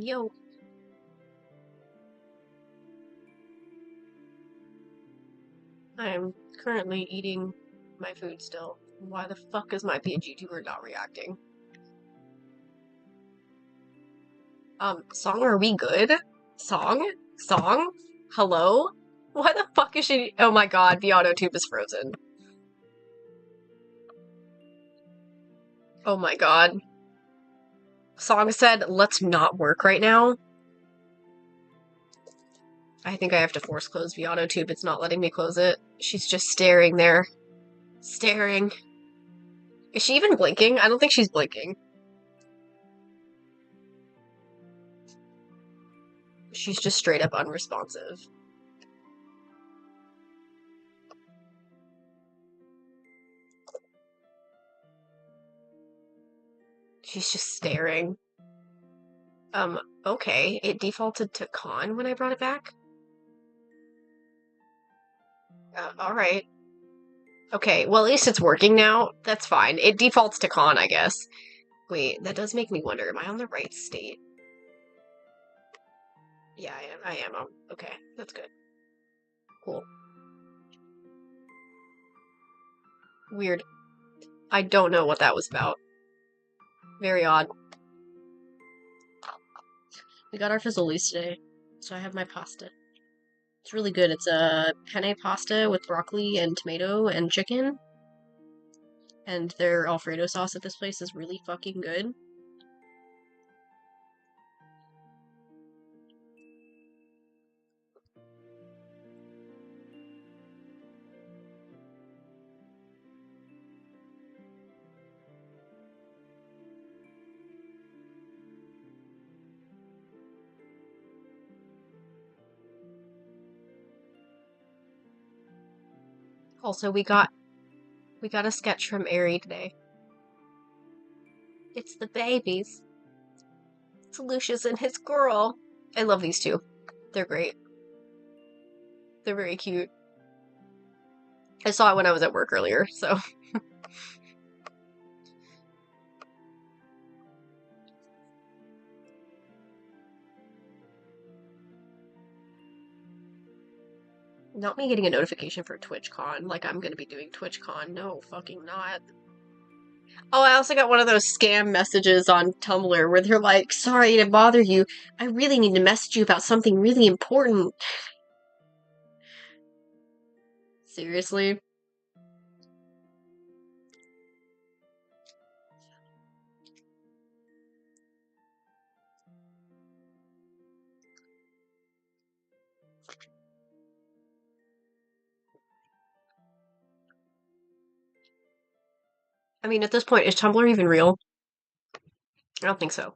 Yo. I am currently eating my food still. Why the fuck is my PNG tuber not reacting? Song, are we good? Song? Song? Hello? Why the fuck is she— oh my god, the auto tube is frozen. Oh my god. Song said, let's not work right now. I think I have to force close the auto tube. It's not letting me close it. She's just staring there. Staring. Is she even blinking? I don't think she's blinking. She's just straight up unresponsive. She's just staring. Okay. It defaulted to con when I brought it back? Alright. Okay, well, at least it's working now. That's fine. It defaults to con, I guess. Wait, that does make me wonder, am I on the right state? Yeah, I am. Okay, that's good. Cool. Weird. I don't know what that was about. Very odd. We got our fazoli's today, so I have my pasta. It's really good. It's a penne pasta with broccoli and tomato and chicken. And their Alfredo sauce at this place is really fucking good. Also, we got a sketch from Aerie today. It's the babies. It's Lucius and his girl. I love these two. They're great. They're very cute. I saw it when I was at work earlier, so. Not me getting a notification for TwitchCon, like I'm gonna be doing TwitchCon. No, fucking not. Oh, I also got one of those scam messages on Tumblr where they're like, sorry to bother you, I really need to message you about something really important. Seriously? I mean, at this point, is Tumblr even real? I don't think so.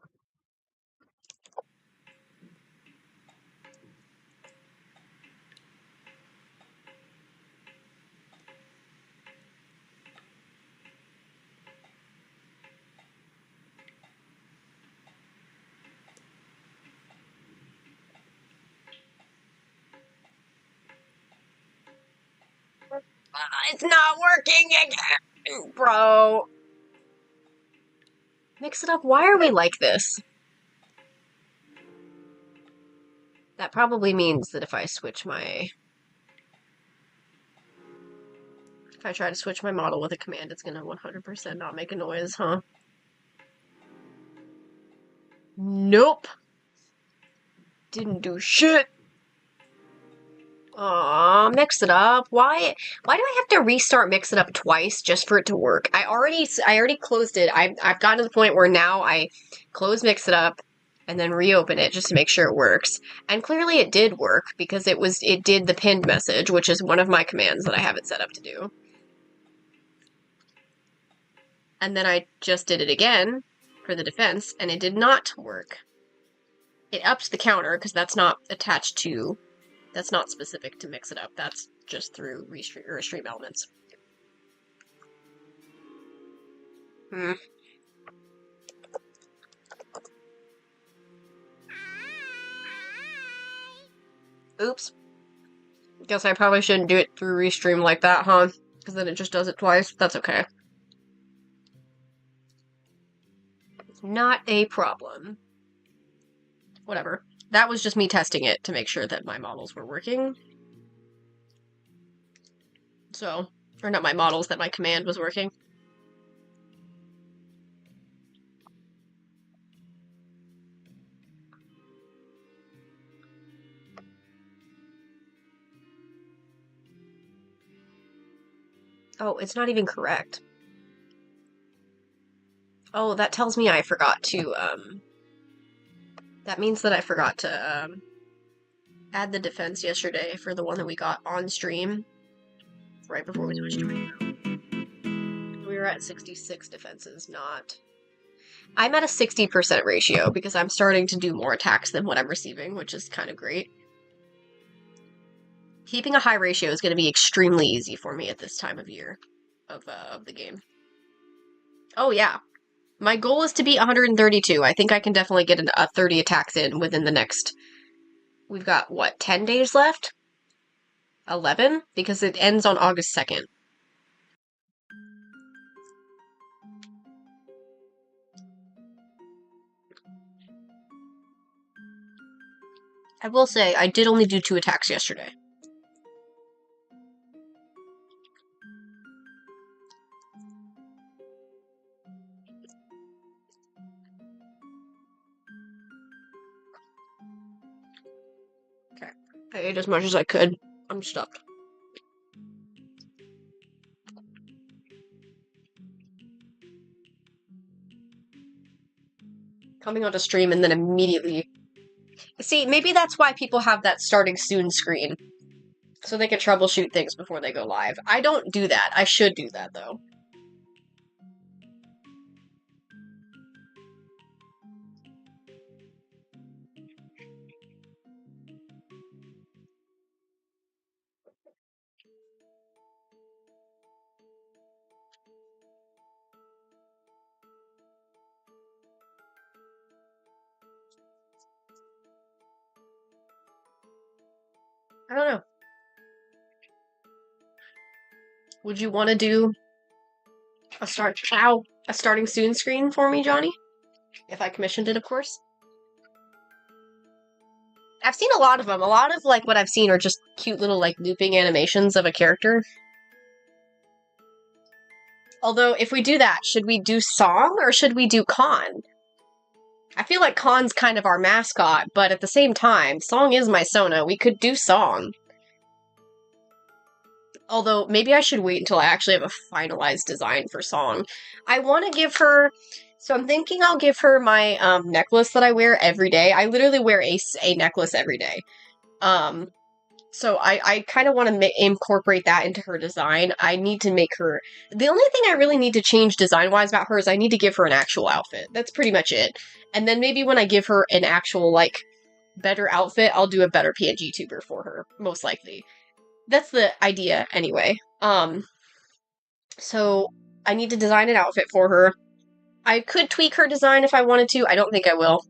It's not working again, bro. Mix it up. Why are we like this? That probably means that if I switch my... if I try to switch my model with a command, it's gonna 100% not make a noise, huh? Nope. Didn't do shit. Aw, mix it up. Why do I have to restart mix it up twice just for it to work? I already closed it. I've gotten to the point where now I close mix it up and then reopen it just to make sure it works. And clearly it did work because it did the pinned message, which is one of my commands that I have it set up to do. And then I just did it again for the defense and it did not work. It upped the counter because that's not attached to... that's not specific to mix it up. That's just through stream elements. Oops. Guess I probably shouldn't do it through restream like that, huh? Because then it just does it twice. That's okay. Not a problem. Whatever. That was just me testing it to make sure that my models were working. So, or not my models, that my command was working. Oh, it's not even correct. Oh, that tells me I forgot to, that means that I forgot to, add the defense yesterday for the one that we got on stream right before we switched to radio. We were at 66 defenses, not... I'm at a 60% ratio because I'm starting to do more attacks than what I'm receiving, which is kind of great. Keeping a high ratio is going to be extremely easy for me at this time of year of the game. Oh, yeah. My goal is to beat 132. I think I can definitely get 30 attacks in within the next... We've got, what, 10 days left? 11? Because it ends on August 2nd. I will say, I did only do 2 attacks yesterday. Okay. I ate as much as I could. I'm stuffed. Coming onto stream and then immediately... See, maybe that's why people have that starting soon screen. So they can troubleshoot things before they go live. I don't do that. I should do that, though. I don't know. Would you want to do a starting soon screen for me, Johnny? If I commissioned it, of course. I've seen a lot of them. A lot of, like, what I've seen are just cute little, like, looping animations of a character. Although, if we do that, should we do Song or should we do Con? I feel like Con's kind of our mascot, but at the same time, Song is my Sona. We could do Song. Although, maybe I should wait until I actually have a finalized design for Song. I want to give her... So I'm thinking I'll give her my necklace that I wear every day. I literally wear a necklace every day. So I kind of want to incorporate that into her design. I need to make her... The only thing I really need to change design-wise about her is I need to give her an actual outfit. That's pretty much it. And then maybe when I give her an actual, like, better outfit, I'll do a better PNG tuber for her, most likely. That's the idea, anyway. So I need to design an outfit for her. I could tweak her design if I wanted to. I don't think I will.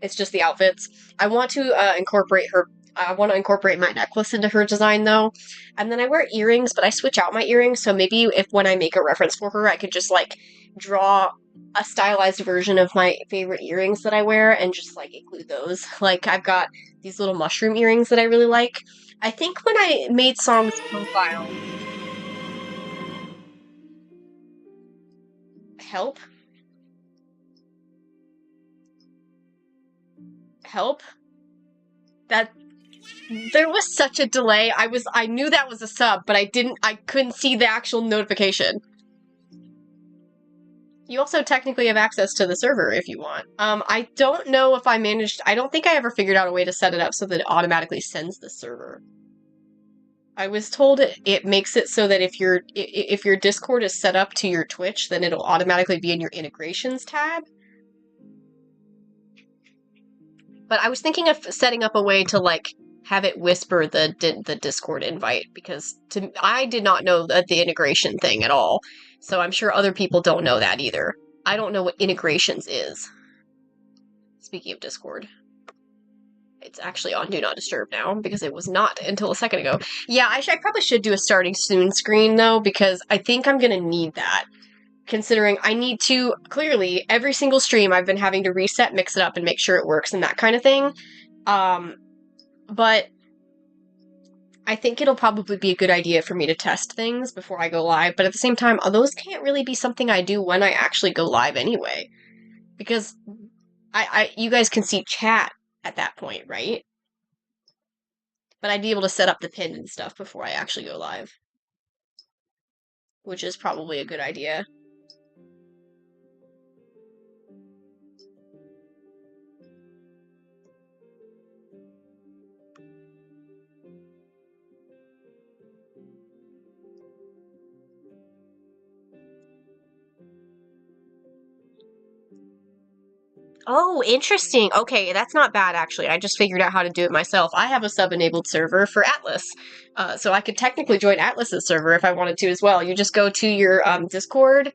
It's just the outfits. I want to incorporate her... I want to incorporate my necklace into her design, though. And then I wear earrings, but I switch out my earrings, so maybe when I make a reference for her, I could just, like, draw a stylized version of my favorite earrings that I wear and just, like, include those. Like, I've got these little mushroom earrings that I really like. I think when I made Song's profile... Help? Help? There was such a delay. I knew that was a sub, but I couldn't see the actual notification. You also technically have access to the server if you want. I don't know if I don't think I ever figured out a way to set it up so that it automatically sends the server. I was told it makes it so that if your Discord is set up to your Twitch, then it'll automatically be in your integrations tab. But I was thinking of setting up a way to, like, have it whisper the Discord invite, because I did not know the integration thing at all. So I'm sure other people don't know that either. I don't know what integrations is. Speaking of Discord. It's actually on Do Not Disturb now, because it was not until a second ago. Yeah, I probably should do a starting soon screen, though, because I think I'm gonna need that. considering I need to, clearly, every single stream I've been having to reset, mix it up, and make sure it works and that kind of thing. But I think it'll probably be a good idea for me to test things before I go live, but at the same time, those can't really be something I do when I actually go live anyway. Because you guys can see chat at that point, right? But I'd be able to set up the pin and stuff before I actually go live. Which is probably a good idea. Oh, interesting. Okay, that's not bad actually. I just figured out how to do it myself. I have a sub-enabled server for Atlas. So I could technically join Atlas's server if I wanted to as well. You just go to your Discord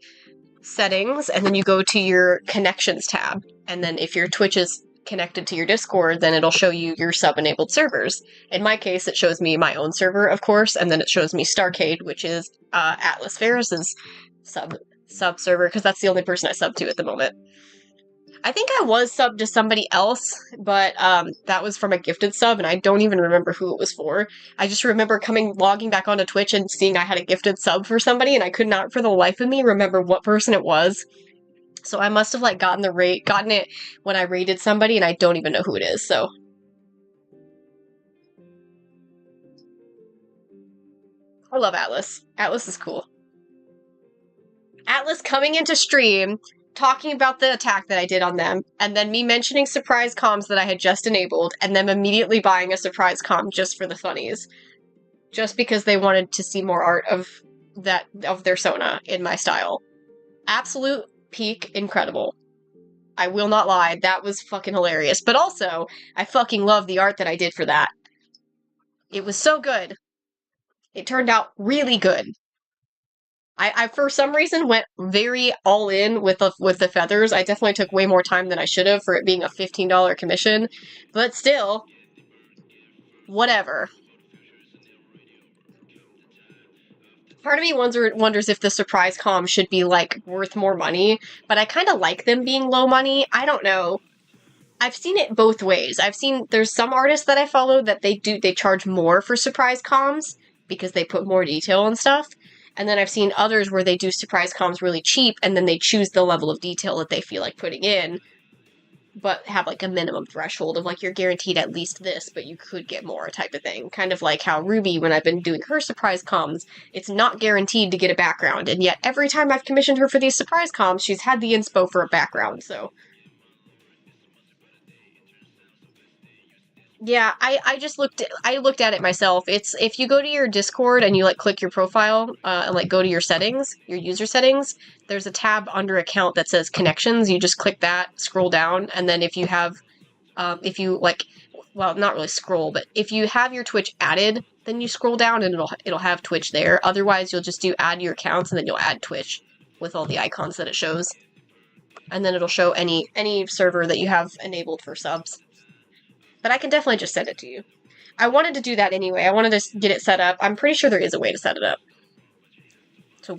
settings, and then you go to your connections tab. And then if your Twitch is connected to your Discord, then it'll show you your sub-enabled servers. In my case, it shows me my own server, of course, and then it shows me Starcade, which is Atlas Ferris's sub server, because that's the only person I sub to at the moment. I think I was subbed to somebody else, but that was from a gifted sub, and I don't even remember who it was for. I just remember logging back onto Twitch and seeing I had a gifted sub for somebody, and I could not for the life of me remember what person it was. So I must have like gotten it when I raided somebody, and I don't even know who it is. So I love Atlas. Atlas is cool. Atlas coming into stream, talking about the attack that I did on them, and then me mentioning surprise comms that I had just enabled, and them immediately buying a surprise comm just for the funnies. Just because they wanted to see more art of their Sona in my style. Absolute peak incredible. I will not lie, that was fucking hilarious. But also, I fucking love the art that I did for that. It was so good. It turned out really good. I for some reason went very all in with the feathers. I definitely took way more time than I should have for it being a $15 commission, but still, whatever. Part of me wonders if the surprise comm should be like worth more money, but I kind of like them being low money. I don't know. I've seen it both ways. There's some artists that I follow that they charge more for surprise comms because they put more detail and stuff. And then I've seen others where they do surprise comms really cheap, and then they choose the level of detail that they feel like putting in, but have like a minimum threshold of like you're guaranteed at least this, but you could get more type of thing. Kind of like how Ruby, when I've been doing her surprise comms, it's not guaranteed to get a background, and yet every time I've commissioned her for these surprise comms, she's had the inspo for a background, so... Yeah, I just looked at it myself. It's if you go to your Discord and you like click your profile and like go to your settings, your user settings, there's a tab under account that says connections. You just click that, scroll down, and then if you have if you like, well, not really scroll, but if you have your Twitch added, then you scroll down and it'll have Twitch there. Otherwise, you'll just do add your accounts and then you'll add Twitch with all the icons that it shows. And then it'll show any server that you have enabled for subs. But I can definitely just send it to you. I wanted to do that anyway. I wanted to get it set up. I'm pretty sure there is a way to set it up. To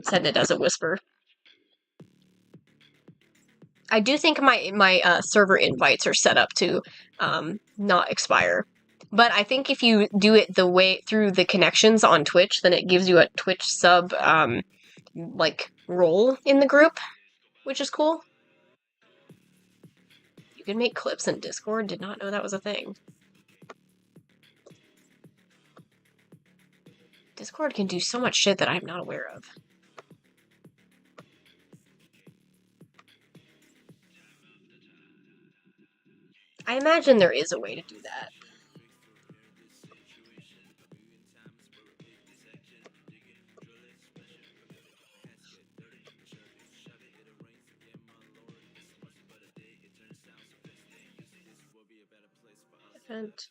send it as a whisper. I do think my server invites are set up to not expire. But I think if you do it the way through the connections on Twitch, then it gives you a Twitch sub like role in the group, which is cool. You can make clips in Discord. Did not know that was a thing. Discord can do so much shit that I'm not aware of. I imagine there is a way to do that. Event.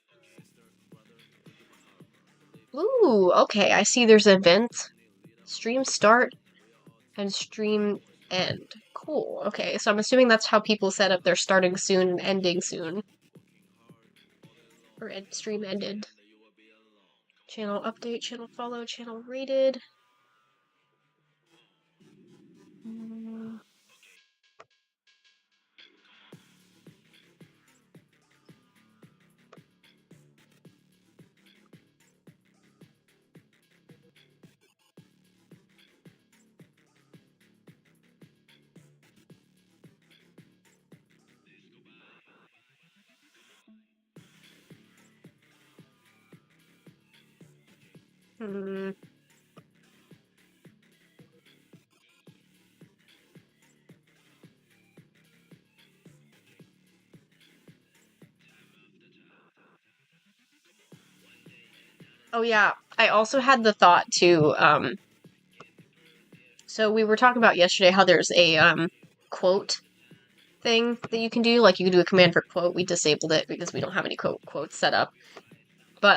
Ooh, okay, I see there's an event. Stream start and stream end. Cool, okay, so I'm assuming that's how people set up their starting soon and ending soon. Or stream ended. Channel update, channel follow, channel rated. Hmm. Oh yeah, I also had the thought to so we were talking about yesterday how there's a quote thing that you can do. Like you can do a command for quote. We disabled it because we don't have any quotes set up. But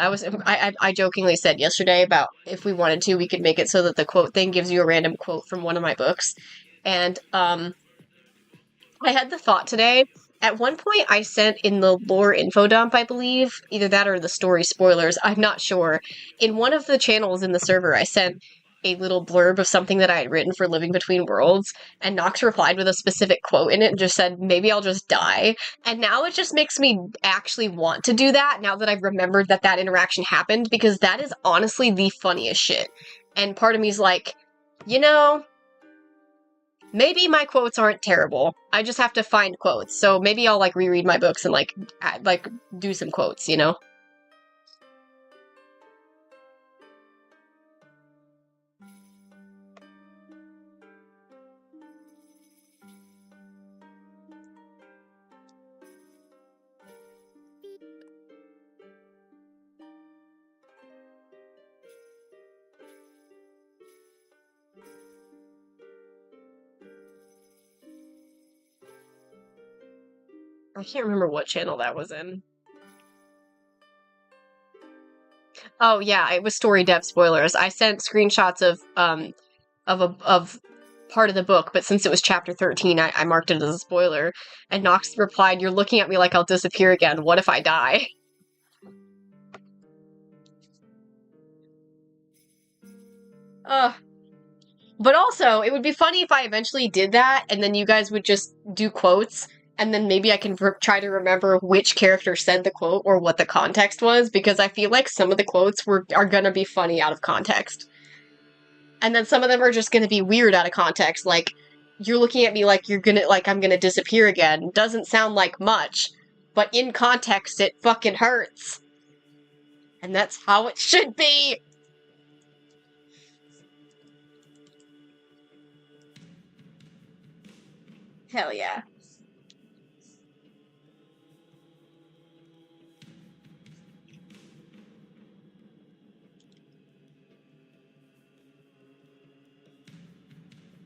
I jokingly said yesterday about if we wanted to, we could make it so that the quote thing gives you a random quote from one of my books. And I had the thought today. At one point, I sent in the lore info dump, I believe, either that or the story spoilers. I'm not sure. In one of the channels in the server, I sent a little blurb of something that I had written for Living Between Worlds, and Nox replied with a specific quote in it and just said, maybe I'll just die. And now it just makes me actually want to do that now that I've remembered that that interaction happened, because that is honestly the funniest shit. And part of me's like, you know, maybe my quotes aren't terrible. I just have to find quotes. So maybe I'll like reread my books and like do some quotes, you know? I can't remember what channel that was in. Oh yeah, it was story dev spoilers. I sent screenshots of part of the book, but since it was chapter 13, I marked it as a spoiler. And Nox replied, "You're looking at me like I'll disappear again. What if I die?" Ugh. But also, it would be funny if I eventually did that, and then you guys would just do quotes, and then maybe I can try to remember which character said the quote or what the context was, because I feel like some of the quotes are gonna be funny out of context. And then some of them are just gonna be weird out of context, like, you're looking at me like I'm gonna disappear again. Doesn't sound like much, but in context, it fucking hurts. And that's how it should be! Hell yeah.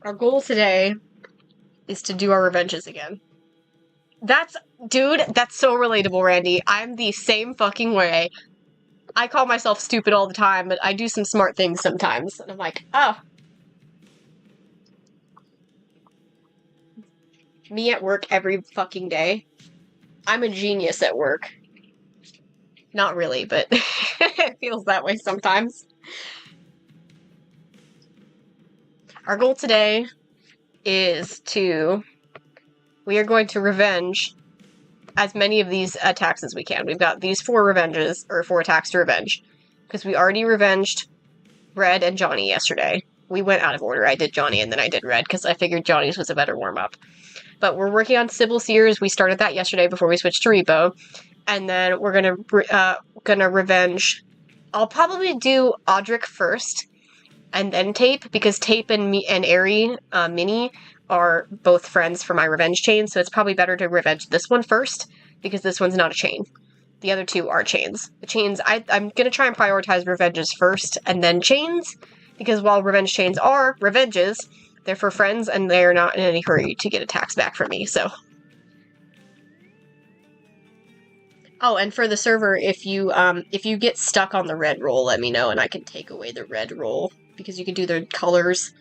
Our goal today is to do our revenges again. That's, dude, that's so relatable, Randy. I'm the same fucking way. I call myself stupid all the time, but I do some smart things sometimes. And I'm like, oh. Me at work every fucking day. I'm a genius at work. Not really, but it feels that way sometimes. Our goal today is we are going to revenge as many of these attacks as we can. We've got these 4 revenges, or 4 attacks to revenge, because we already revenged Red and Johnny yesterday. We went out of order. I did Johnny and then I did Red, because I figured Johnny's was a better warm-up. But we're working on Sybil Sears. We started that yesterday before we switched to Repo. And then we're gonna revenge. I'll probably do Audric first, and then Tape, because Tape and me and Aerie, Minnie, are both friends for my revenge chain, so it's probably better to revenge this one first, because this one's not a chain. The other 2 are chains. The chains, I'm gonna try and prioritize revenges first, and then chains, because while revenge chains are revenges, they're for friends, and they're not in any hurry to get attacks back from me, so. Oh, and for the server, if you get stuck on the red roll, let me know, and I can take away the red roll, because you can do the colors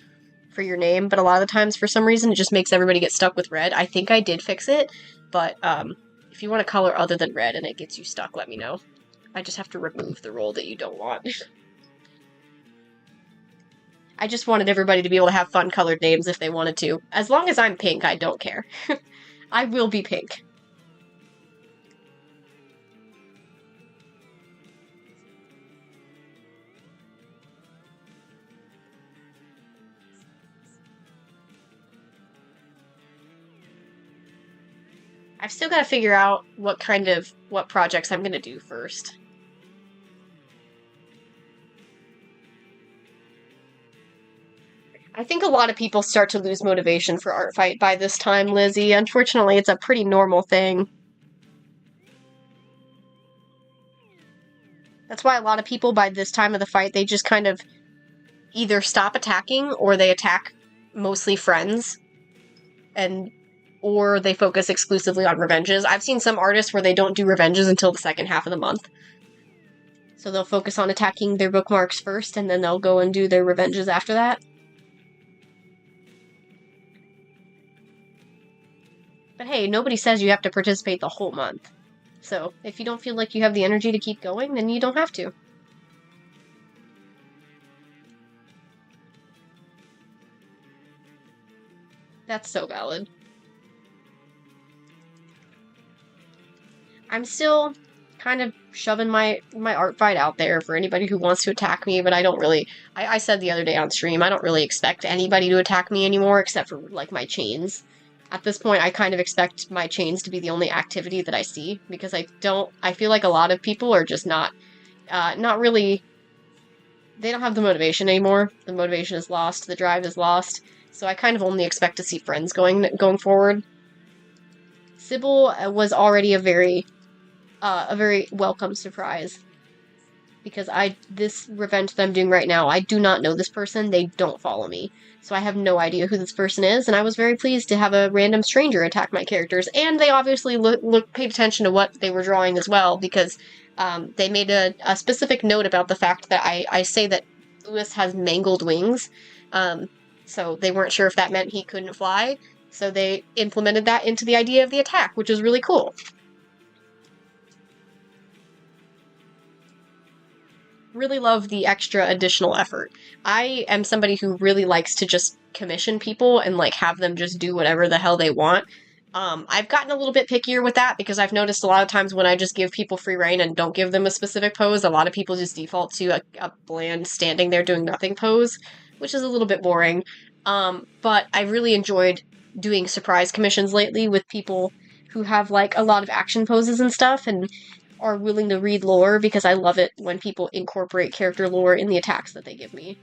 for your name, but a lot of the times, for some reason, it just makes everybody get stuck with red. I think I did fix it, but, if you want a color other than red and it gets you stuck, let me know. I just have to remove the roll that you don't want. I just wanted everybody to be able to have fun colored names if they wanted to. As long as I'm pink, I don't care. I will be pink. I've still got to figure out what projects I'm going to do first. I think a lot of people start to lose motivation for Artfight by this time, Lizzie. Unfortunately, it's a pretty normal thing. That's why a lot of people by this time of the fight, they just kind of either stop attacking or they attack mostly friends, and or they focus exclusively on revenges. I've seen some artists where they don't do revenges until the second half of the month. So they'll focus on attacking their bookmarks first, and then they'll go and do their revenges after that. But hey, nobody says you have to participate the whole month. So if you don't feel like you have the energy to keep going, then you don't have to. That's so valid. I'm still kind of shoving my Artfight out there for anybody who wants to attack me, but I don't really... I said the other day on stream, I don't really expect anybody to attack me anymore except for, like, my chains. At this point, I kind of expect my chains to be the only activity that I see, because I feel like a lot of people are just not really... They don't have the motivation anymore. The motivation is lost, the drive is lost, so I kind of only expect to see friends going forward. Sybil was already a very welcome surprise, because this revenge that I'm doing right now, I do not know this person, they don't follow me, so I have no idea who this person is, and I was very pleased to have a random stranger attack my characters, and they obviously paid attention to what they were drawing as well, because they made a specific note about the fact that I say that Lewis has mangled wings, so they weren't sure if that meant he couldn't fly, so they implemented that into the idea of the attack, which is really cool. Really love the extra additional effort. I am somebody who really likes to just commission people and like have them just do whatever the hell they want. I've gotten a little bit pickier with that because I've noticed a lot of times when I just give people free reign and don't give them a specific pose, a lot of people just default to a bland standing there doing nothing pose, which is a little bit boring. But I really enjoyed doing surprise commissions lately with people who have like a lot of action poses and stuff and are willing to read lore, because I love it when people incorporate character lore in the attacks that they give me.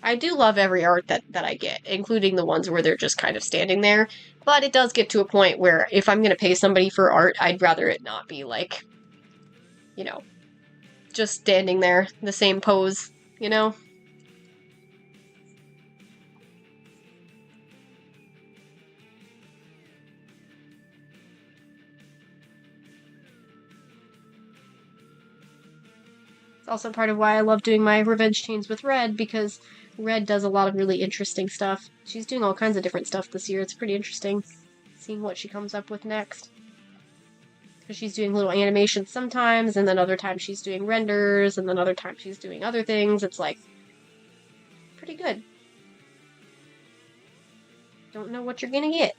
I do love every art that I get, including the ones where they're just kind of standing there, but it does get to a point where if I'm going to pay somebody for art, I'd rather it not be like, you know, just standing there, the same pose, you know? It's also part of why I love doing my revenge chains with Red, because Red does a lot of really interesting stuff. She's doing all kinds of different stuff this year. It's pretty interesting seeing what she comes up with next. Because she's doing little animations sometimes, and then other times she's doing renders, and then other times she's doing other things. It's like, pretty good. Don't know what you're gonna get.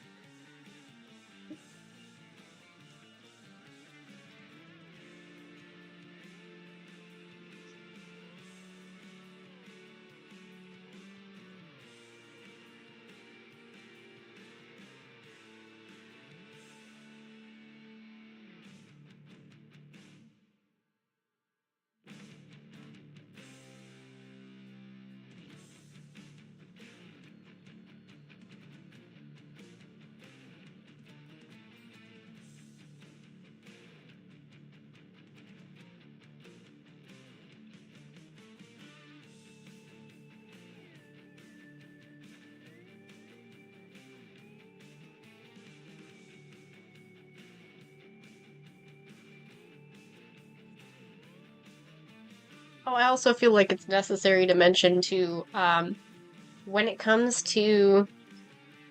Oh, I also feel like it's necessary to mention, too, when it comes to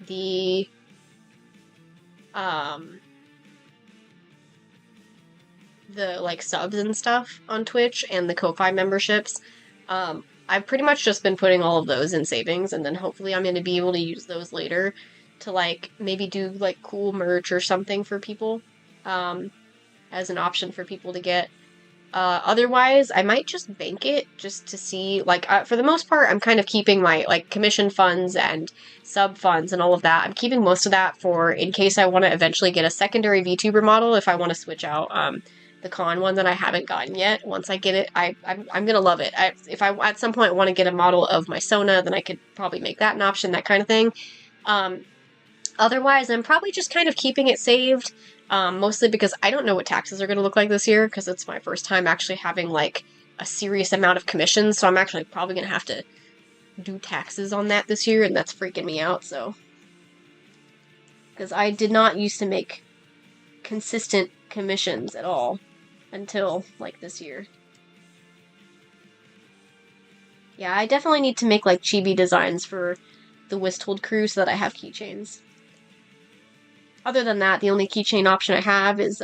the, like, subs and stuff on Twitch and the Ko-Fi memberships, I've pretty much just been putting all of those in savings, and then hopefully I'm going to be able to use those later to, like, maybe do, like, cool merch or something for people, as an option for people to get. Otherwise, I might just bank it just to see, like, for the most part, I'm kind of keeping my, like, commission funds and sub funds and all of that. I'm keeping most of that for in case I want to eventually get a secondary VTuber model if I want to switch out, the con one that I haven't gotten yet. Once I get it, I'm gonna love it. If I at some point want to get a model of my Sona, then I could probably make that an option, that kind of thing. Otherwise, I'm probably just kind of keeping it saved, mostly because I don't know what taxes are going to look like this year, because it's my first time actually having, like, a serious amount of commissions, so I'm actually probably going to have to do taxes on that this year, and that's freaking me out, so. Because I did not used to make consistent commissions at all until, like, this year. Yeah, I definitely need to make, like, chibi designs for the Wisthold crew so that I have keychains. Other than that, the only keychain option I have is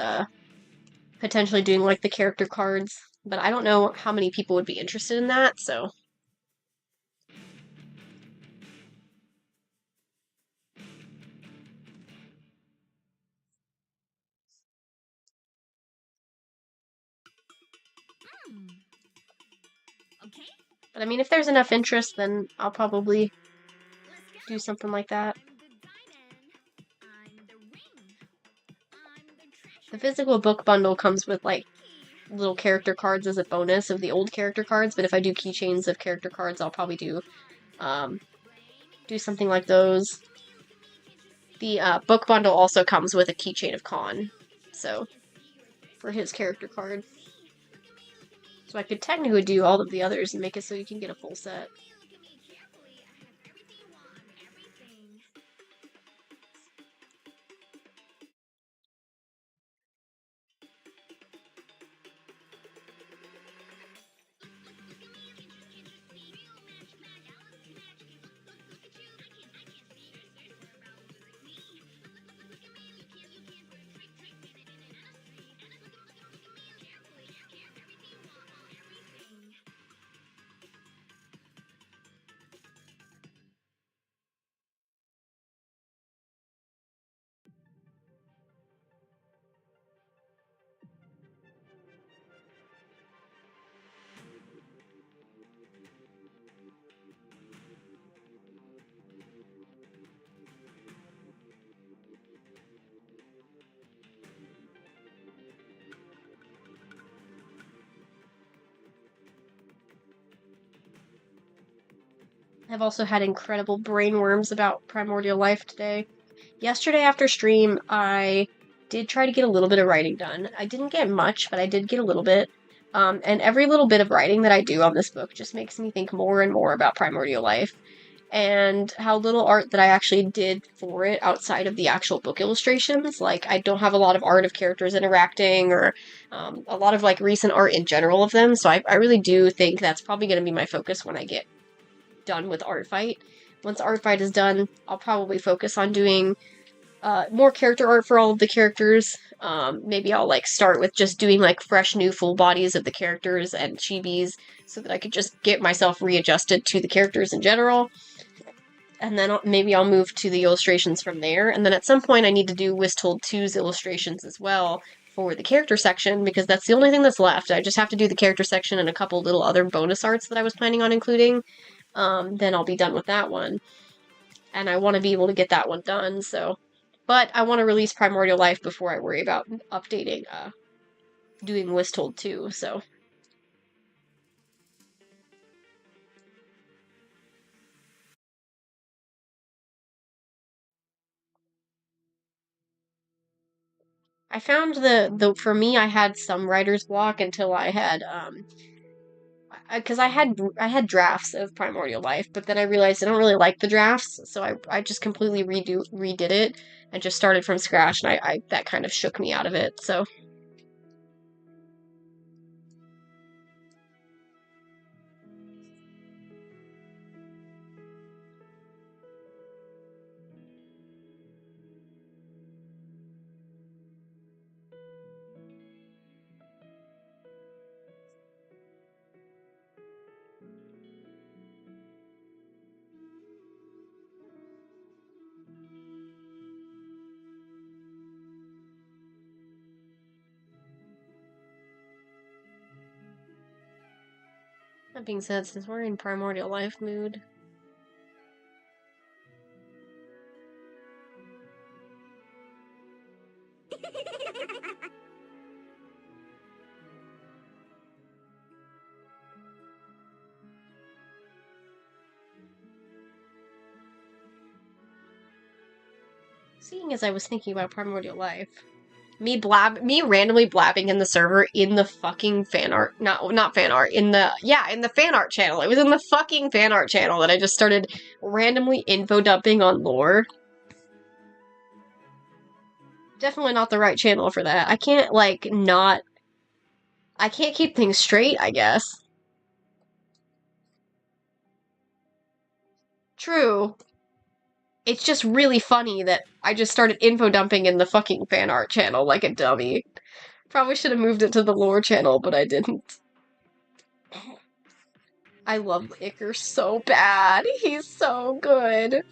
potentially doing like the character cards, but I don't know how many people would be interested in that, so. Okay. But I mean, if there's enough interest, then I'll probably do something like that. The physical book bundle comes with like little character cards as a bonus of the old character cards, but if I do keychains of character cards, I'll probably do something like those. The book bundle also comes with a keychain of Con, so for his character card. So I could technically do all of the others and make it so you can get a full set. I've also had incredible brain worms about Primordial Life today. Yesterday after stream, I did try to get a little bit of writing done. I didn't get much, but I did get a little bit. And every little bit of writing that I do on this book just makes me think more and more about Primordial Life and how little art that I actually did for it outside of the actual book illustrations. Like, I don't have a lot of art of characters interacting or a lot of, like, recent art in general of them, so I really do think that's probably going to be my focus when I get done with Artfight. Once Artfight is done, I'll probably focus on doing more character art for all of the characters. Maybe I'll like start with just doing like fresh new full bodies of the characters and chibis so that I could just get myself readjusted to the characters in general. And then maybe I'll move to the illustrations from there. And then at some point I need to do Wisthold 2's illustrations as well for the character section because that's the only thing that's left. I just have to do the character section and a couple little other bonus arts that I was planning on including. Then I'll be done with that one. And I want to be able to get that one done, so. But I want to release Primordial Life before I worry about updating, doing Wisthold 2, so. I found for me, I had some writer's block until I had, because I had drafts of Primordial Life, but then I realized I don't really like the drafts, so I just completely redid it and just started from scratch, and that kind of shook me out of it, so. That being said, since we're in Primordial Life mood, Seeing as I was thinking about Primordial Life, me randomly blabbing in the server in the fucking fan art, not fan art, in the fan art channel. It was in the fucking fan art channel that I just started randomly info dumping on lore. Definitely not the right channel for that. I can't, like, I can't keep things straight, I guess. True. It's just really funny that I just started info dumping in the fucking fan art channel like a dummy. Probably should have moved it to the lore channel, but I didn't. I love Iker so bad. He's so good.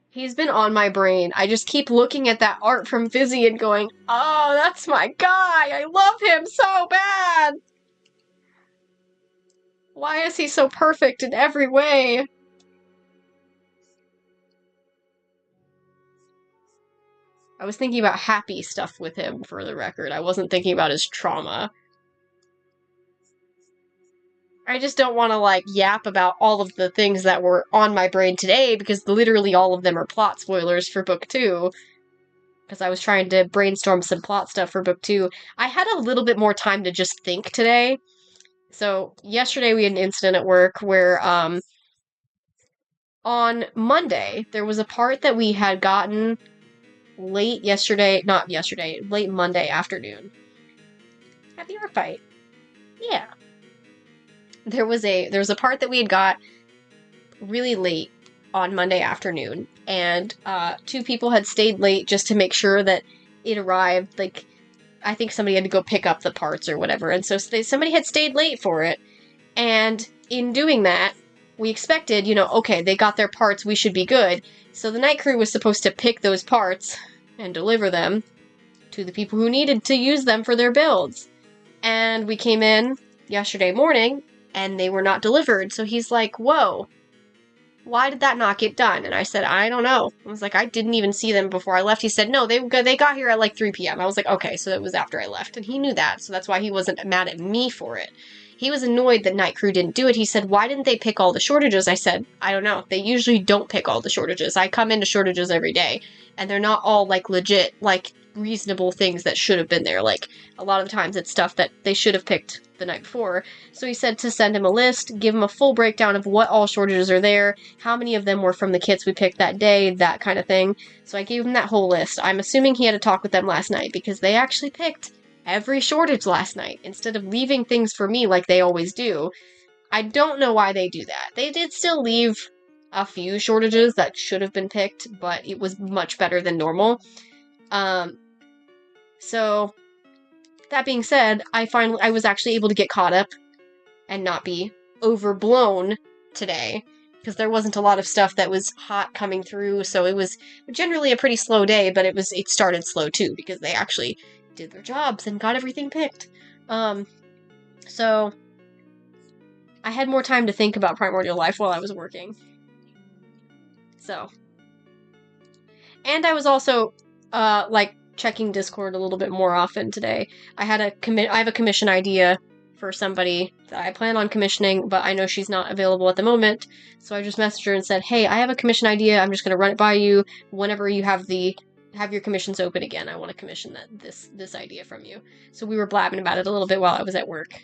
He's been on my brain. I just keep looking at that art from Fizzy and going, oh, that's my guy. I love him so bad. Why is he so perfect in every way? I was thinking about happy stuff with him, for the record. I wasn't thinking about his trauma. I just don't want to, like, yap about all of the things that were on my brain today, because literally all of them are plot spoilers for Book 2. Because I was trying to brainstorm some plot stuff for Book 2. I had a little bit more time to just think today. So, yesterday we had an incident at work where, on Monday, there was a part that we had gotten late Monday afternoon. At the Artfight. Yeah. There was a part that we had got really late on Monday afternoon, and two people had stayed late just to make sure that it arrived. Like, I think somebody had to go pick up the parts or whatever, and so somebody had stayed late for it, and in doing that, we expected, okay, they got their parts, we should be good. So the night crew was supposed to pick those parts and deliver them to the people who needed to use them for their builds. And we came in yesterday morning, and they were not delivered, so he's like, whoa, why did that not get done? And I said, I don't know. I was like, I didn't even see them before I left. He said, no, they got here at like 3 p.m. I was like, okay, so it was after I left. And he knew that, so that's why he wasn't mad at me for it. He was annoyed that Night Crew didn't do it. He said, why didn't they pick all the shortages? I said, I don't know. They usually don't pick all the shortages. I come into shortages every day, and they're not all, like, legit, like, reasonable things that should have been there. Like, a lot of the times it's stuff that they should have picked the night before. So he said to send him a list, give him a full breakdown of what all shortages are there, how many of them were from the kits we picked that day, that kind of thing. So I gave him that whole list. I'm assuming he had a talk with them last night, because they actually picked every shortage last night, instead of leaving things for me like they always do. I don't know why they do that. They did still leave a few shortages that should have been picked, but it was much better than normal. So, that being said, I was actually able to get caught up and not be overblown today, because there wasn't a lot of stuff that was hot coming through, so it was generally a pretty slow day, but it started slow too, because they actually did their jobs and got everything picked. So I had more time to think about Primordial Life while I was working. So. And I was also, checking Discord a little bit more often today. I have a commission idea for somebody that I plan on commissioning, but I know she's not available at the moment, so I just messaged her and said, hey, I have a commission idea, I'm just gonna run it by you. Whenever you have your commissions open again, I want to commission this idea from you. So we were blabbing about it a little bit while I was at work.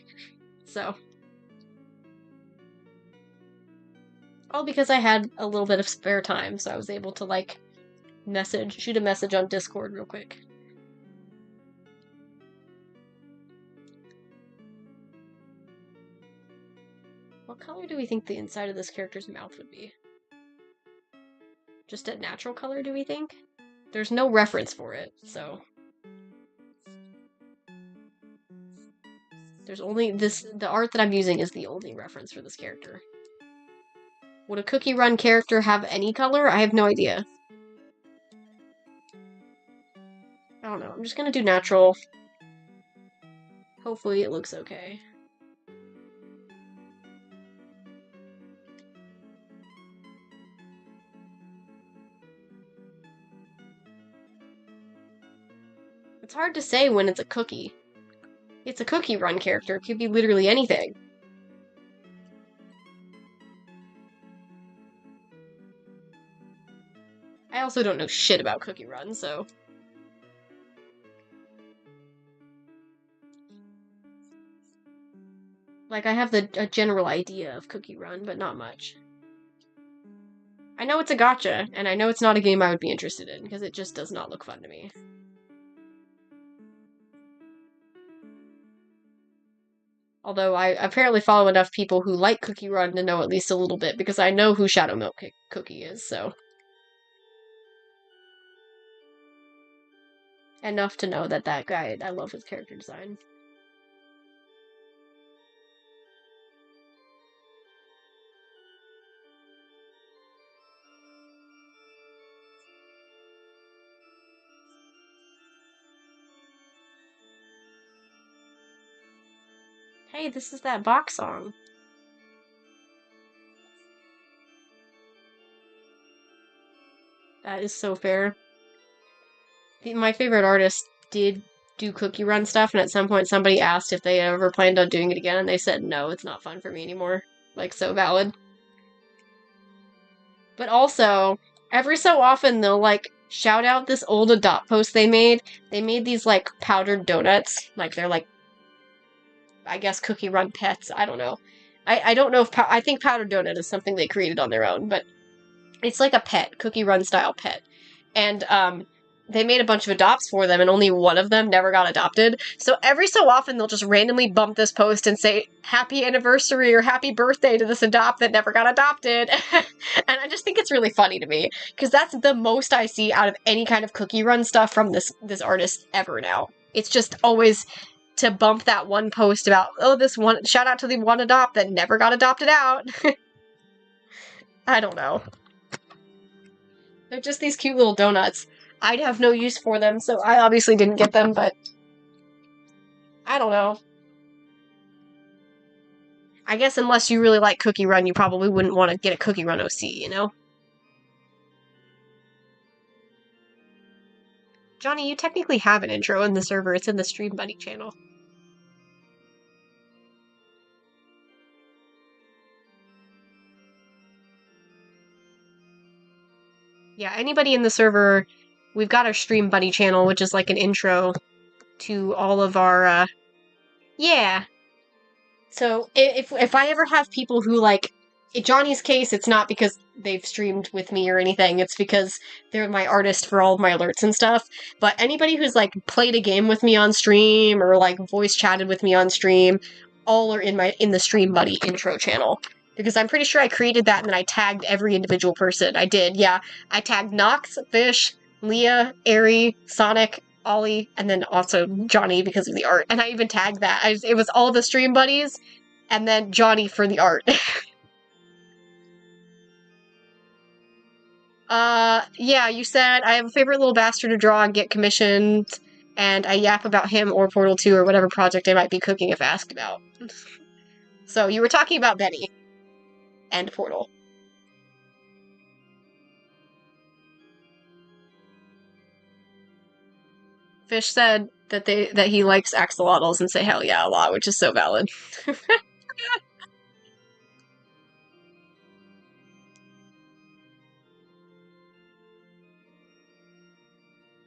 So. All because I had a little bit of spare time, so I was able to, like, shoot a message on Discord real quick. What color do we think the inside of this character's mouth would be? Just a natural color, do we think? There's no reference for it, so. There's only the art that I'm using is the only reference for this character. Would a Cookie Run character have any color? I have no idea. I don't know, I'm just gonna do natural. Hopefully it looks okay. It's hard to say when it's a cookie. It's a Cookie Run character. It could be literally anything. also don't know shit about Cookie Run, so... Like, I have a general idea of Cookie Run, but not much. I know it's a gacha, and I know it's not a game I would be interested in, because it just does not look fun to me. Although I apparently follow enough people who like Cookie Run to know at least a little bit, because I know who Shadow Milk Cookie is, so... Enough to know that that guy, I love his character design. Hey, this is that box song. That is so fair. My favorite artist did do Cookie Run stuff, and at some point somebody asked if they ever planned on doing it again, and they said, no, it's not fun for me anymore. Like, so valid. But also, every so often they'll, like, shout out this old Adopt post they made. They made these, like, powdered donuts. Like, they're, like, I guess Cookie Run pets. I don't know. I don't know if... I think powdered donut is something they created on their own, but it's like a pet. Cookie Run style pet. And, they made a bunch of adopts for them, and only one of them never got adopted. So every so often, they'll just randomly bump this post and say, happy anniversary or happy birthday to this adopt that never got adopted. And I just think it's really funny to me, because that's the most I see out of any kind of Cookie Run stuff from this artist ever now. It's just always to bump that one post about, oh, this one, shout out to the one adopt that never got adopted out. I don't know. They're just these cute little donuts. I'd have no use for them, so I obviously didn't get them, but... I don't know. I guess unless you really like Cookie Run, you probably wouldn't want to get a Cookie Run OC, you know? Johnny, you technically have an intro in the server. It's in the Stream Buddy channel. Yeah, anybody in the server... We've got our Stream Buddy channel, which is like an intro to all of our, yeah. So, if I ever have people who, like, in Johnny's case, it's not because they've streamed with me or anything, it's because they're my artist for all of my alerts and stuff, but anybody who's, like, played a game with me on stream, or, like, voice chatted with me on stream, all are in the Stream Buddy intro channel. Because I'm pretty sure I created that and then I tagged every individual person. I did, yeah. I tagged Nox, Fish, Leah, Aerie, Sonic, Ollie, and then also Johnny because of the art. And I even tagged that. It was all the stream buddies, and then Johnny for the art. Yeah, you said I have a favorite little bastard to draw and get commissioned, and I yap about him or Portal 2 or whatever project I might be cooking if asked about. So, you were talking about Benny. And Portal. Fish said that he likes axolotls and say hell yeah a lot, which is so valid.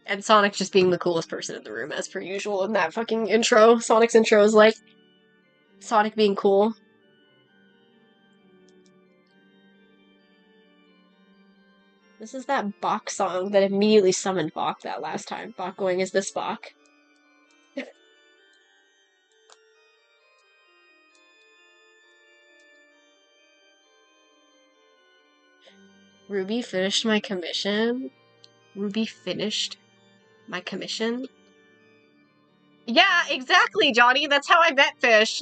And Sonic just being the coolest person in the room, as per usual in that fucking intro. Sonic's intro is like Sonic being cool. This is that Bach song that immediately summoned Bach that last time. Bach going, is this Bach? Ruby finished my commission? Ruby finished my commission? Yeah, exactly, Johnny! That's how I met Fish!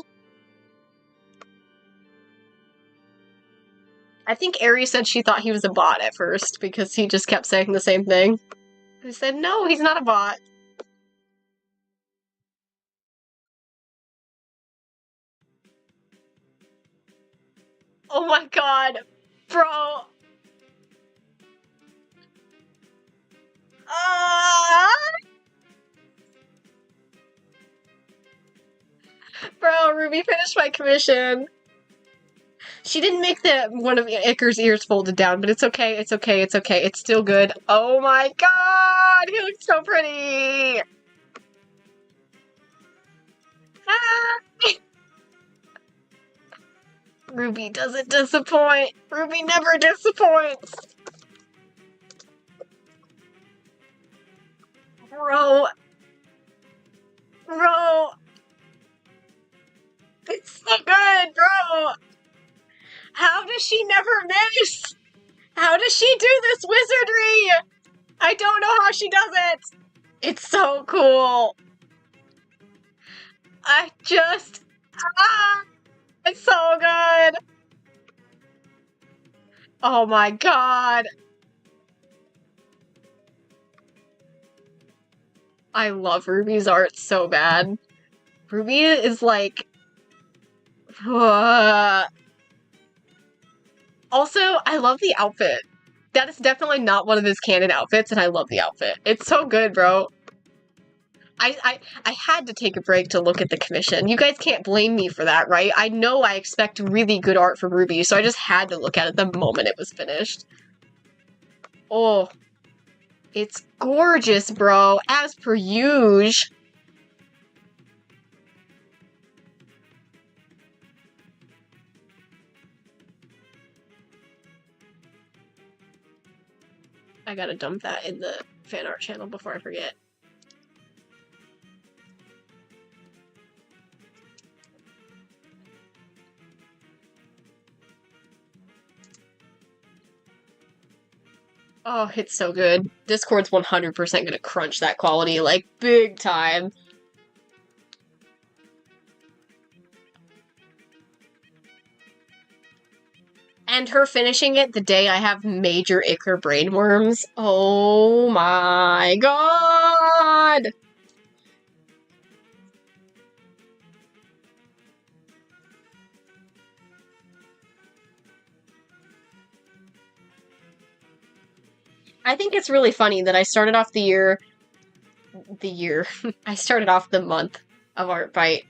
I think Aerie said she thought he was a bot at first, because he just kept saying the same thing. I said, no, he's not a bot. Oh my god! Bro! Bro, Ruby finished my commission. She didn't make one of Icar's ears folded down, but it's okay, it's okay, it's okay. It's still good. Oh my god! He looks so pretty! Ah! Ruby doesn't disappoint. Ruby never disappoints. Bro. Bro. It's so good, bro. How does she never miss? How does she do this wizardry? I don't know how she does it. It's so cool. It's so good. Oh my god. I love Ruby's art so bad. Ruby is like... Also, I love the outfit. That is definitely not one of his canon outfits, and I love the outfit. It's so good, bro. I had to take a break to look at the commission. You guys can't blame me for that, right? I know I expect really good art from Ruby, so I just had to look at it the moment it was finished. Oh, it's gorgeous, bro, as per usual. I gotta dump that in the fan art channel before I forget. Oh, it's so good. Discord's 100% gonna crunch that quality, like, big time. And her finishing it the day I have major Icar brainworms. Oh my god! I think it's really funny that I started off I started off the month of Artfight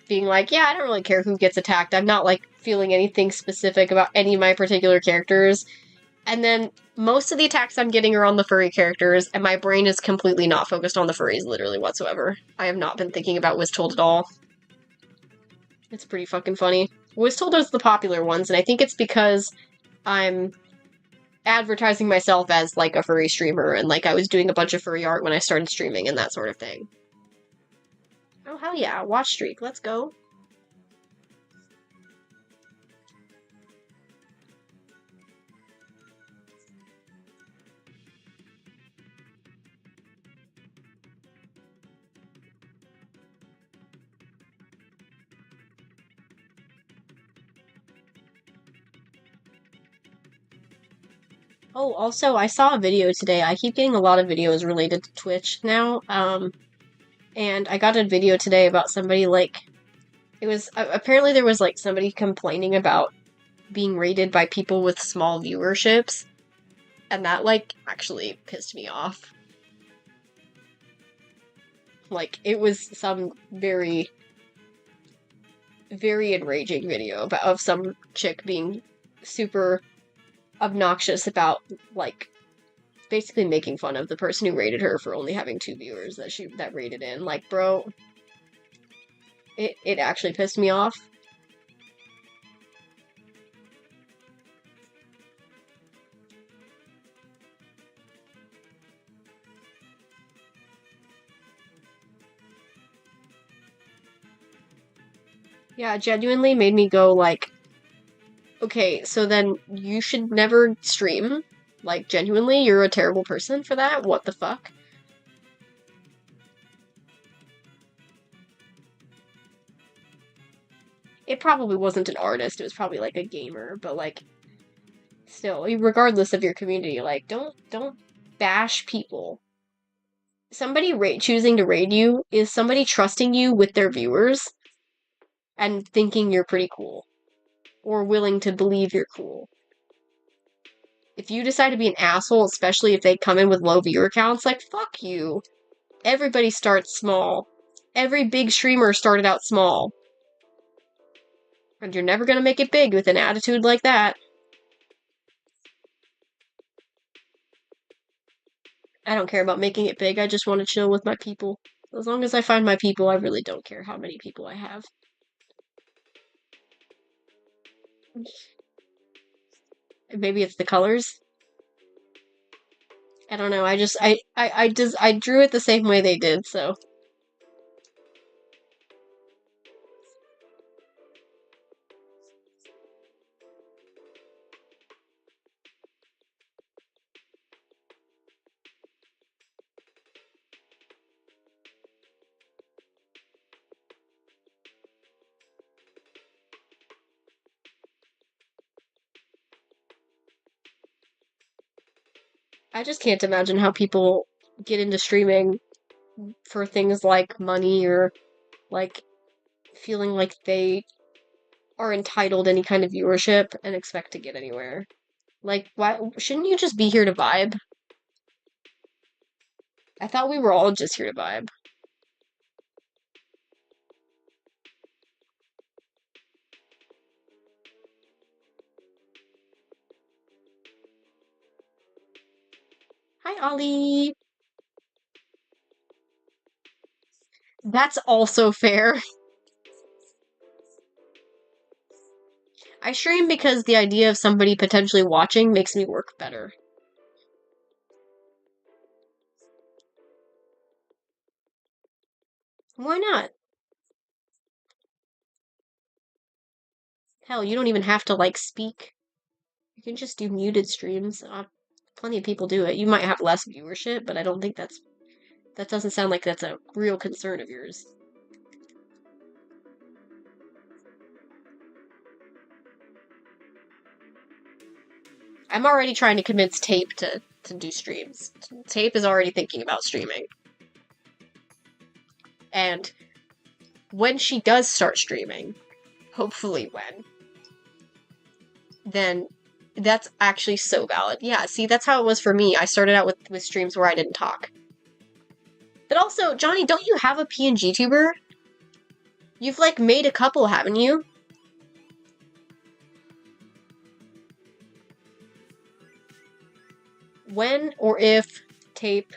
being like, yeah, I don't really care who gets attacked. I'm not, like, feeling anything specific about any of my particular characters. And then most of the attacks I'm getting are on the furry characters, and my brain is completely not focused on the furries, literally, whatsoever. I have not been thinking about Wiztold at all. It's pretty fucking funny. Wiztold is the popular ones, and I think it's because I'm advertising myself as, like, a furry streamer, and, like, I was doing a bunch of furry art when I started streaming and that sort of thing. Oh, hell yeah, watch streak, let's go. Oh, also, I saw a video today. I keep getting a lot of videos related to Twitch now, and I got a video today about somebody, like, it was, apparently there was, like, somebody complaining about being rated by people with small viewerships, and that, like, actually pissed me off. Like, it was some very, very enraging video of some chick being super obnoxious about, like, basically making fun of the person who rated her for only having 2 viewers that rated in. Like, bro, it actually pissed me off. Yeah, it genuinely made me go, like, okay, so then you should never stream? Like, genuinely, you're a terrible person for that? What the fuck? It probably wasn't an artist, it was probably, like, a gamer, but, like, still, regardless of your community, like, don't bash people. Somebody choosing to raid you is somebody trusting you with their viewers and thinking you're pretty cool. Or willing to believe you're cool. If you decide to be an asshole, especially if they come in with low viewer counts, like, fuck you. Everybody starts small. Every big streamer started out small. And you're never gonna make it big with an attitude like that. I don't care about making it big, I just want to chill with my people. As long as I find my people, I really don't care how many people I have. Maybe it's the colors. I don't know. I drew it the same way they did, so. I just can't imagine how people get into streaming for things like money or like feeling like they are entitled any kind of viewership and expect to get anywhere. Like, why shouldn't you just be here to vibe? I thought we were all just here to vibe. Hi, Ollie. That's also fair. I stream because the idea of somebody potentially watching makes me work better. Why not? Hell, you don't even have to, like, speak. You can just do muted streams. Plenty of people do it. You might have less viewership, but I don't think that doesn't sound like that's a real concern of yours. I'm already trying to convince Tape to do streams. Tape is already thinking about streaming. And when she does start streaming, hopefully when, then that's actually so valid. Yeah, see, that's how it was for me. I started out with streams where I didn't talk. But also, Johnny, don't you have a PNG tuber? You've, like, made a couple, haven't you? When or if Tape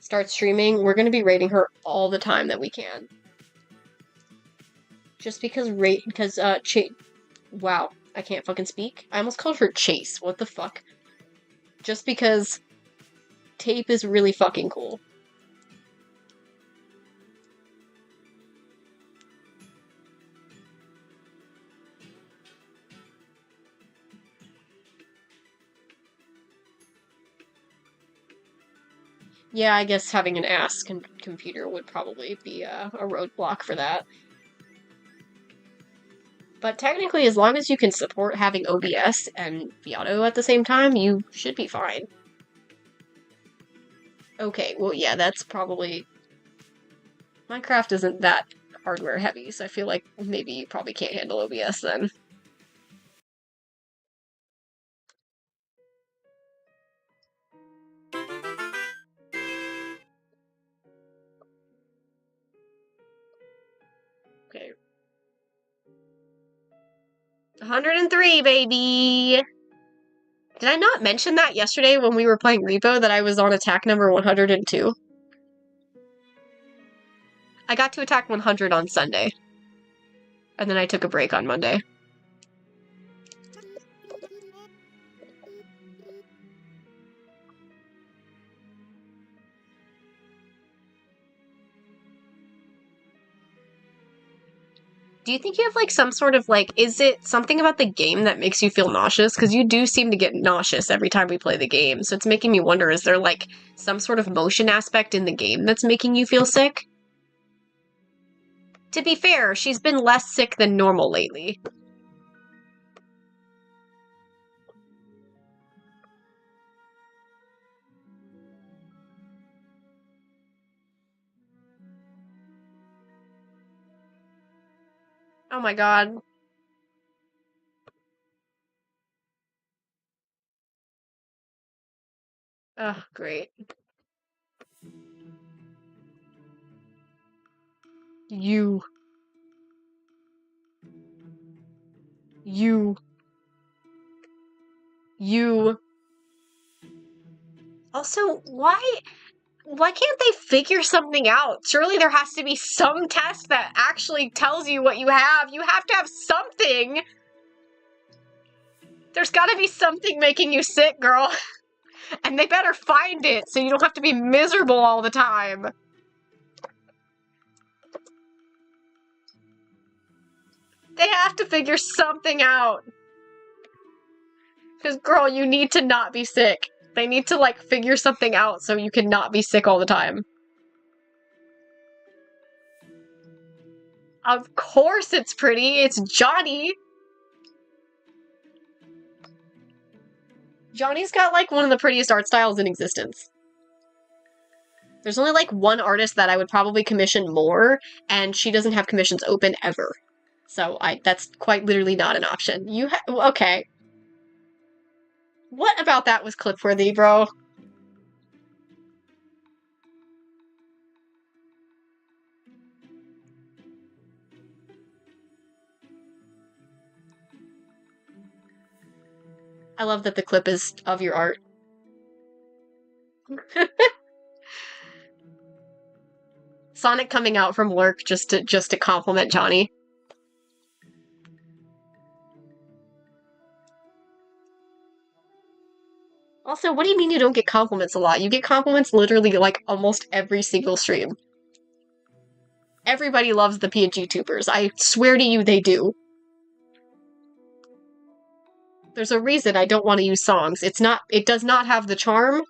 starts streaming, we're gonna be rating her all the time that we can. Just because wow, I can't fucking speak. I almost called her Chase. What the fuck? Just because Tape is really fucking cool. Yeah, I guess having an ass computer would probably be a roadblock for that. But technically, as long as you can support having OBS and Viato at the same time, you should be fine. Okay, well, yeah, that's probably... Minecraft isn't that hardware heavy, so I feel like maybe you probably can't handle OBS then. Okay. 103, baby! Did I not mention that yesterday when we were playing Repo that I was on attack number 102? I got to attack 100 on Sunday. And then I took a break on Monday. Do you think you have, like, some sort of, like, is it something about the game that makes you feel nauseous? Because you do seem to get nauseous every time we play the game, so it's making me wonder, is there, like, some sort of motion aspect in the game that's making you feel sick? To be fair, she's been less sick than normal lately. Oh my god. Ugh, great. You. You. Also, why can't they figure something out? Surely there has to be some test that actually tells you what you have. You have to have something. There's gotta be something making you sick, girl. And they better find it so you don't have to be miserable all the time. They have to figure something out. Because, girl, you need to not be sick. They need to, like, figure something out so you can not be sick all the time. Of course it's pretty. It's Johnny. Johnny's got, like, one of the prettiest art styles in existence. There's only, like, one artist that I would probably commission more, and she doesn't have commissions open ever. So, that's quite literally not an option. Okay. What about that was clip-worthy, bro? I love that the clip is of your art. Sonic coming out from work just to compliment Johnny. Also, what do you mean you don't get compliments a lot? You get compliments literally like almost every single stream. Everybody loves the PNG tubers. I swear to you they do. There's a reason I don't want to use songs. It does not have the charm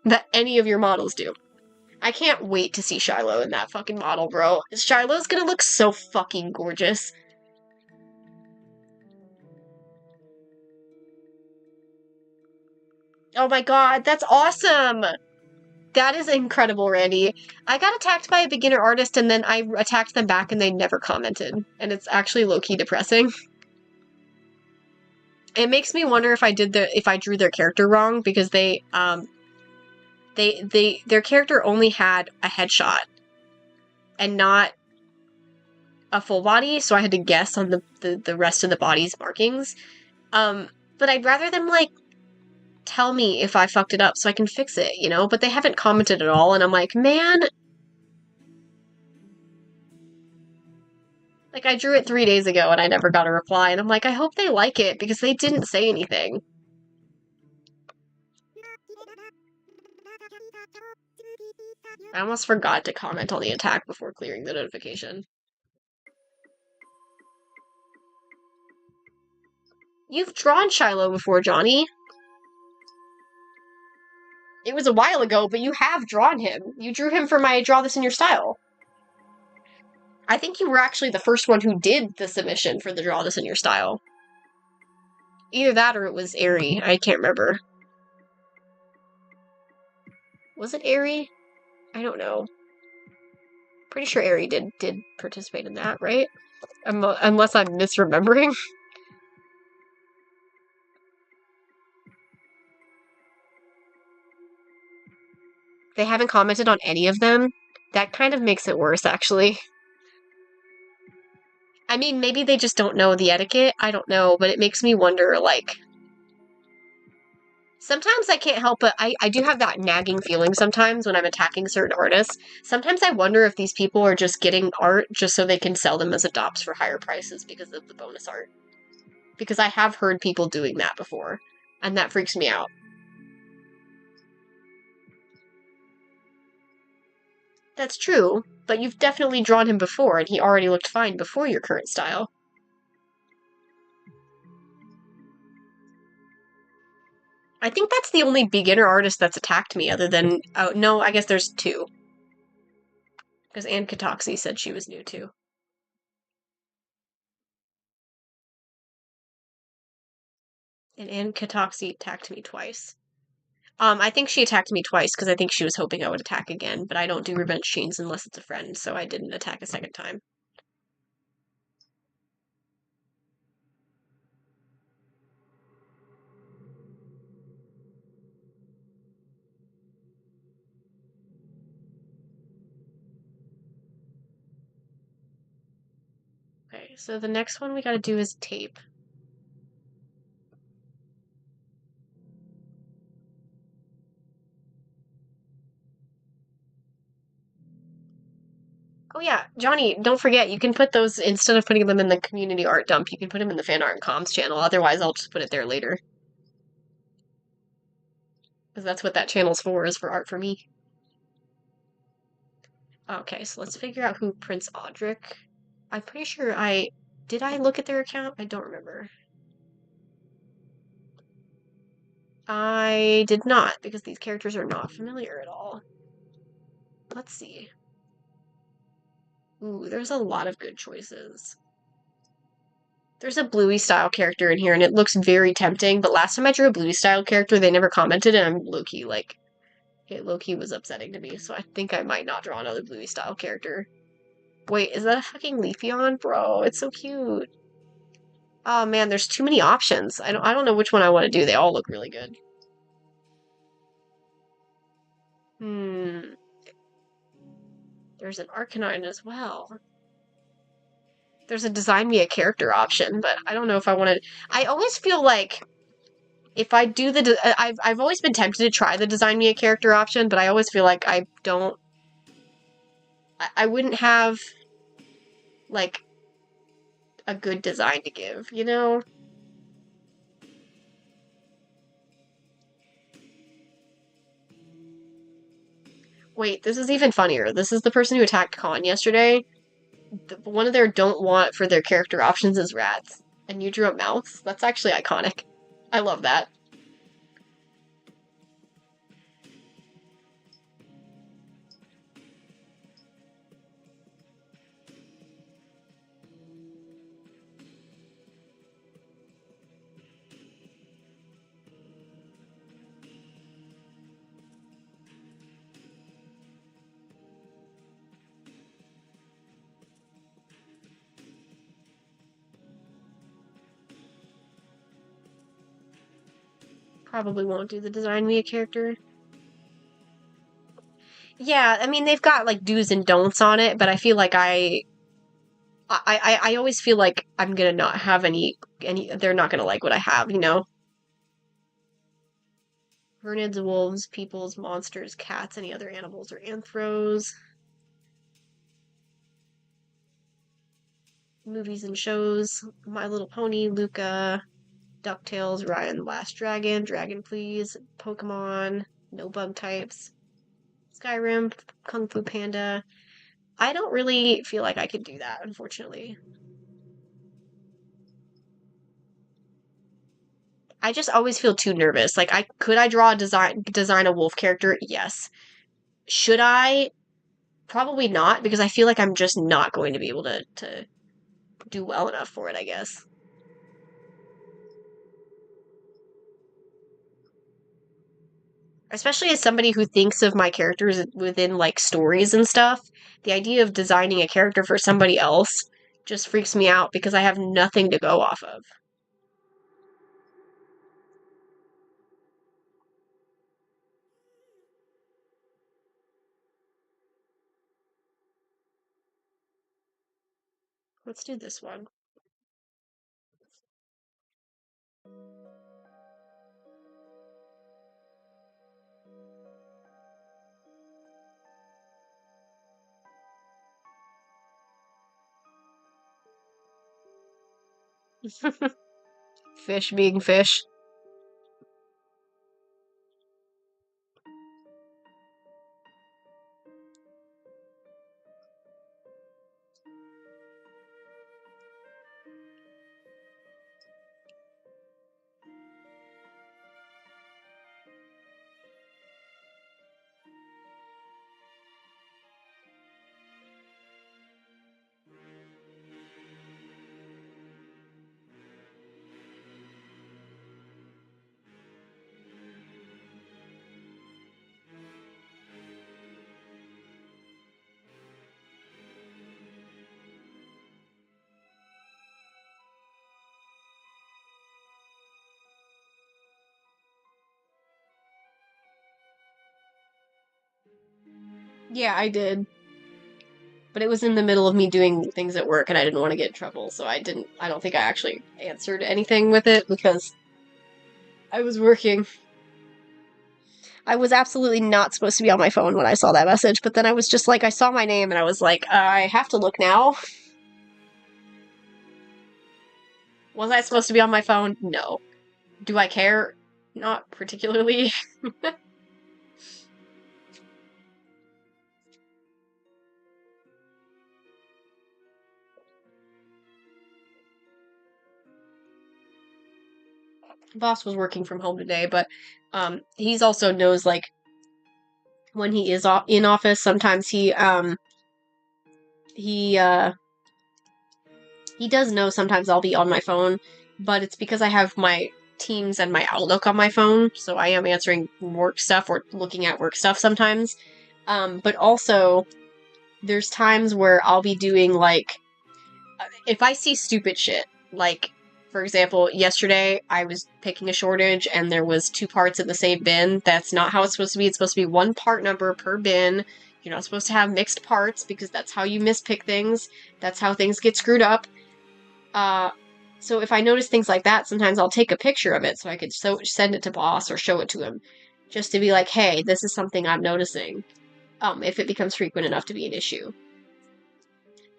that any of your models do. I can't wait to see Shiloh in that fucking model, bro. Shiloh's gonna look so fucking gorgeous. Oh my god, that's awesome! That is incredible, Randy. I got attacked by a beginner artist and then I attacked them back and they never commented. And it's actually low-key depressing. It makes me wonder if I drew their character wrong because their character only had a headshot and not a full body, so I had to guess on the rest of the body's markings. But I'd rather them, like, tell me if I fucked it up so I can fix it, you know? But they haven't commented at all, and I'm like, man... Like, I drew it 3 days ago and I never got a reply, and I'm like, I hope they like it, because they didn't say anything. I almost forgot to comment on the attack before clearing the notification. You've drawn Shiloh before, Johnny. It was a while ago, but you have drawn him. You drew him for my Draw This in Your Style. I think you were actually the first one who did the submission for the Draw This in Your Style. Either that or it was Aerie. I can't remember. Was it Aerie? I don't know. Pretty sure Aerie did participate in that, right? Unless I'm misremembering. They haven't commented on any of them. That kind of makes it worse, actually. I mean, maybe they just don't know the etiquette. I don't know, but it makes me wonder, like... Sometimes I can't help but I do have that nagging feeling sometimes when I'm attacking certain artists. Sometimes I wonder if these people are just getting art just so they can sell them as adopts for higher prices because of the bonus art. Because I have heard people doing that before, and that freaks me out. That's true, but you've definitely drawn him before, and he already looked fine before your current style. I think that's the only beginner artist that's attacked me other than... Oh, no, I guess there's two. Because Anne Katoxi said she was new, too. And Anne Katoxi attacked me twice. I think she attacked me twice because I think she was hoping I would attack again, but I don't do revenge chains unless it's a friend, so I didn't attack a second time. Okay, so the next one we gotta do is tape. Oh yeah, Johnny, don't forget, you can put those, instead of putting them in the community art dump, you can put them in the fan art and comms channel. Otherwise, I'll just put it there later. Because that's what that channel's for, is for art for me. Okay, so let's figure out who Prince Audric. I'm pretty sure did I look at their account? I don't remember. I did not, because these characters are not familiar at all. Let's see. Ooh, there's a lot of good choices. There's a Bluey style character in here, and it looks very tempting, but last time I drew a Bluey style character, they never commented, and I'm low-key, like, it low-key was upsetting to me, so I think I might not draw another Bluey style character. Wait, is that a fucking Leafeon? Bro, it's so cute. Oh man, there's too many options. I don't know which one I want to do. They all look really good. Hmm. There's an Arcanine as well. There's a design me a character option, but I don't know if I want to. I always feel like if I do I've always been tempted to try the design me a character option, but I always feel like I don't. I wouldn't have like a good design to give, you know? Wait, this is even funnier. This is the person who attacked Khan yesterday. One of their don't want for their character options is rats. And you drew up mouths? That's actually iconic. I love that. Probably won't do the design me a character. Yeah, I mean they've got like do's and don'ts on it, but I feel like I always feel like I'm gonna not have any they're not gonna like what I have, you know? Vernids, wolves, peoples, monsters, cats, any other animals or anthros. Movies and shows. My Little Pony, Luca, DuckTales, Ryan the Last Dragon, Dragon Please, Pokemon, no bug types, Skyrim, Kung Fu Panda. I don't really feel like I could do that, unfortunately. I just always feel too nervous. Like I draw a design a wolf character? Yes. Should I? Probably not, because I feel like I'm just not going to be able to do well enough for it, I guess. Especially as somebody who thinks of my characters within like stories and stuff, the idea of designing a character for somebody else just freaks me out because I have nothing to go off of. Let's do this one. Fish being fish. Yeah, I did. But it was in the middle of me doing things at work and I didn't want to get in trouble, so I don't think I actually answered anything with it because I was working. I was absolutely not supposed to be on my phone when I saw that message, but then I was just like, I saw my name and I was like, I have to look now. Was I supposed to be on my phone? No. Do I care? Not particularly. Boss was working from home today, but he's also knows like when he is in office, sometimes he he does know sometimes I'll be on my phone, but it's because I have my Teams and my Outlook on my phone, so I am answering work stuff or looking at work stuff sometimes. But also, there's times where I'll be doing like, if I see stupid shit, like, for example, yesterday I was picking a shortage and there was 2 parts in the same bin. That's not how it's supposed to be. It's supposed to be 1 part number per bin. You're not supposed to have mixed parts because that's how you mispick things. That's how things get screwed up. So if I notice things like that, sometimes I'll take a picture of it so I could send it to boss or show it to him, just to be like, hey, this is something I'm noticing, if it becomes frequent enough to be an issue.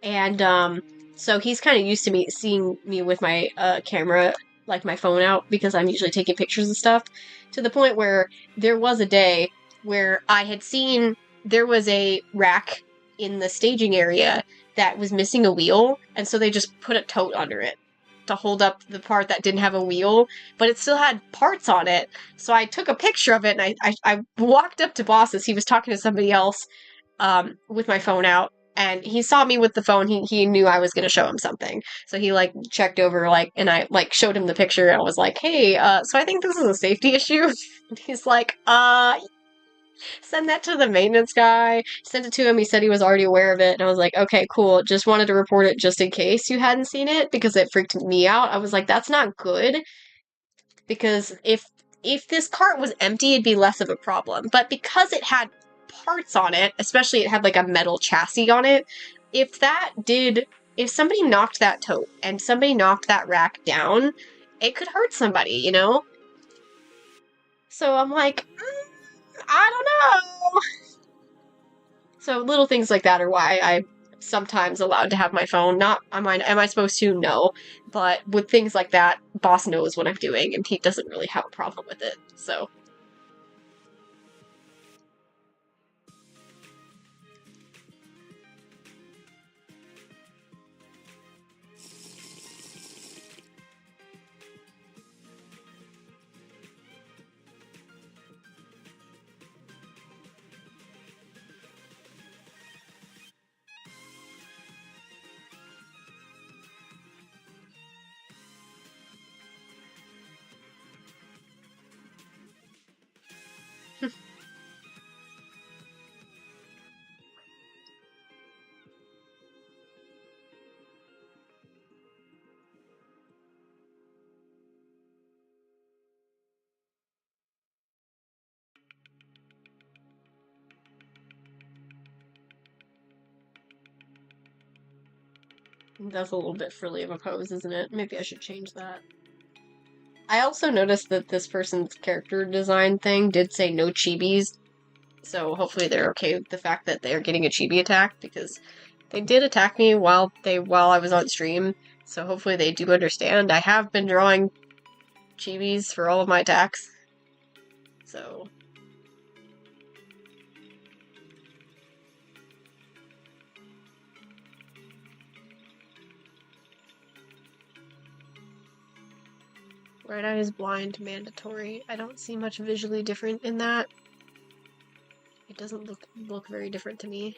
And so he's kind of used to me seeing me with my camera, like my phone out, because I'm usually taking pictures of stuff, to the point where there was a day where I had seen there was a rack in the staging area that was missing a wheel, and so they just put a tote under it to hold up the part that didn't have a wheel, but it still had parts on it. So I took a picture of it, and I walked up to boss as he was talking to somebody else, with my phone out, and he saw me with the phone. He knew I was going to show him something, so he like checked over, like, and I like showed him the picture, and I was like, hey, so I think this is a safety issue. And he's like, send that to the maintenance guy. Sent it to him. He said he was already aware of it. And I was like, okay, cool. Just wanted to report it just in case you hadn't seen it because it freaked me out. I was like, that's not good. Because if this cart was empty, it'd be less of a problem. But because it had parts on it, especially it had like a metal chassis on it, if somebody knocked that tote and somebody knocked that rack down, it could hurt somebody, you know? So I'm like, I don't know. So little things like that are why I'm sometimes allowed to have my phone. Not, am I supposed to? No. But with things like that, boss knows what I'm doing, and he doesn't really have a problem with it, so. That's a little bit frilly of a pose, isn't it? Maybe I should change that. I also noticed that this person's character design thing did say no chibis, so hopefully they're okay with the fact that they're getting a chibi attack, because they did attack me while I was on stream, so hopefully they do understand. I have been drawing chibis for all of my attacks, so. Right eye is blind, mandatory. I don't see much visually different in that. It doesn't look very different to me.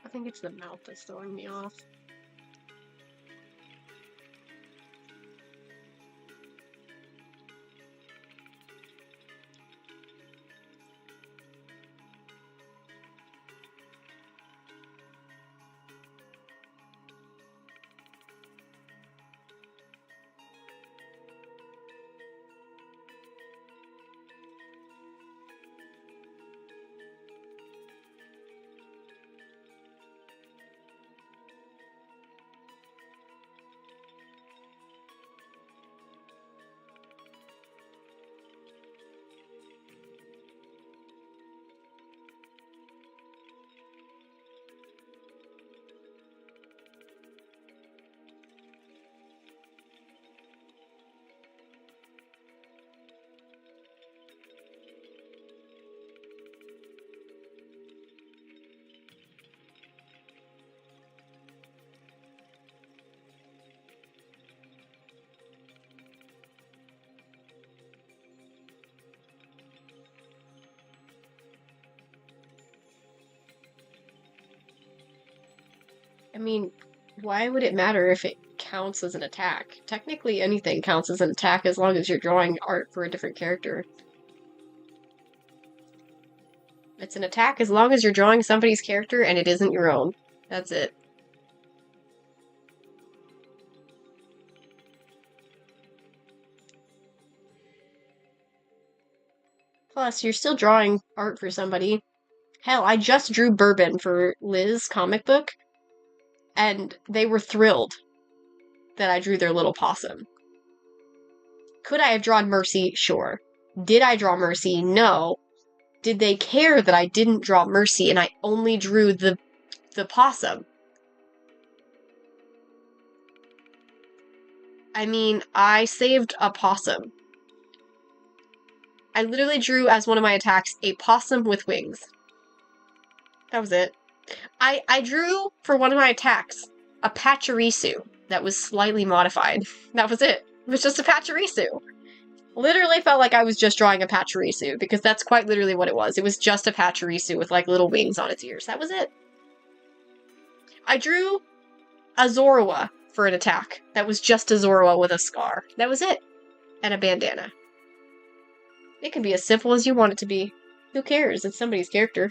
I think it's the mouth that's throwing me off. I mean, why would it matter if it counts as an attack? Technically, anything counts as an attack as long as you're drawing art for a different character. It's an attack as long as you're drawing somebody's character and it isn't your own. That's it. Plus, you're still drawing art for somebody. Hell, I just drew Bourbon for Liz comic book, and they were thrilled that I drew their little possum. Could I have drawn Mercy? Sure. Did I draw Mercy? No. Did they care that I didn't draw Mercy and I only drew the possum? I mean, I saved a possum. I literally drew as one of my attacks a possum with wings. That was it. I drew for one of my attacks a Pachirisu that was slightly modified. That was it. It was just a Pachirisu. Literally felt like I was just drawing a Pachirisu, because that's quite literally what it was. It was just a Pachirisu with like little wings on its ears. That was it. I drew a Zorua for an attack. That was just a Zorua with a scar. That was it. And a bandana. It can be as simple as you want it to be. Who cares? It's somebody's character.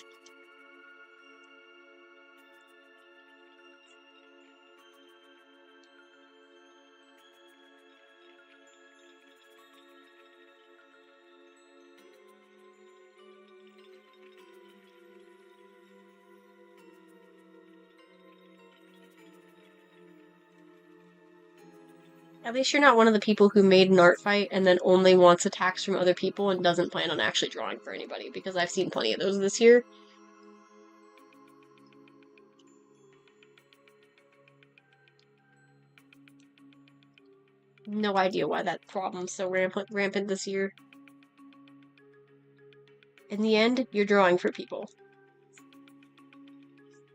At least you're not one of the people who made an art fight and then only wants attacks from other people and doesn't plan on actually drawing for anybody, because I've seen plenty of those this year. No idea why that problem's so rampant this year. In the end, you're drawing for people.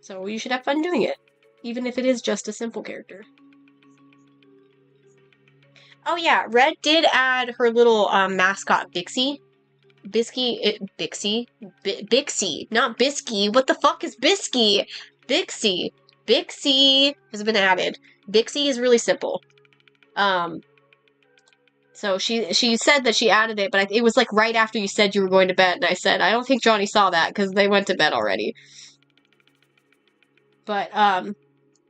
So you should have fun doing it, even if it is just a simple character. Oh yeah, Red did add her little mascot, Bixie. Bixie? Not Bisky. What the fuck is Bisky? Bixie. Bixie has been added. Bixie is really simple. So she said that she added it, but it was like right after you said you were going to bed, and I said, I don't think Johnny saw that, because they went to bed already. But,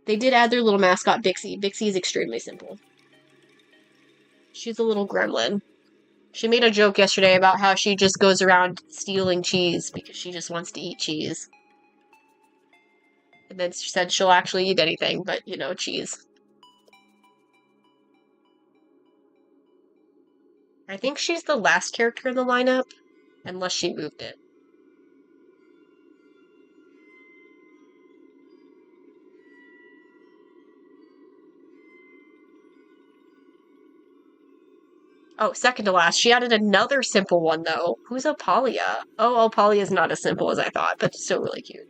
they did add their little mascot, Bixie. Bixie is extremely simple. She's a little gremlin. She made a joke yesterday about how she just goes around stealing cheese because she just wants to eat cheese. And then she said she'll actually eat anything, but, you know, cheese. I think she's the last character in the lineup, unless she moved it. Oh, second to last. She added another simple one, though. Who's Opalia? Oh, Opalia's not as simple as I thought, but still really cute.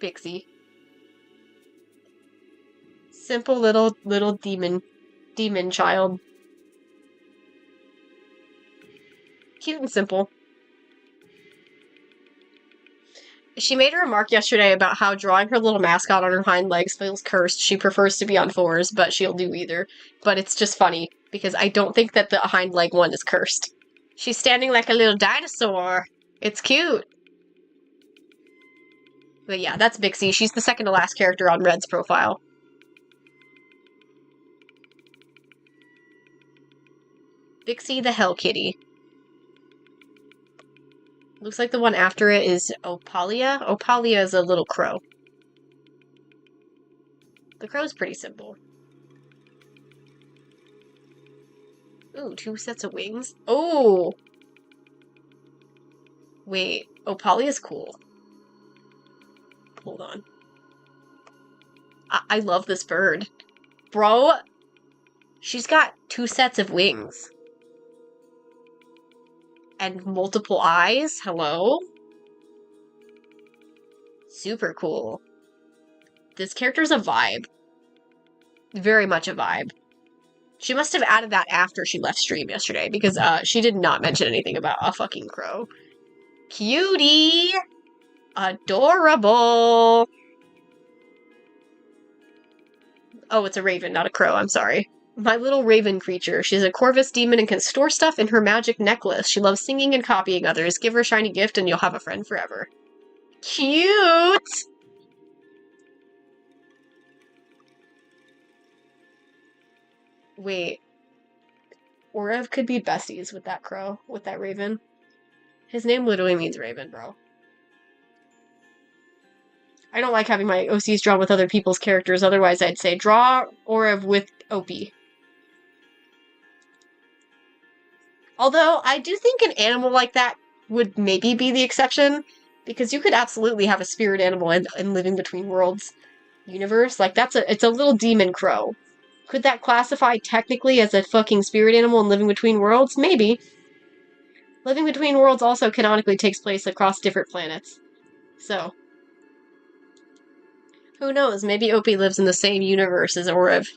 Bixie. Simple little demon child. Cute and simple. She made a remark yesterday about how drawing her little mascot on her hind legs feels cursed. She prefers to be on fours, but she'll do either. But it's just funny, because I don't think that the hind leg one is cursed. She's standing like a little dinosaur. It's cute. But yeah, that's Vixie. She's the second to last character on Red's profile. Vixie the Hell Kitty. Looks like the one after it is Opalia. Opalia is a little crow. The crow's pretty simple. Ooh, 2 sets of wings. Oh! Wait, Opalia's cool. Hold on. I love this bird. Bro, she's got 2 sets of wings. And multiple eyes? Hello? Super cool. This character's a vibe. Very much a vibe. She must have added that after she left stream yesterday, because she did not mention anything about a fucking crow. Cutie! Adorable! Oh, it's a raven, not a crow, I'm sorry. My little raven creature. She's a Corvus demon and can store stuff in her magic necklace. She loves singing and copying others. Give her a shiny gift and you'll have a friend forever. Cute! Wait. Orev could be besties with that crow, with that raven. His name literally means raven, bro. I don't like having my OCs drawn with other people's characters, otherwise I'd say draw Orev with Opie. Although, I do think an animal like that would maybe be the exception, because you could absolutely have a spirit animal in Living Between Worlds universe. Like, it's a little demon crow. Could that classify technically as a fucking spirit animal in Living Between Worlds? Maybe. Living Between Worlds also canonically takes place across different planets. So, who knows? Maybe Opie lives in the same universe as Orev.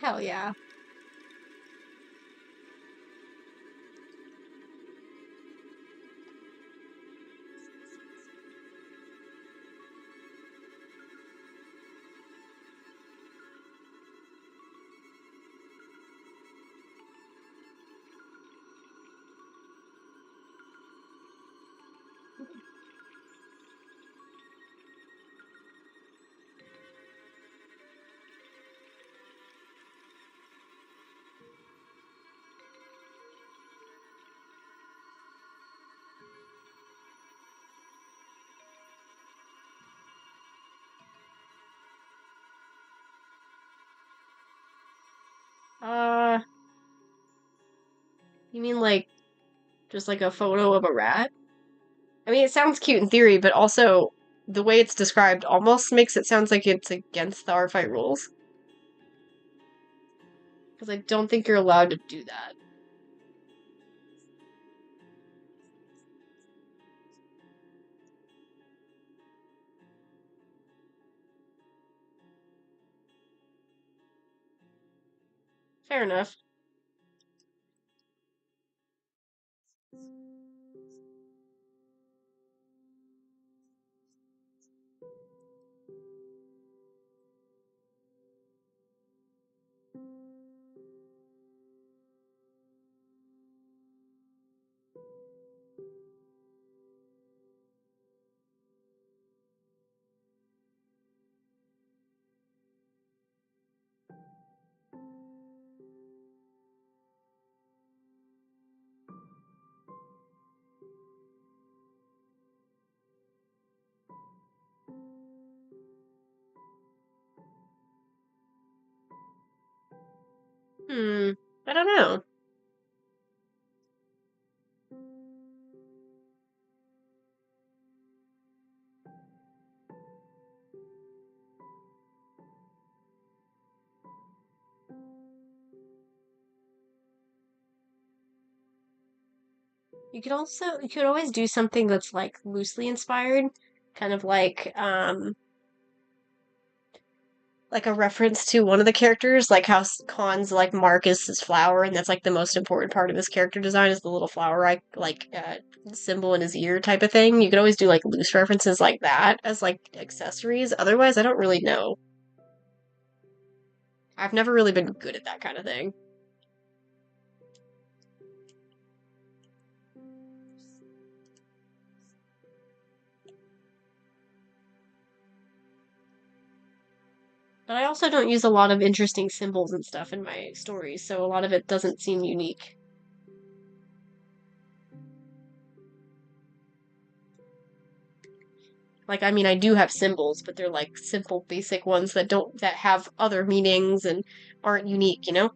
Hell yeah. You mean like, just like a photo of a rat? I mean, it sounds cute in theory, but also, the way it's described almost makes it sound like it's against the Artfight rules. Because I don't think you're allowed to do that. Fair enough. I don't know. You could always do something that's like loosely inspired, kind of like a reference to one of the characters, like how Khan's like mark is his flower, and that's like the most important part of his character design is the little flower symbol in his ear type of thing. You could always do like loose references like that as like accessories. Otherwise, I don't really know. I've never really been good at that kind of thing. But I also don't use a lot of interesting symbols and stuff in my stories, so a lot of it doesn't seem unique. Like, I mean, I do have symbols, but they're like simple, basic ones that have other meanings and aren't unique, you know?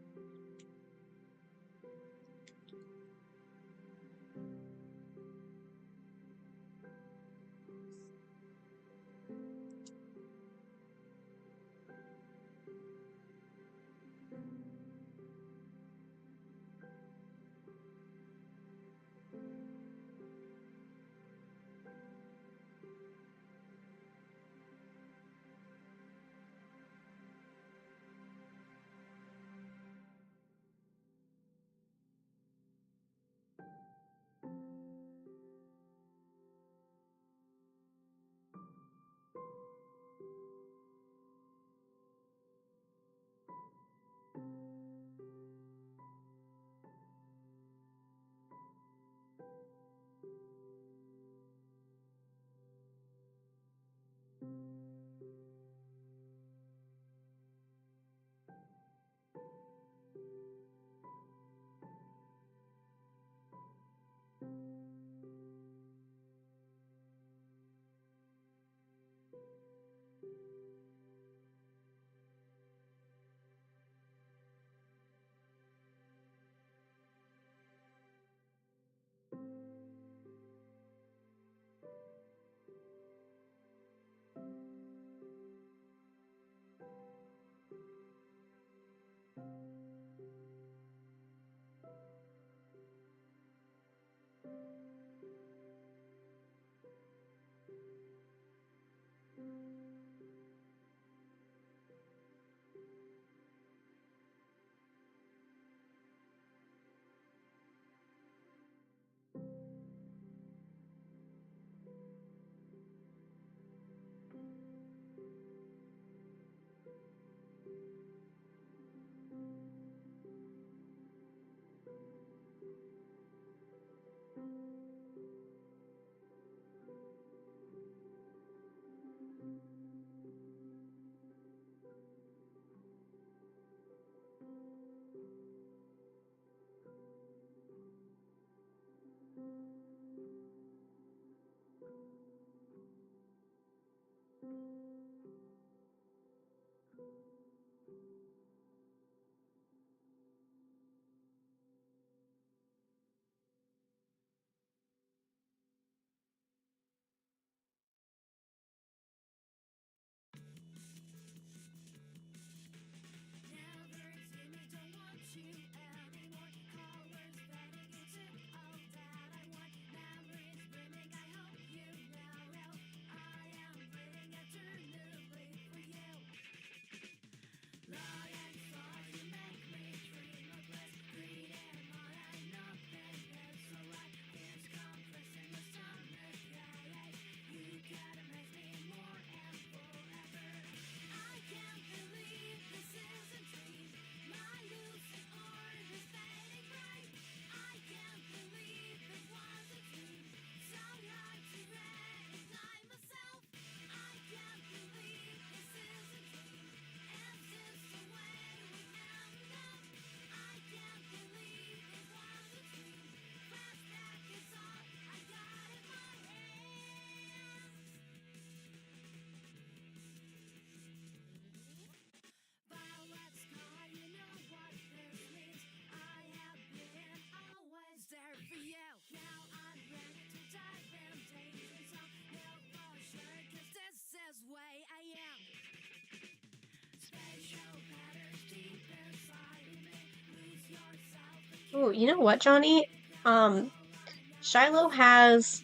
Ooh, you know what, Johnny? Shiloh has,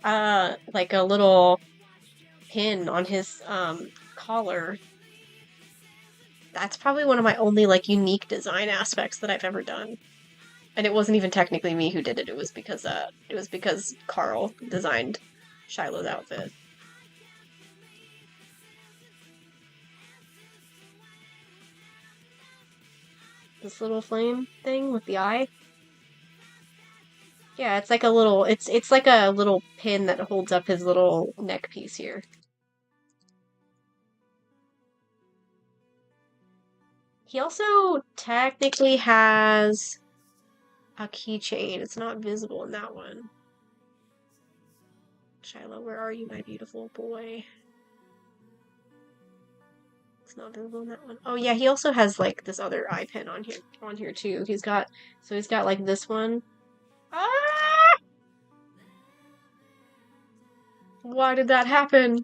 like a little pin on his, collar. That's probably one of my only, like, unique design aspects that I've ever done. And it wasn't even technically me who did it. It was because Carl designed Shiloh's outfit. This little flame thing with the eye. Yeah, it's like a little, it's like a little pin that holds up his little neck piece here. He also technically has a keychain. It's not visible in that one. Shiloh, where are you, my beautiful boy? It's not visible in that one. Oh yeah, he also has like this other eye pin on here too. He's got like this one. Ah! Why did that happen?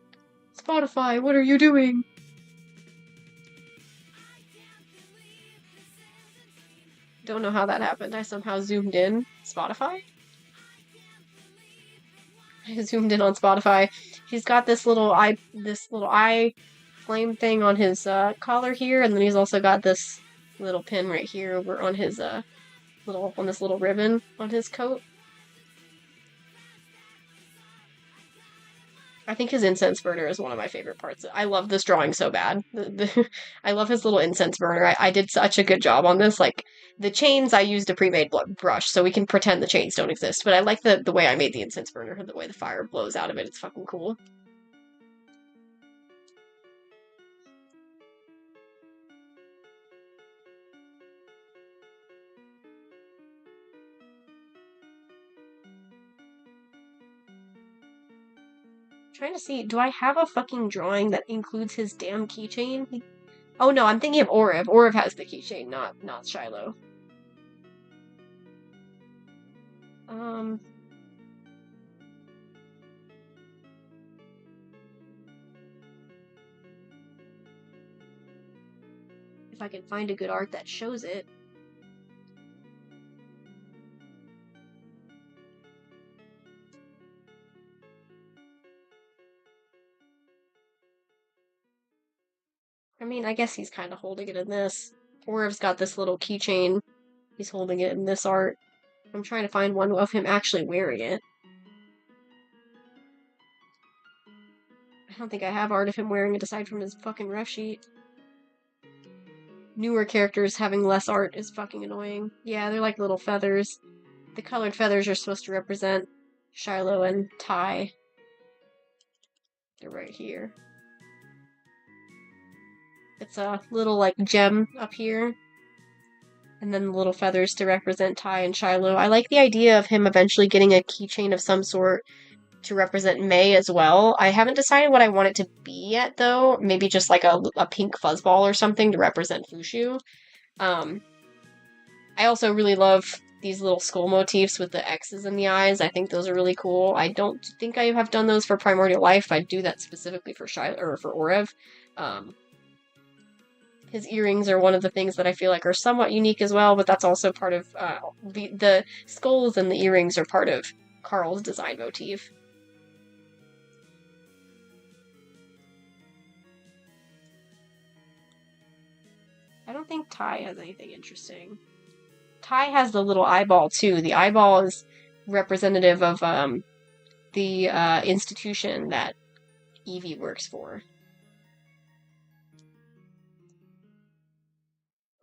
Spotify, what are you doing? Don't know how that happened. I somehow zoomed in. Spotify? I zoomed in on Spotify. He's got this little eye flame thing on his collar here, and then he's also got this little pin right here over on his this little ribbon on his coat. I think his incense burner is one of my favorite parts. I love this drawing so bad. I love his little incense burner. I did such a good job on this. Like, the chains, I used a pre-made brush, so we can pretend the chains don't exist. But I like the way I made the incense burner, the way the fire blows out of it. It's fucking cool. Trying to see, do I have a fucking drawing that includes his damn keychain? Oh no, I'm thinking of Oriv. Oriv has the keychain, not Shiloh. If I can find a good art that shows it. I mean, I guess he's kind of holding it in this. Oriv's got this little keychain. He's holding it in this art. I'm trying to find one of him actually wearing it. I don't think I have art of him wearing it aside from his fucking ref sheet. Newer characters having less art is fucking annoying. Yeah, they're like little feathers. The colored feathers are supposed to represent Shiloh and Ty. They're right here. It's a little, like, gem up here. And then the little feathers to represent Ty and Shiloh. I like the idea of him eventually getting a keychain of some sort to represent May as well. I haven't decided what I want it to be yet, though. Maybe just like a pink fuzzball or something to represent Fushu. I also really love these little skull motifs with the X's in the eyes. I think those are really cool. I don't think I have done those for Primordial Life. I do that specifically for Shiloh or for Oriv. His earrings are one of the things that I feel like are somewhat unique as well, but that's also part of the skulls and the earrings are part of Carl's design motif. I don't think Ty has anything interesting. Ty has the little eyeball too. The eyeball is representative of the institution that Evie works for.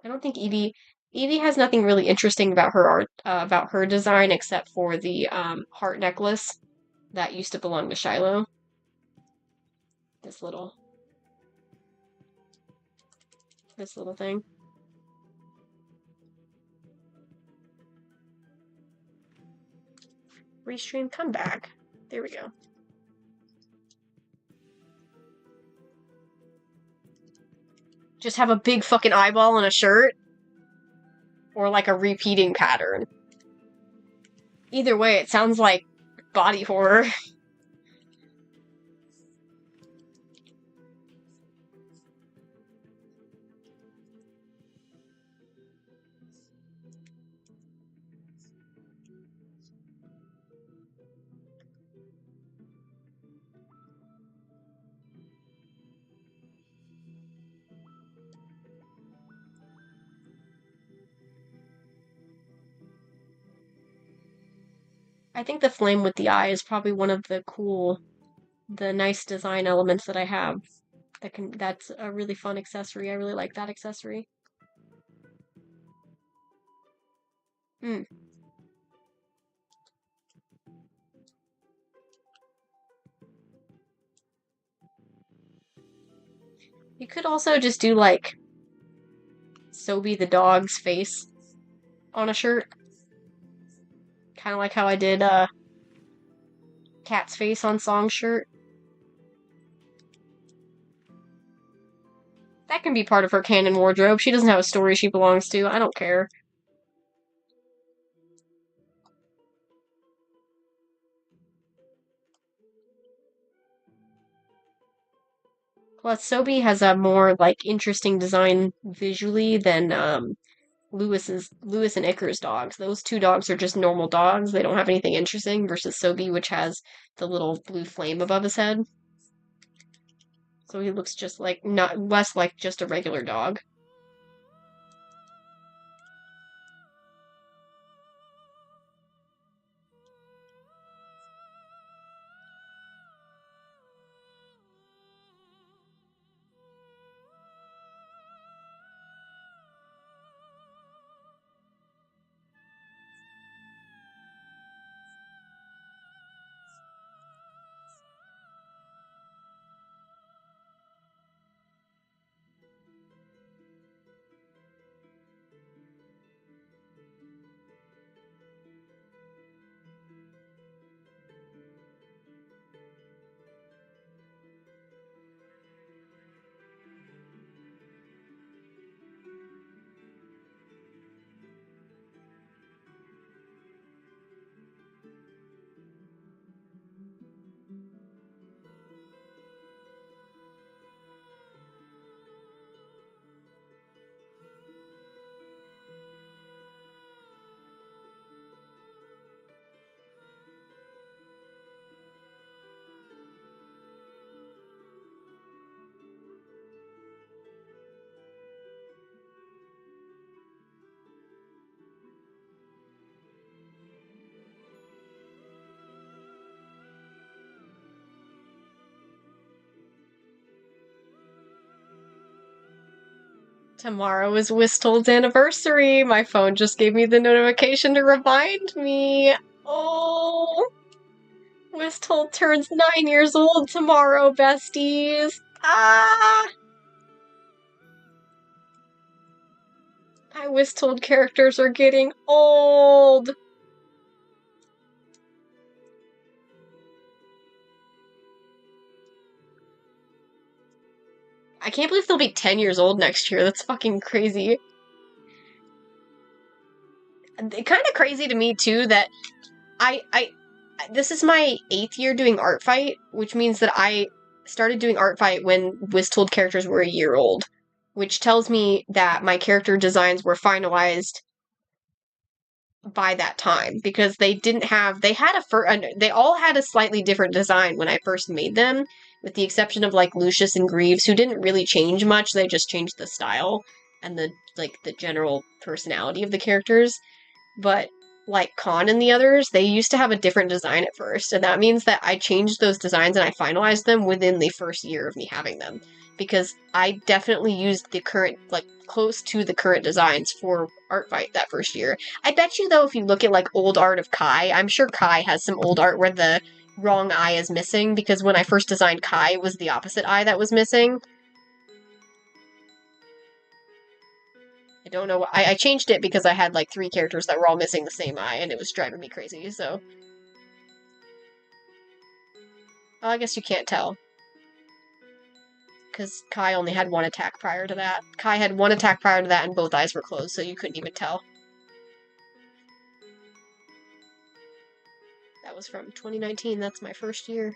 I don't think Evie has nothing really interesting about her art, about her design, except for the heart necklace that used to belong to Shiloh. This little thing. Restream comeback. There we go. Just have a big fucking eyeball on a shirt? Or like a repeating pattern. Either way, it sounds like body horror. I think the flame with the eye is probably one of the nice design elements that I have. That's a really fun accessory. I really like that accessory. Hmm. You could also just do like Sobe the dog's face on a shirt. Kind of like how I did Cat's face on Song's shirt. That can be part of her canon wardrobe. She doesn't have a story she belongs to. I don't care. Plus, Sobe has a more like interesting design visually than Lewis and Icar's dogs. Those two dogs are just normal dogs. They don't have anything interesting versus Sobe, which has the little blue flame above his head. So he looks just like not less like just a regular dog. Tomorrow is Wistle's anniversary. My phone just gave me the notification to remind me. Oh, Wistle turns 9 years old tomorrow, besties. Ah! My Wistle characters are getting old. I can't believe they'll be 10 years old next year. That's fucking crazy. Kind of crazy to me too that I this is my 8th year doing Artfight, which means that I started doing Artfight when Wisttold characters were a year old, which tells me that my character designs were finalized by that time because they all had a slightly different design when I first made them, with the exception of like Lucius and Greaves, who didn't really change much. They just changed the style and the general personality of the characters. But like Khan and the others, they used to have a different design at first, and that means that I changed those designs and I finalized them within the first year of me having them. Because I definitely used the current, like, close to the current designs for Artfight that first year. I bet you, though, if you look at, like, old art of Kai, I'm sure Kai has some old art where the wrong eye is missing, because when I first designed Kai, it was the opposite eye that was missing. I don't know. I changed it because I had, like, 3 characters that were all missing the same eye, and it was driving me crazy, so... Well, I guess you can't tell. Because Kai only had 1 attack prior to that. Kai had 1 attack prior to that and both eyes were closed, so you couldn't even tell. That was from 2019, that's my first year.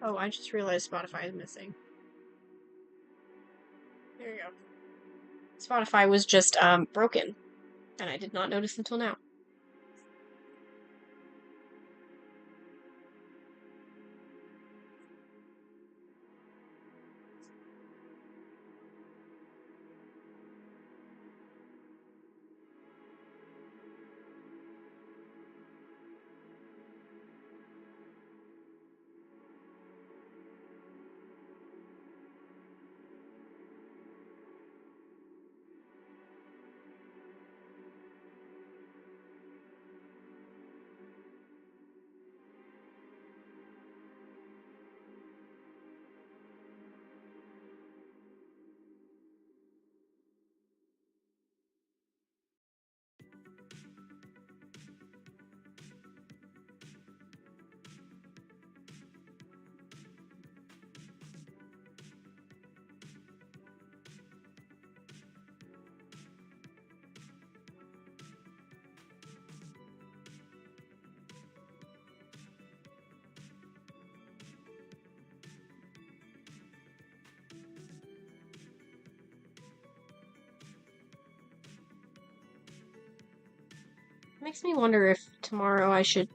Oh, I just realized Spotify is missing. There you go. Spotify was just broken, and I did not notice until now. Makes me wonder if tomorrow I should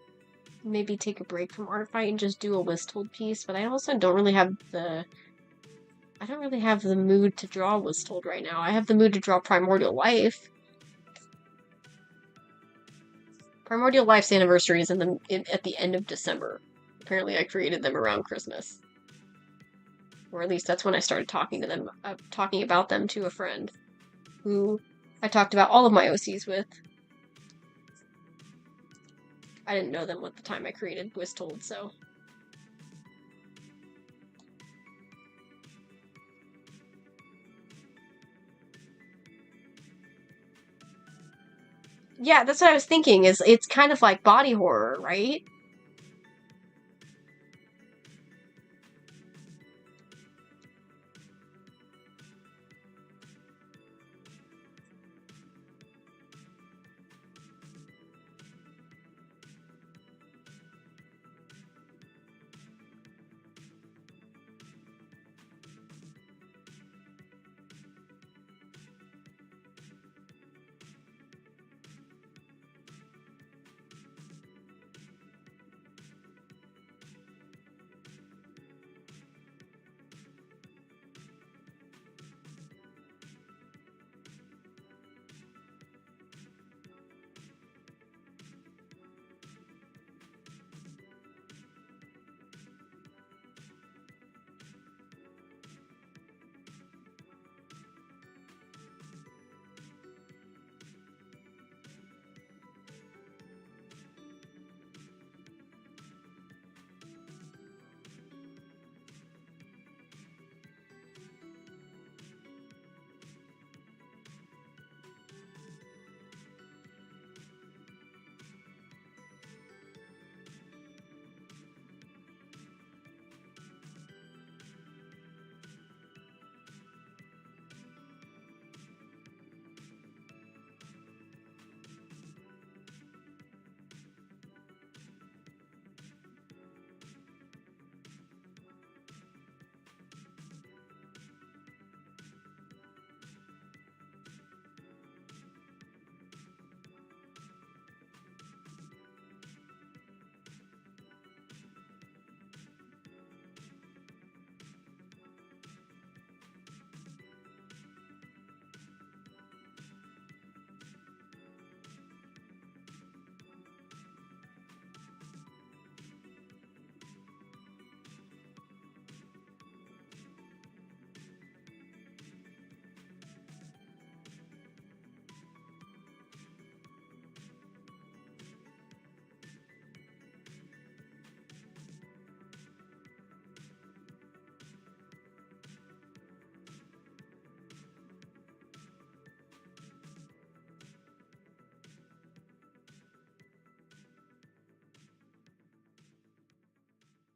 maybe take a break from Artfight and just do a Wisthold piece, but I also don't really have the mood to draw Wisthold right now. I have the mood to draw Primordial Life. Primordial Life's anniversary is at the end of December. Apparently I created them around Christmas. Or at least that's when I started talking about them to a friend who I talked about all of my OCs with. I didn't know them at the time I created Wisthold, so. Yeah, that's what I was thinking, is it's kind of like body horror, right?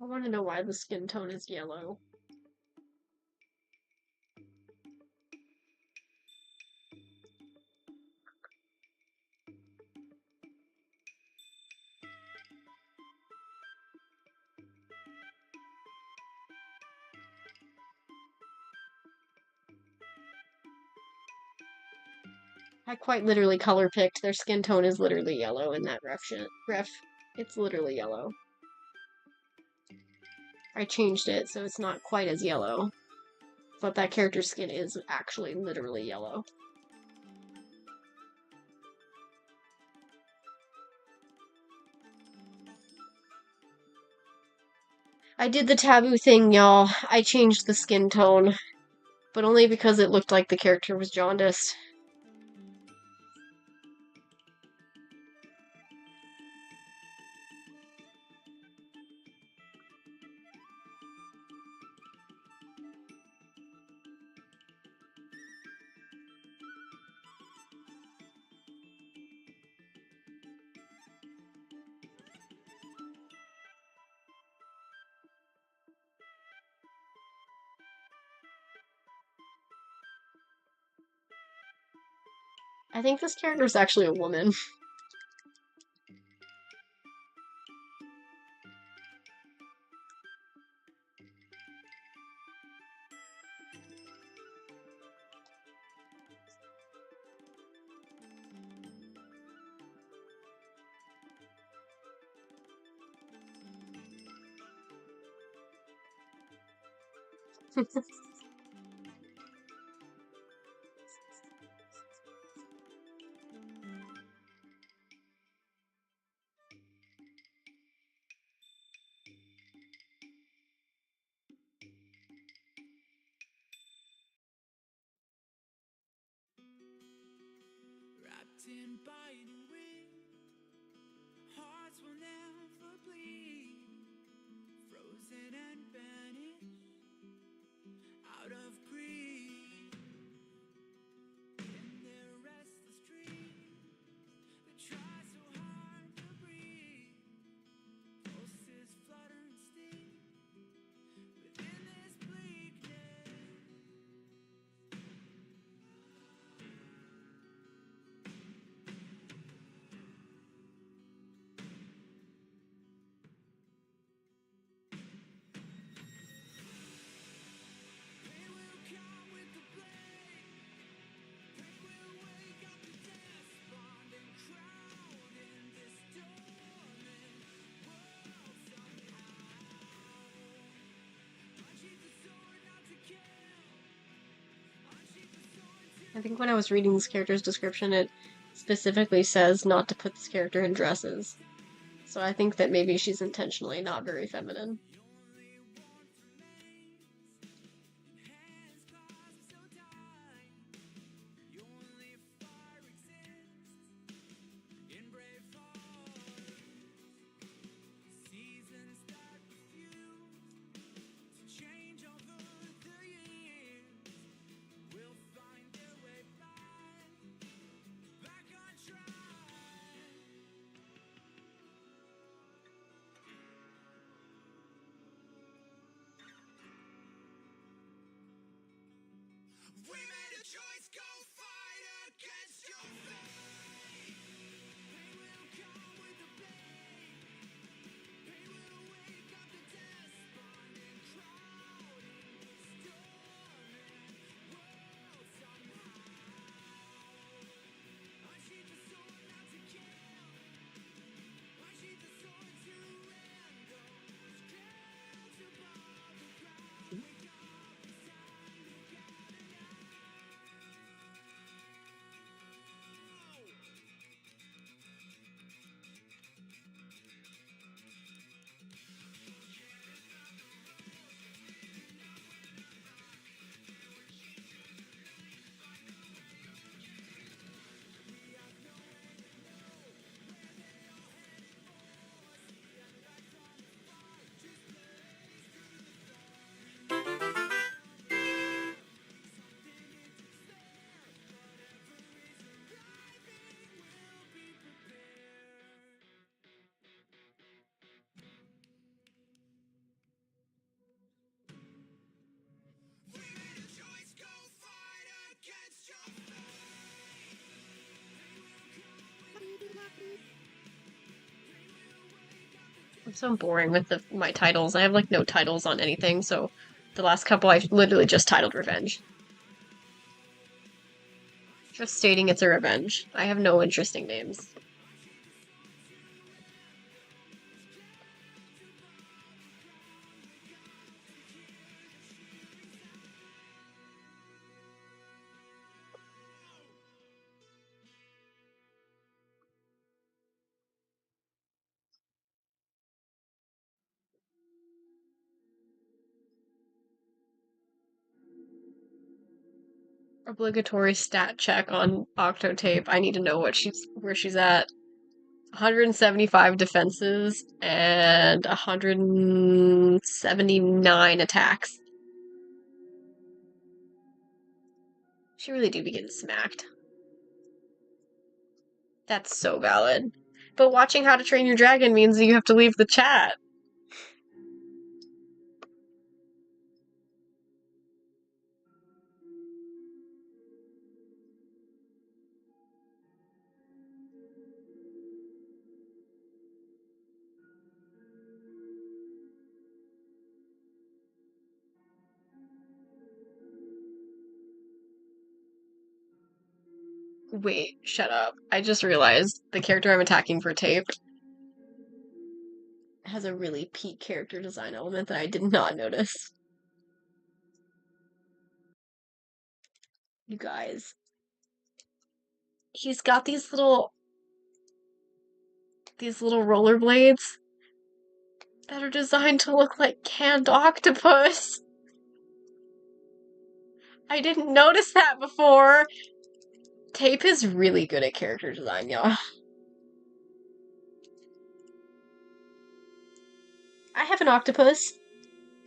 I want to know why the skin tone is yellow. I quite literally color picked. Their skin tone is literally yellow in that ref. It's literally yellow. I changed it so it's not quite as yellow. But that character's skin is actually literally yellow. I did the taboo thing, y'all. I changed the skin tone. But only because it looked like the character was jaundiced. I think this character is actually a woman. Wrapped in biting wind, hearts will never bleed, frozen and vanished out of greed. In their restless dreams, they try so hard to breathe, pulses flutter and sting within this bleakness. Pain will come with the blame. Pain will wake up the despondent crowd in this dormant world somehow. Unsheath the sword not to kill. Unsheath the sword to I think when I was reading this character's description, it specifically says not to put this character in dresses. So I think that maybe she's intentionally not very feminine. We made a choice, go fight against your fate. Pain will come with the blame. Pain will wake up the despondent crowd in this dormant world somehow. Unsheath the sword not to kill. Unsheath the sword to end those clouds above the ground. Wake up, it's time to gather now. We made a choice, go fight against your fate. I'm so boring with my titles. I have like no titles on anything, so the last couple I literally just titled Revenge. Just stating it's a revenge. I have no interesting names. Obligatory stat check on Octotape. I need to know where she's at. 175 defenses and 179 attacks. She really do be getting smacked. That's so valid. But watching How to Train Your Dragon means that you have to leave the chat. Wait, shut up. I just realized the character I'm attacking for tape has a really peak character design element that I did not notice. You guys. He's got these little rollerblades that are designed to look like canned octopus. I didn't notice that before. Tape is really good at character design, y'all. I have an octopus.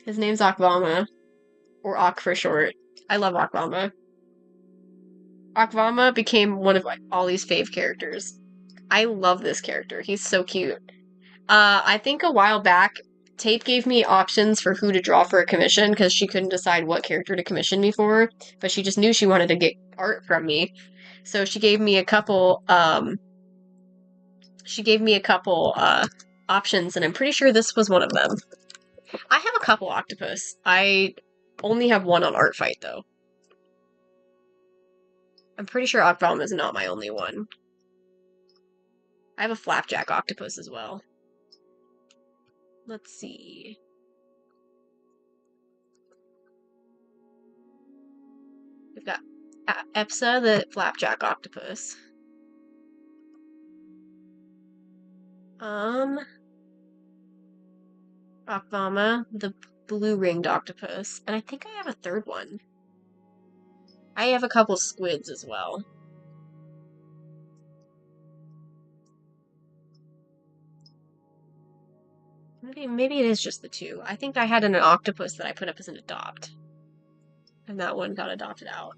His name's Akvama. Or Ak for short. I love Akvama. Akvama became one of Ollie's fave characters. I love this character. He's so cute. I think a while back, Tape gave me options for who to draw for a commission because she couldn't decide what character to commission me for, but she just knew she wanted to get art from me. So she gave me a couple options, and I'm pretty sure this was one of them. I have a couple octopus. I only have one on Artfight, though. I'm pretty sure Akvalm is not my only one. I have a flapjack octopus as well. Let's see. We've got Epsa, the flapjack octopus. Akvama, the blue-ringed octopus. And I think I have a third one. I have a couple squids as well. Maybe it is just the two. I think I had an octopus that I put up as an adopt. And that one got adopted out.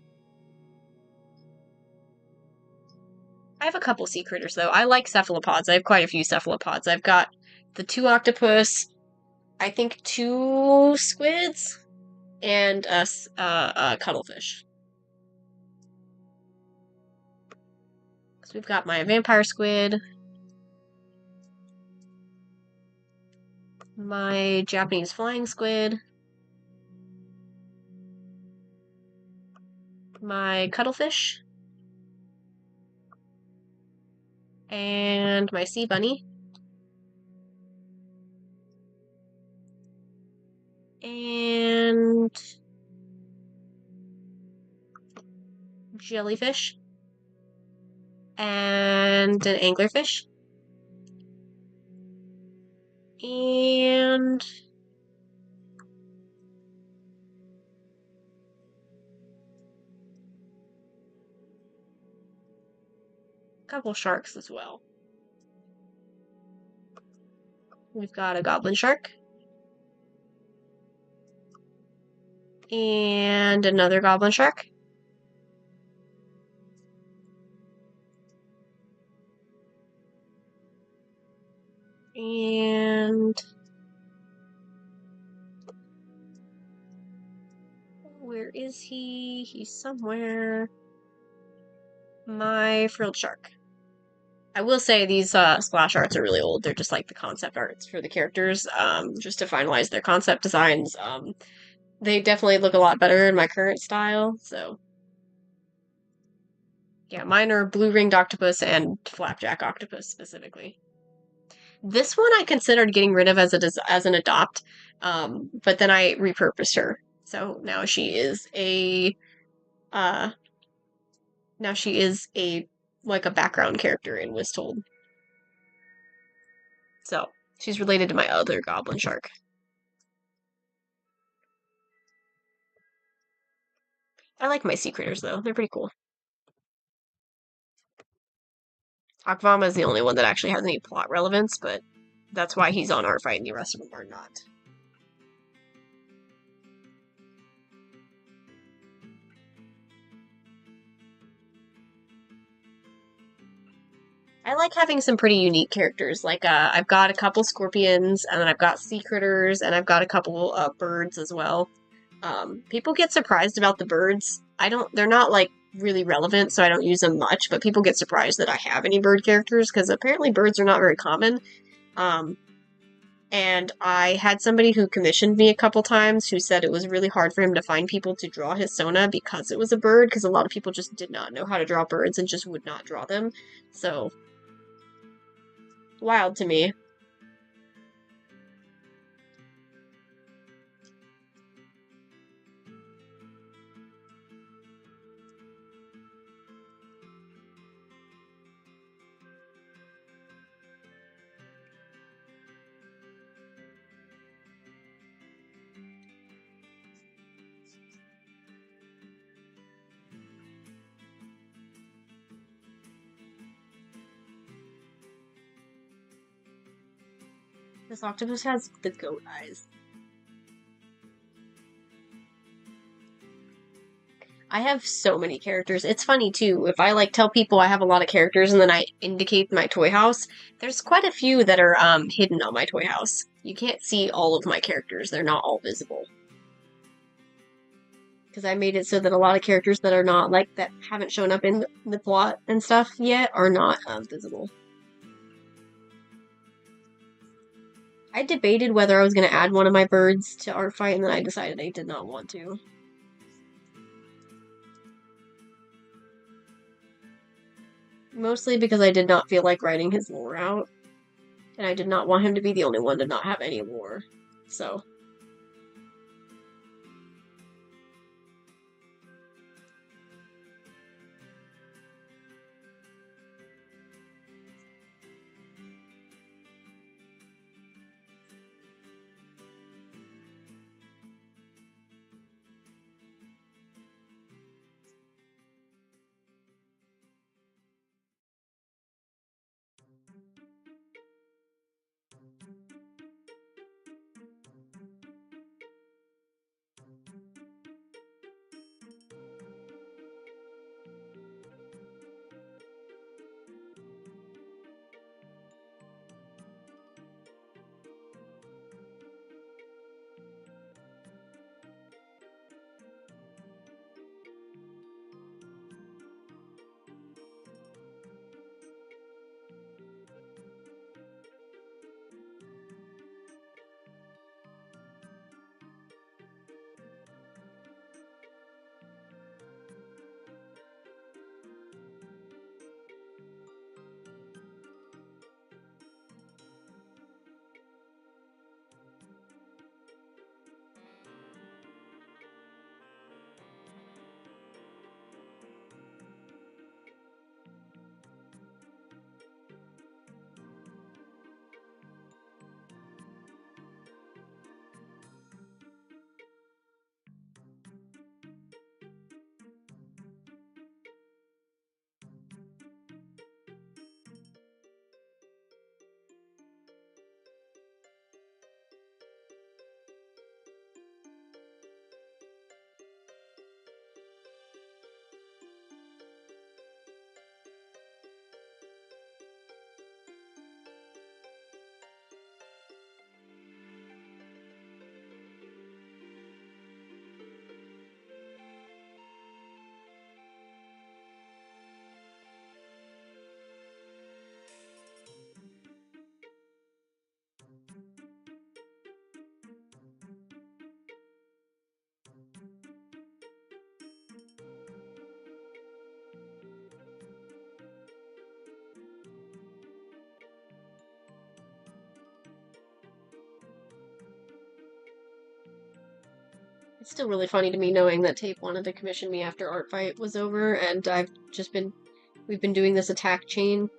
I have a couple sea critters, though. I like cephalopods. I have quite a few cephalopods. I've got the two octopus, I think 2 squids, and a cuttlefish. So we've got my vampire squid, my Japanese flying squid, my cuttlefish, and my sea bunny, and jellyfish, and an anglerfish, and a couple sharks as well. We've got a goblin shark, and another goblin shark, and where is he? He's somewhere. My frilled shark. I will say these splash arts are really old. They're just like the concept arts for the characters, just to finalize their concept designs. They definitely look a lot better in my current style, so Yeah, mine are blue ringed octopus and flapjack octopus specifically. This one I considered getting rid of as an adopt, but then I repurposed her. So uh now she is a like a background character in Was Told. So she's related to my other goblin shark. I like my sea critters though; they're pretty cool. Akvama is the only one that actually has any plot relevance, but that's why he's on Artfight and the rest of them are not. I like having some pretty unique characters. Like I've got a couple scorpions, and then I've got sea critters, and I've got a couple birds as well. People get surprised about the birds. They're not like really relevant, so I don't use them much, but people get surprised that I have any bird characters because apparently birds are not very common. And I had somebody who commissioned me a couple times who said it was really hard for him to find people to draw his Sona because it was a bird, because a lot of people just did not know how to draw birds and just would not draw them. So, wild to me. This octopus has the goat eyes. I have so many characters. It's funny too. If I like tell people I have a lot of characters and then I indicate my toy house, there's quite a few that are hidden on my toy house. You can't see all of my characters. They're not all visible. Because I made it so that a lot of characters that are not like that haven't shown up in the plot and stuff yet are not visible. I debated whether I was going to add one of my birds to Artfight, and then I decided I did not want to. Mostly because I did not feel like writing his lore out, and I did not want him to be the only one to not have any lore. So. It's still really funny to me knowing that Tape wanted to commission me after Artfight was over, and we've been doing this attack chain,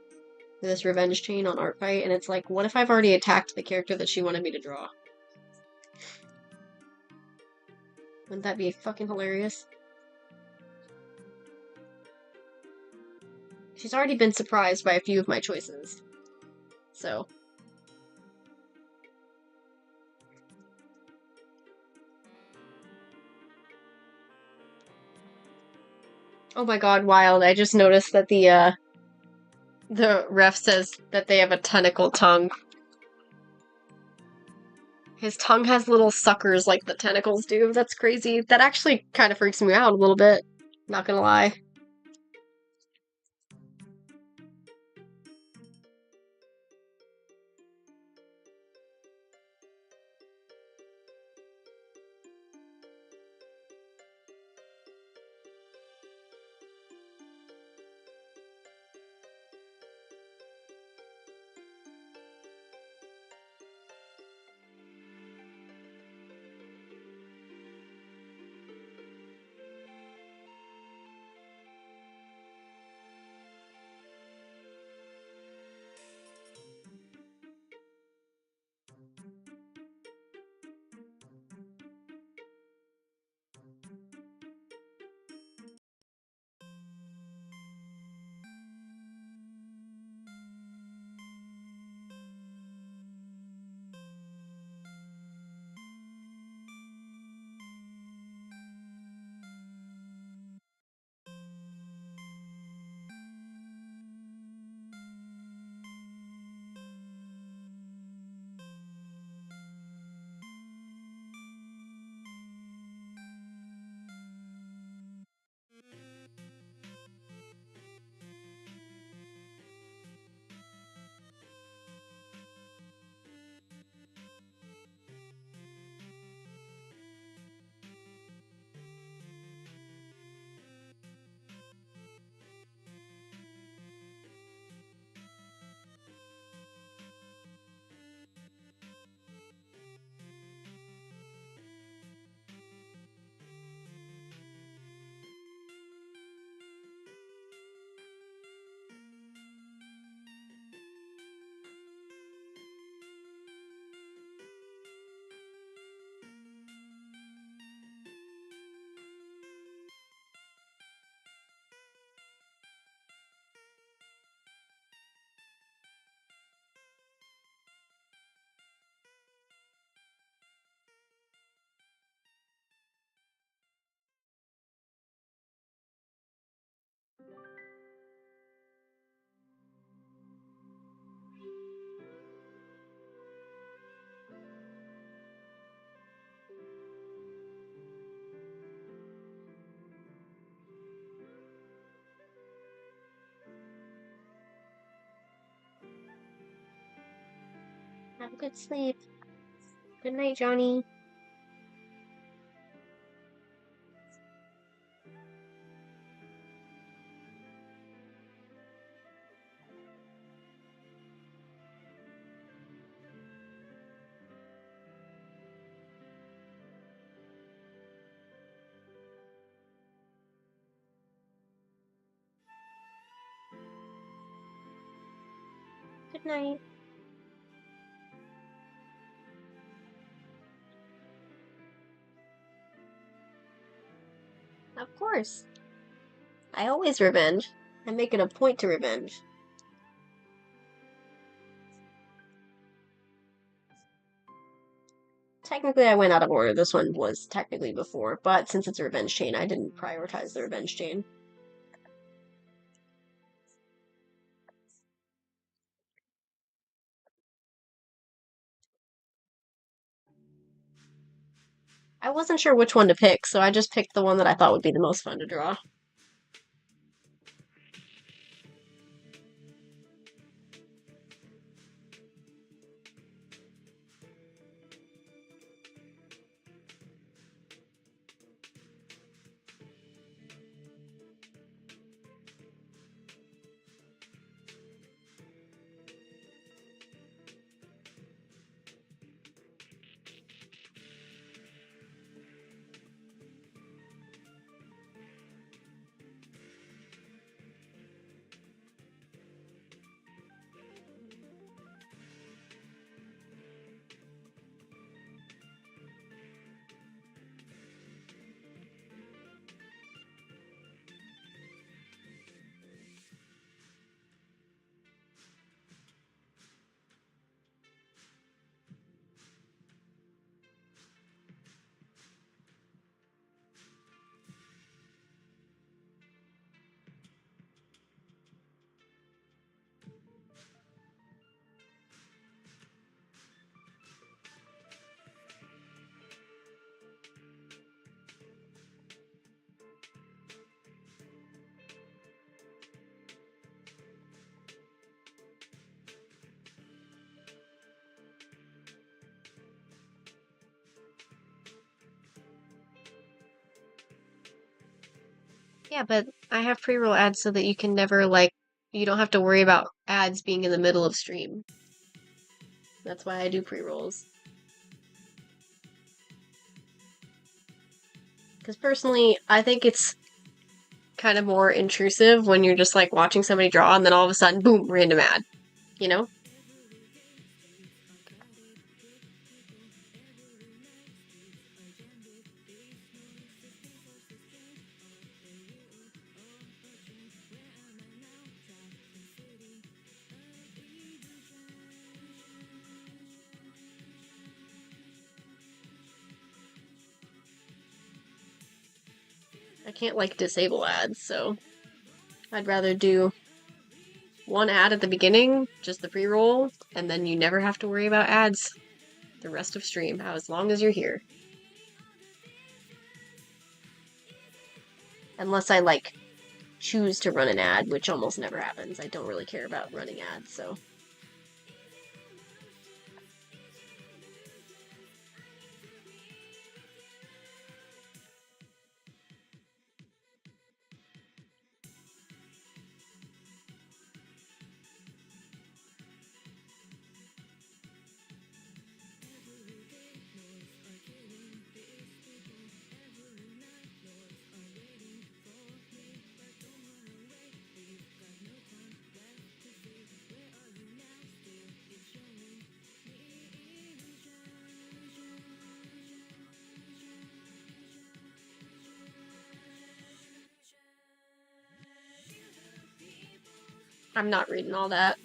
this revenge chain on Artfight, and it's like, what if I've already attacked the character that she wanted me to draw? Wouldn't that be fucking hilarious? She's already been surprised by a few of my choices. So. Oh my god, wild. I just noticed that the ref says that they have a tentacle tongue. His tongue has little suckers like the tentacles do. That's crazy. That actually kind of freaks me out a little bit. Not gonna lie. Have a good sleep. Good night, Johnny. Good night. Of course. I always revenge. I make it a point to revenge. Technically, I went out of order. This one was technically before, but since it's a revenge chain, I didn't prioritize the revenge chain. I wasn't sure which one to pick, so I just picked the one that I thought would be the most fun to draw. Yeah, but I have pre-roll ads so that you can never, like, you don't have to worry about ads being in the middle of stream. That's why I do pre-rolls. Because personally, I think it's kind of more intrusive when you're just, like, watching somebody draw and then all of a sudden, boom, random ad. You know? I can't, like, disable ads, so I'd rather do one ad at the beginning, just the pre-roll, and then you never have to worry about ads the rest of stream, as long as you're here. Unless I, like, choose to run an ad, which almost never happens. I don't really care about running ads, so... I'm not reading all that.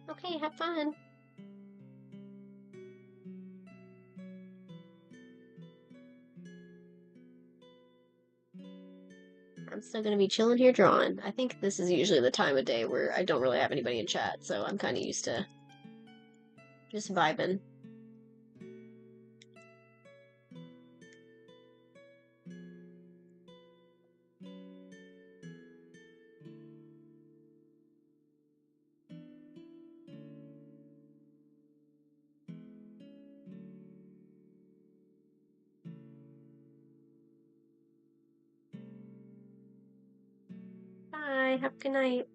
Okay, have fun. I'm still gonna be chilling here drawing. I think this is usually the time of day where I don't really have anybody in chat, so I'm kind of used to just vibing. Bye. Have a good night.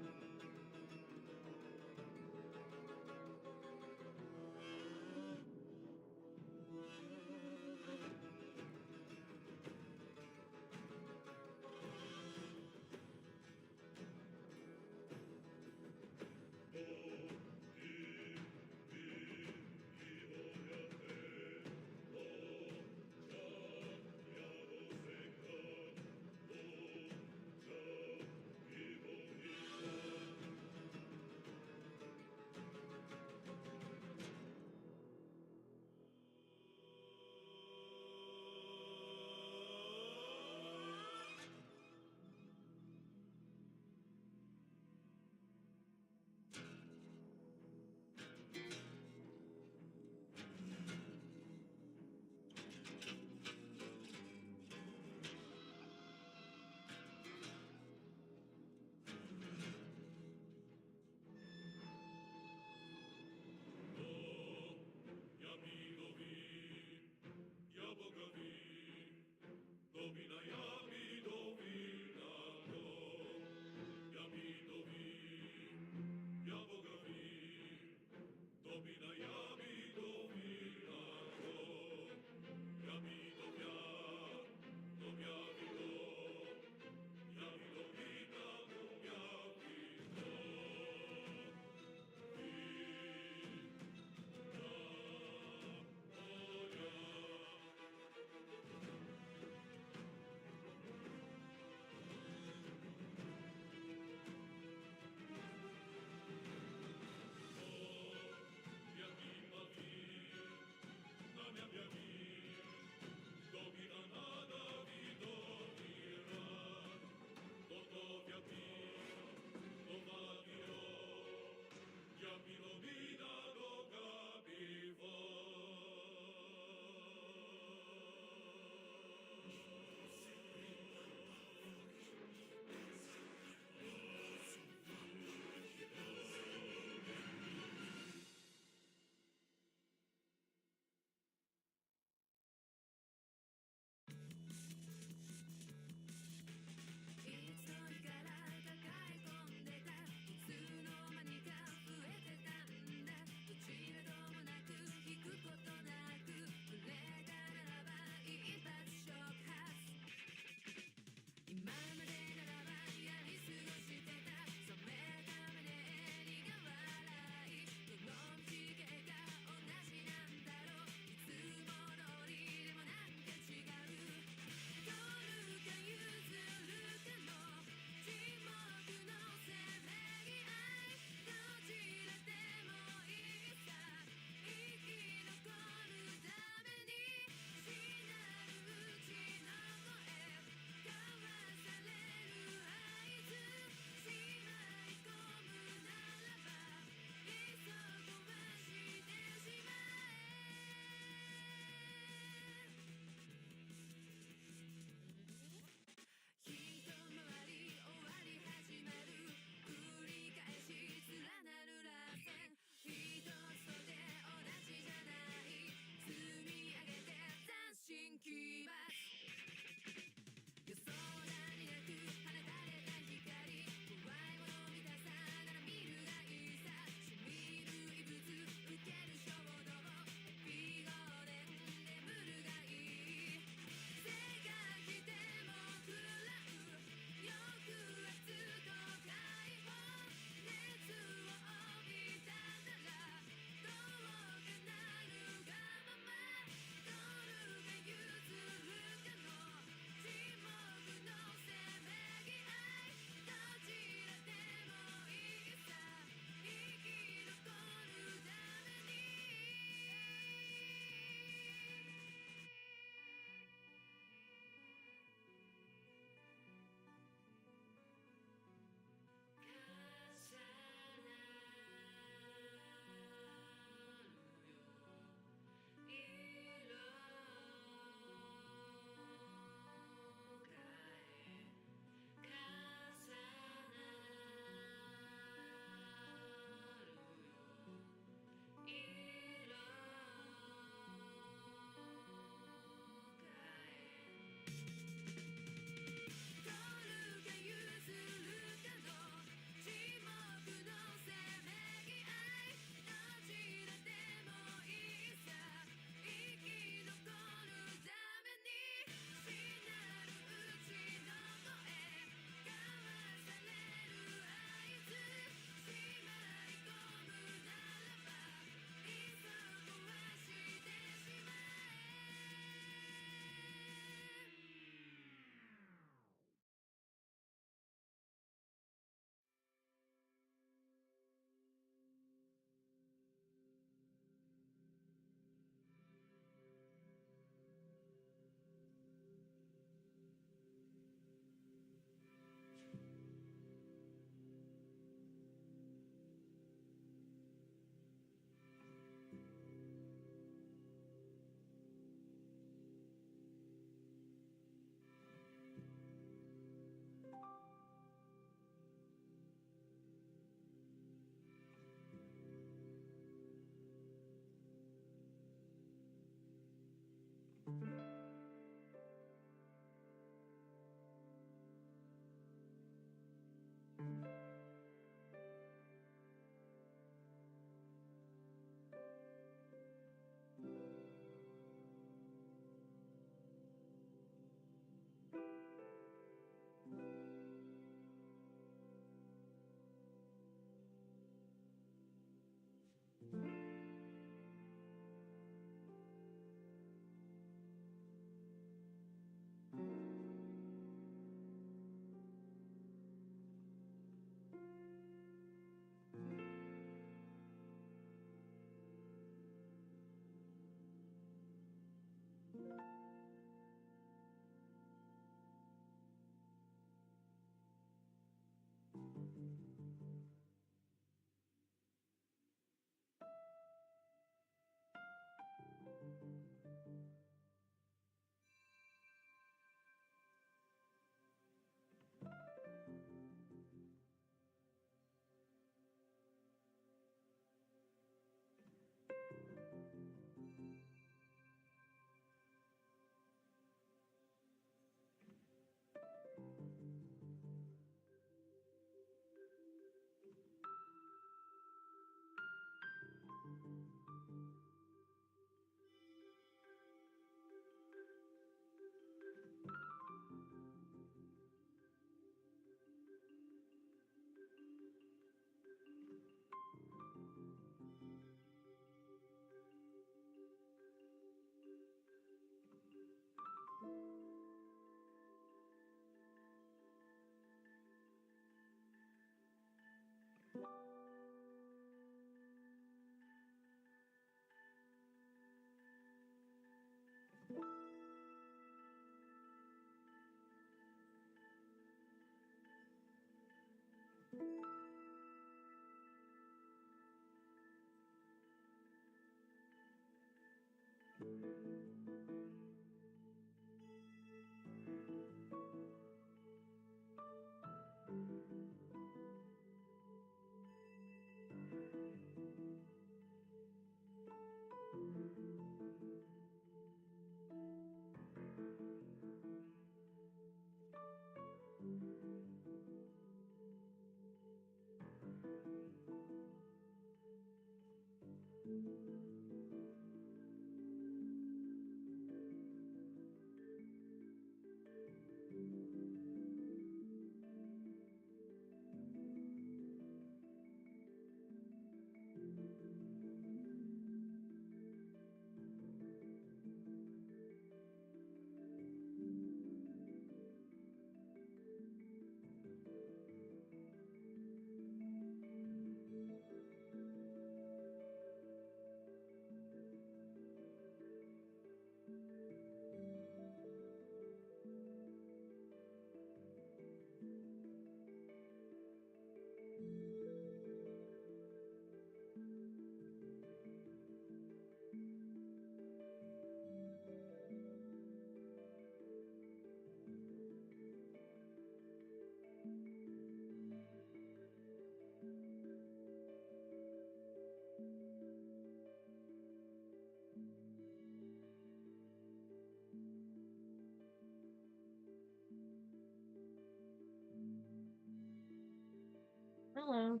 Hello.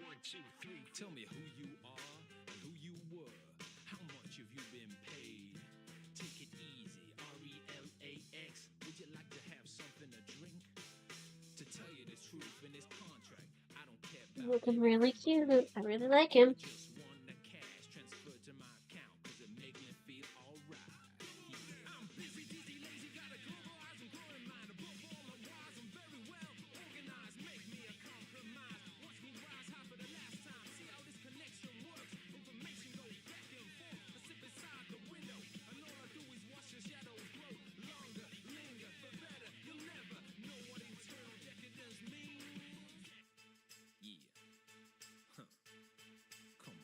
One, two, three. Tell me who you are and who you were. How much have you been paid? Take it easy. RELAX. Would you like to have something to drink? To tell you the truth, in this contract, I don't care about Looking really cute. I really like him. just want the cash transferred to my account, cause it make me feel alright. Yeah. I'm busy, dizzy, lazy, gotta globalize and grow in mind. Above all, I'm wise, I'm very well organized. Make me a compromise. Watch me rise high for the last time. See how this connection works. Information goes back and forth. I sip inside the window, and all I do is watch the shadows grow longer, linger for better. You'll never know what internal decadence means. Yeah. Huh. Come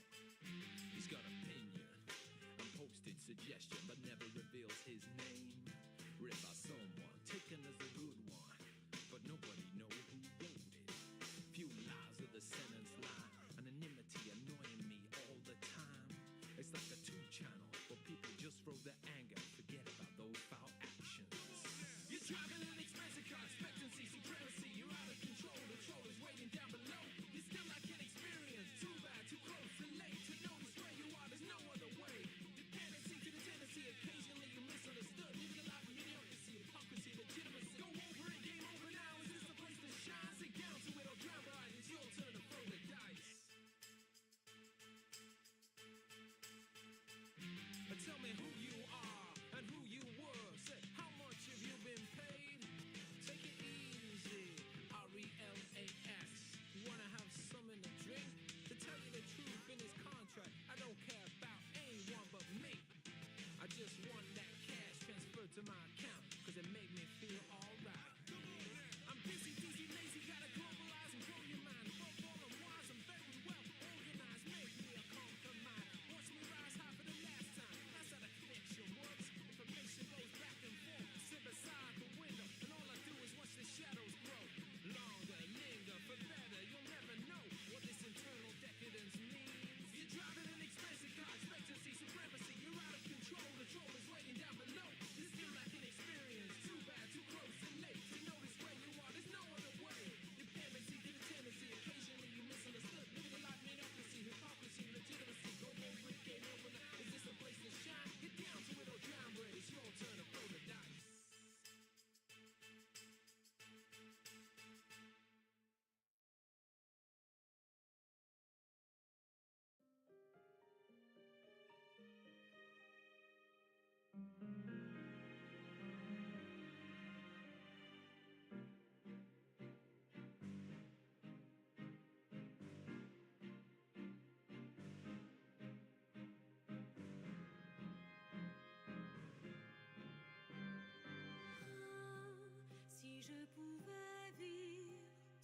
pouvait vivre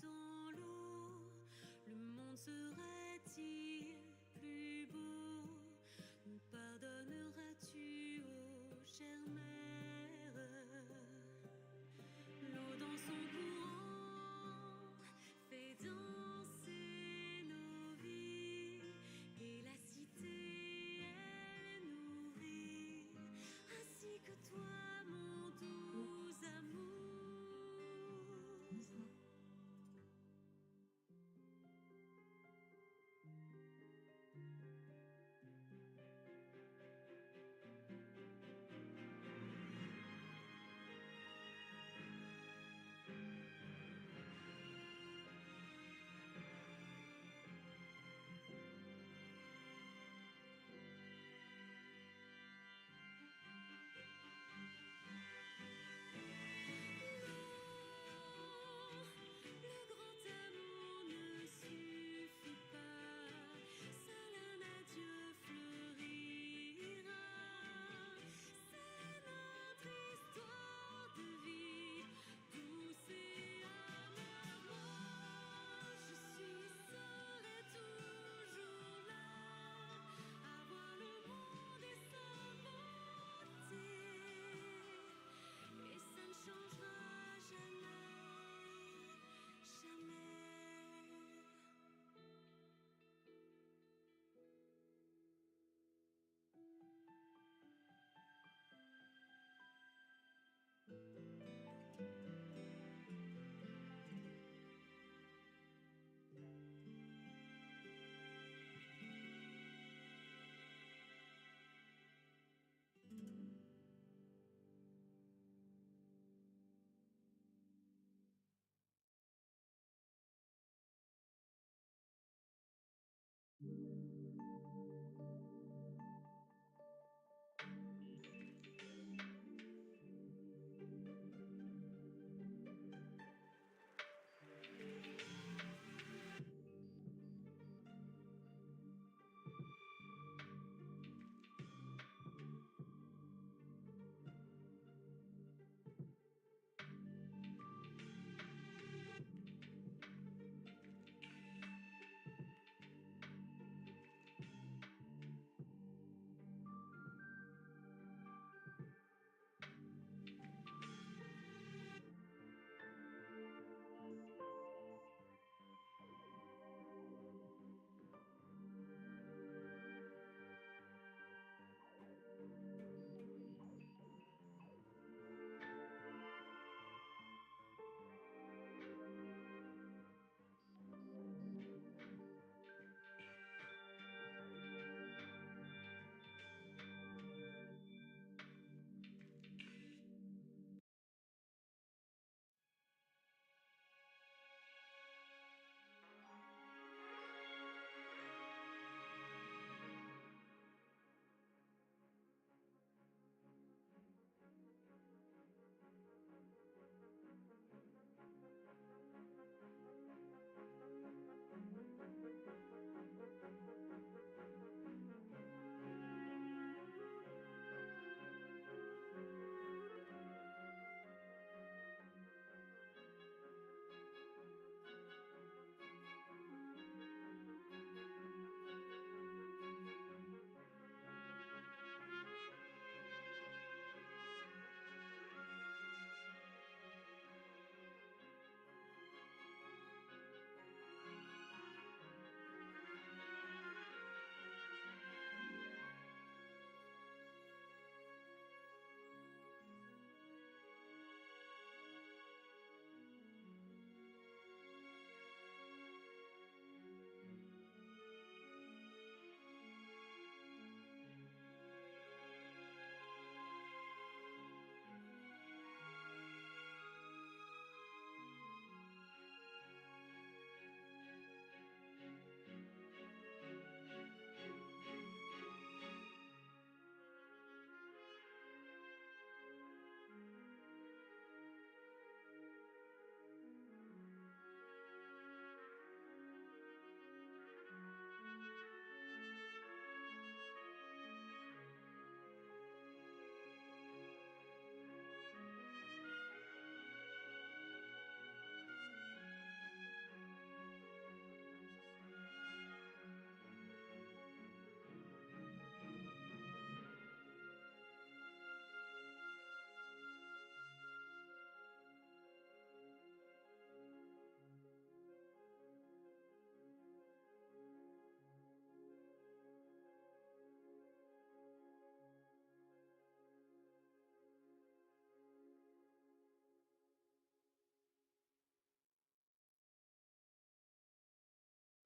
dans l'eau, le monde serait-il plus beau? Nous pardonneras-tu, ô chère mère? L'eau dans son courant fait danser nos vies, et la cité elle nourrit, ainsi que toi mon doux amour.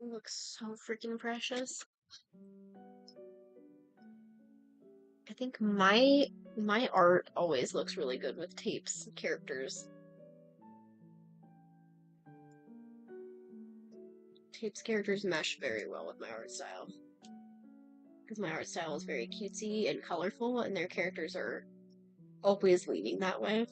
It looks so freaking precious. I think my art always looks really good with tapes characters. Tapes characters mesh very well with my art style. Because my art style is very cutesy and colorful, and their characters are always leaning that way.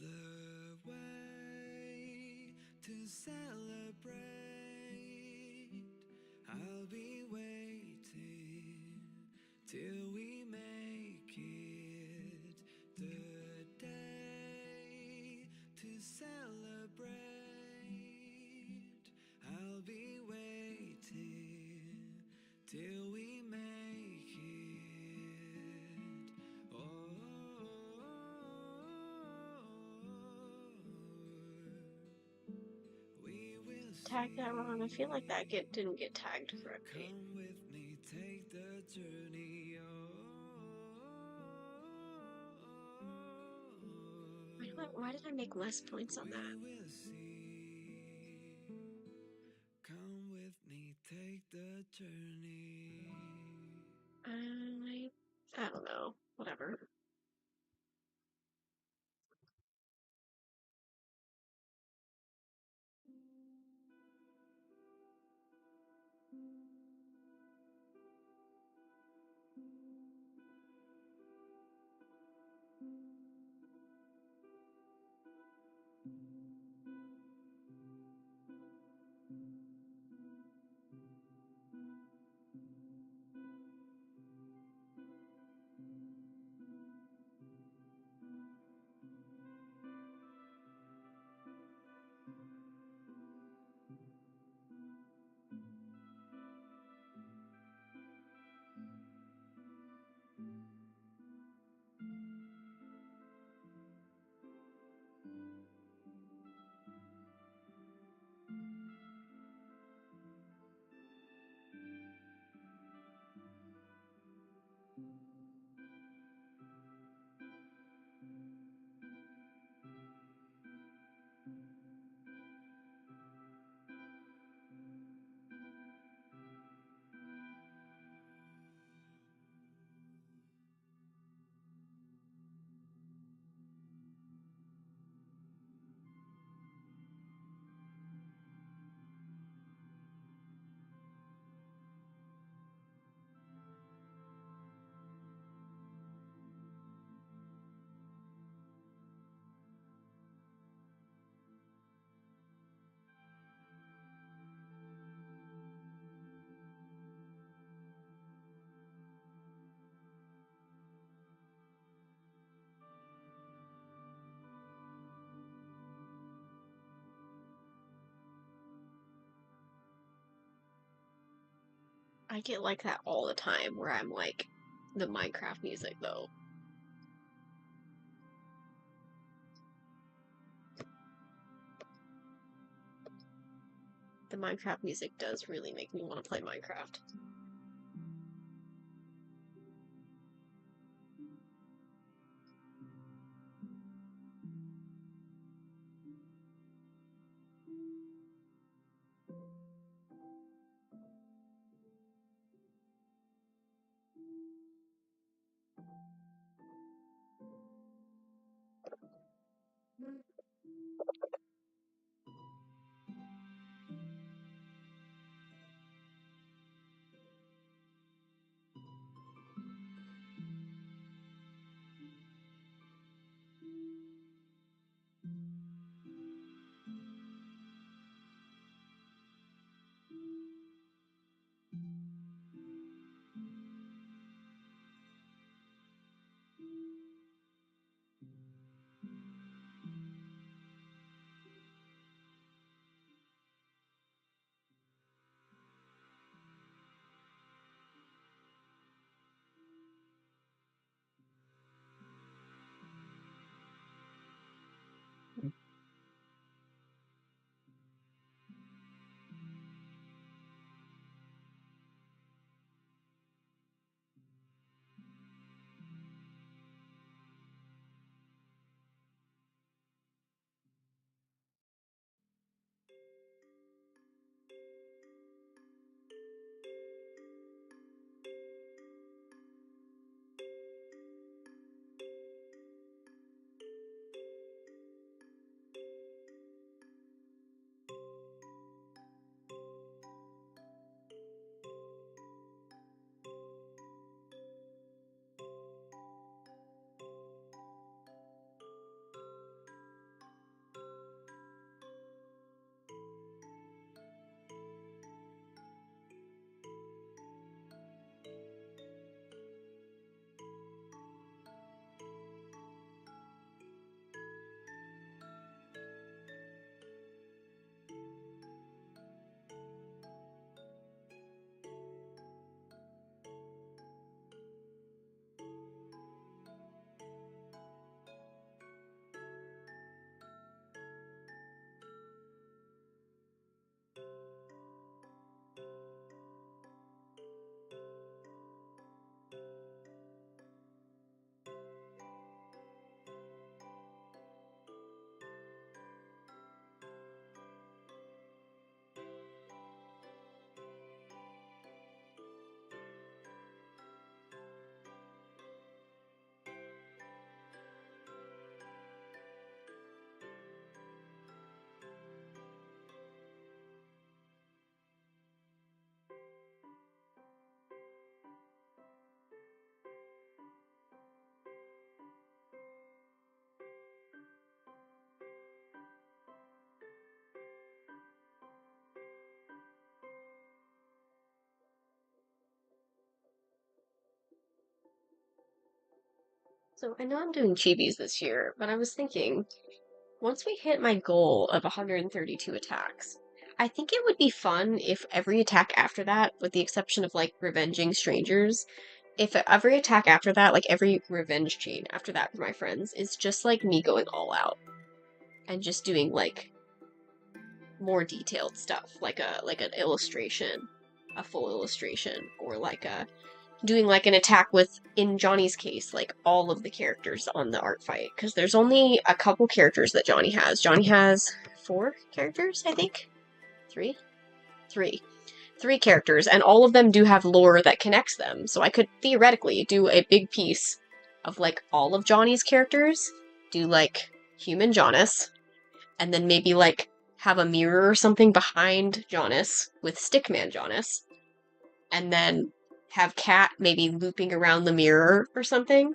The way to celebrate, I'll be waiting till we make it. The day to celebrate, I'll be waiting till we make it. Oh, we will Tag that wrong. I feel like that didn't get tagged correctly. come with me, take the journey. Why did I make less points on that? We will see. Come with me, take the journey. I don't know. Whatever. I get like that all the time where I'm like, the Minecraft music though. The Minecraft music does really make me want to play Minecraft. So I know I'm doing chibis this year, but I was thinking, once we hit my goal of 132 attacks, I think it would be fun if every attack after that, with the exception of like revenging strangers, if every attack after that, like every revenge chain after that for my friends, is just like me going all out and just doing like more detailed stuff, like an illustration, a full illustration, or like a doing like an attack with, in Johnny's case, like all of the characters on the art fight, because there's only a couple characters that Johnny has. Johnny has 4 characters, I think? 3? 3. 3 characters, and all of them do have lore that connects them, so I could theoretically do a big piece of like all of Johnny's characters, do like Human Jonas, and then maybe like have a mirror or something behind Jonas with Stickman Jonas, and then have Cat maybe looping around the mirror or something,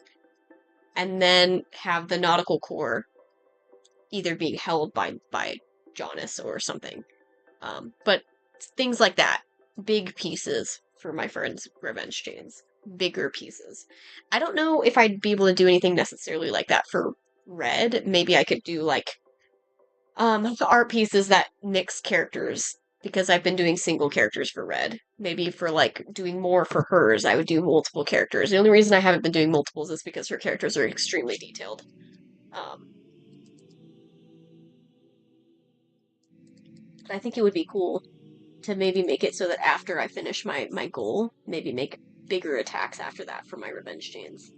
and then have the nautical core either being held by Jonas or something. But things like that. Big pieces for my friends' revenge chains. Bigger pieces. I don't know if I'd be able to do anything necessarily like that for Red. Maybe I could do like art pieces that mix characters, because I've been doing single characters for Red. Maybe for like doing more for hers, I would do multiple characters. The only reason I haven't been doing multiples is because her characters are extremely detailed. But I think it would be cool to maybe make it so that after I finish my goal, maybe make bigger attacks after that for my revenge chains.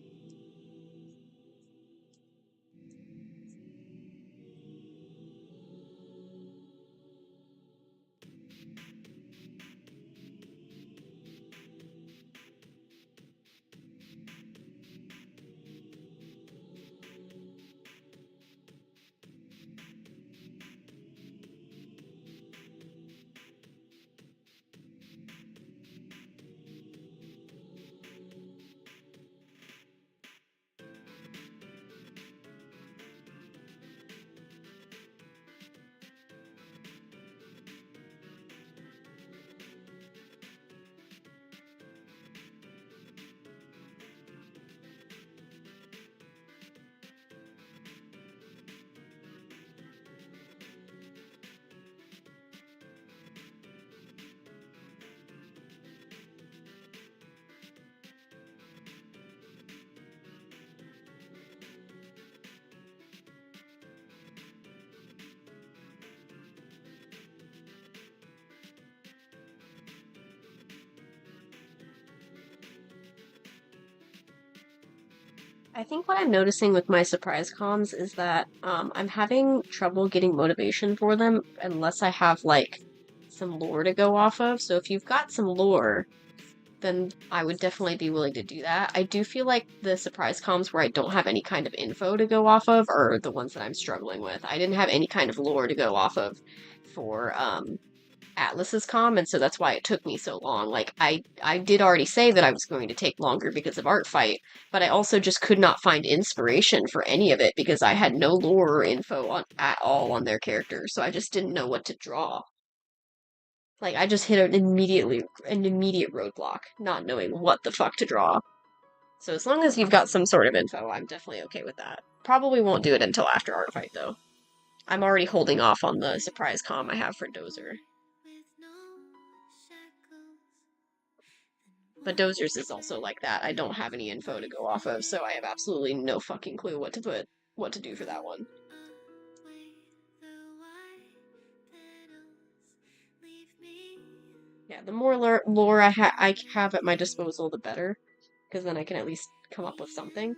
I think what I'm noticing with my surprise comms is that I'm having trouble getting motivation for them unless I have like some lore to go off of. So if you've got some lore, then I would definitely be willing to do that. I do feel like the surprise comms where I don't have any kind of info to go off of are the ones that I'm struggling with. I didn't have any kind of lore to go off of for Atlas's comm, and so that's why it took me so long. Like, I did already say that I was going to take longer because of Artfight, but I also just could not find inspiration for any of it because I had no lore or info at all on their characters, so I just didn't know what to draw. Like, I just hit an immediate roadblock, not knowing what the fuck to draw. So as long as you've got some sort of info, I'm definitely okay with that. Probably won't do it until after Artfight, though. I'm already holding off on the surprise comm I have for Dozer. But Dozer's is also like that. I don't have any info to go off of, so I have absolutely no fucking clue what to do for that one. Yeah, the more lore I have at my disposal, the better, because then I can at least come up with something.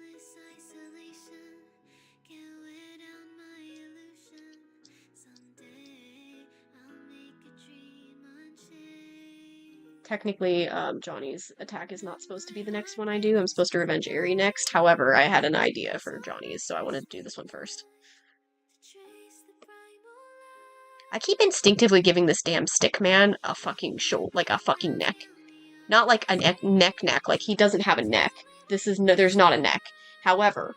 Technically, Johnny's attack is not supposed to be the next one I do. I'm supposed to revenge Aerie next. However, I had an idea for Johnny's, so I wanted to do this one first. I keep instinctively giving this damn stick man a fucking shoulder, like a fucking neck. Not like a neck, like he doesn't have a neck. There's not a neck. However,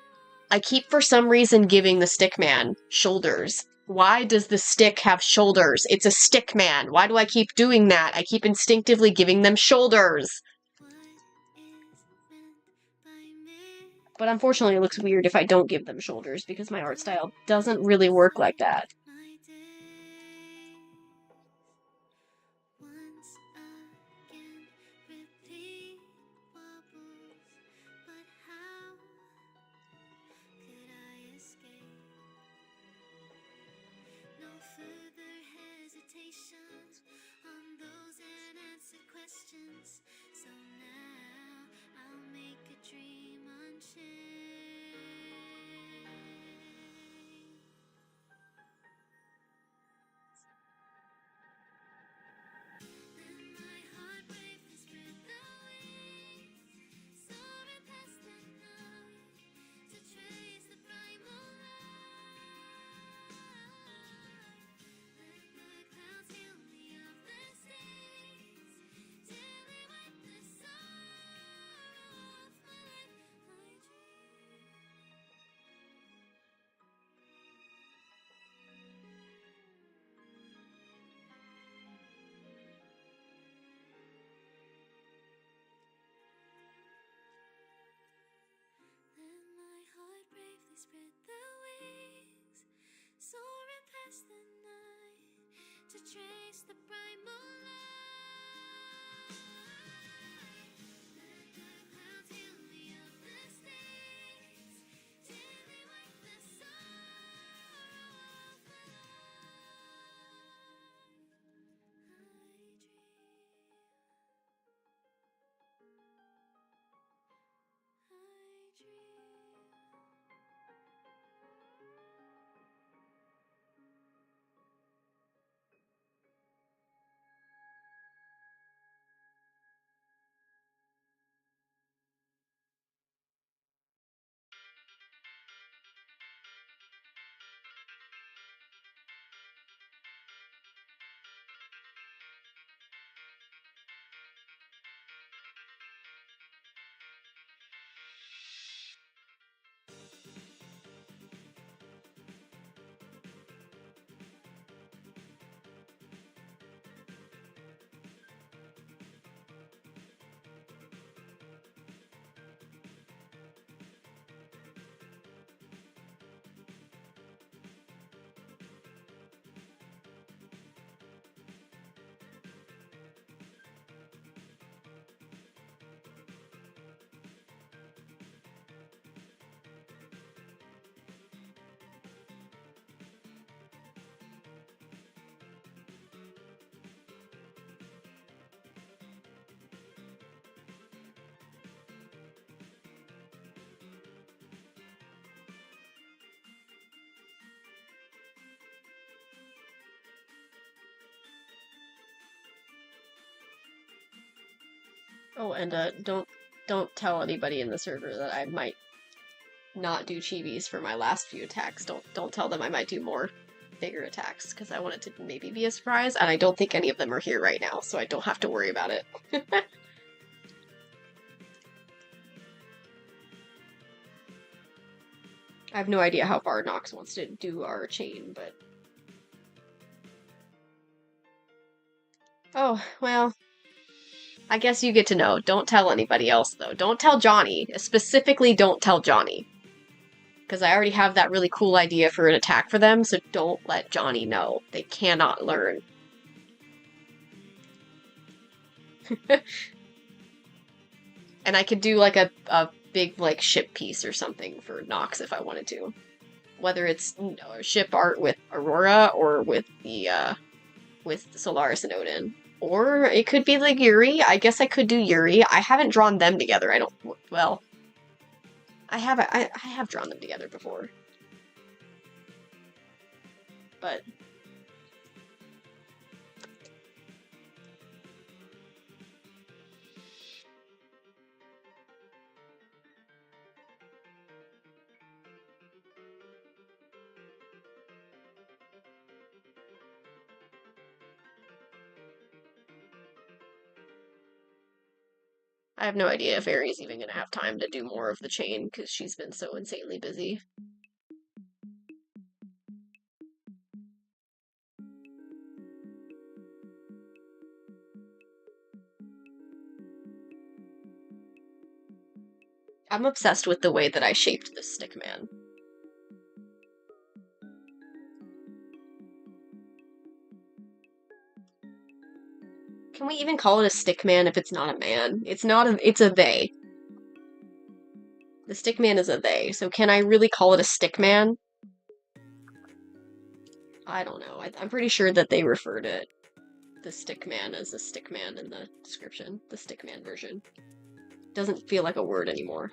I keep for some reason giving the stick man shoulders. Why does the stick have shoulders? It's a stick man. Why do I keep doing that? I keep instinctively giving them shoulders. But unfortunately, it looks weird if I don't give them shoulders because my art style doesn't really work like that. My days once again repeat wobbles, but how could I escape? No further hesitations on those unanswered questions. So now I'll make a dream unchained. Then my heart bravely spread the wings, soaring past the night to trace the primal light. Let the clouds heal me of the stains, till they wipe the sorrow off my life. Let my heart bravely spread the wings, soaring past the night to trace the primal light. Let the clouds heal me of the stains, till they wipe the sorrow off my life. I dream. Oh, and don't tell anybody in the server that I might not do chibis for my last few attacks. Don't tell them I might do more bigger attacks because I want it to maybe be a surprise, and I don't think any of them are here right now, so I don't have to worry about it. I have no idea how far Nox wants to do our chain, but... Oh, well... I guess you get to know. Don't tell anybody else, though. Don't tell Johnny. Specifically, don't tell Johnny. Because I already have that really cool idea for an attack for them, so don't let Johnny know. They cannot learn. And I could do, like, a big, like, ship piece or something for Nox if I wanted to. Whether it's ship art with Aurora or with the, with Solaris and Odin. Or it could be like Yuri. I guess I could do Yuri. I haven't drawn them together. I don't... Well... I have drawn them together before. But... I have no idea if Aries even gonna have time to do more of the chain, because she's been so insanely busy. I'm obsessed with the way that I shaped this stick man. Can we even call it a stick man if it's not a man? It's not a, it's a they. The stick man is a they, so can I really call it a stick man? I don't know. I'm pretty sure that they refer to the stick man as a stick man in the description. The stick man version. Doesn't feel like a word anymore.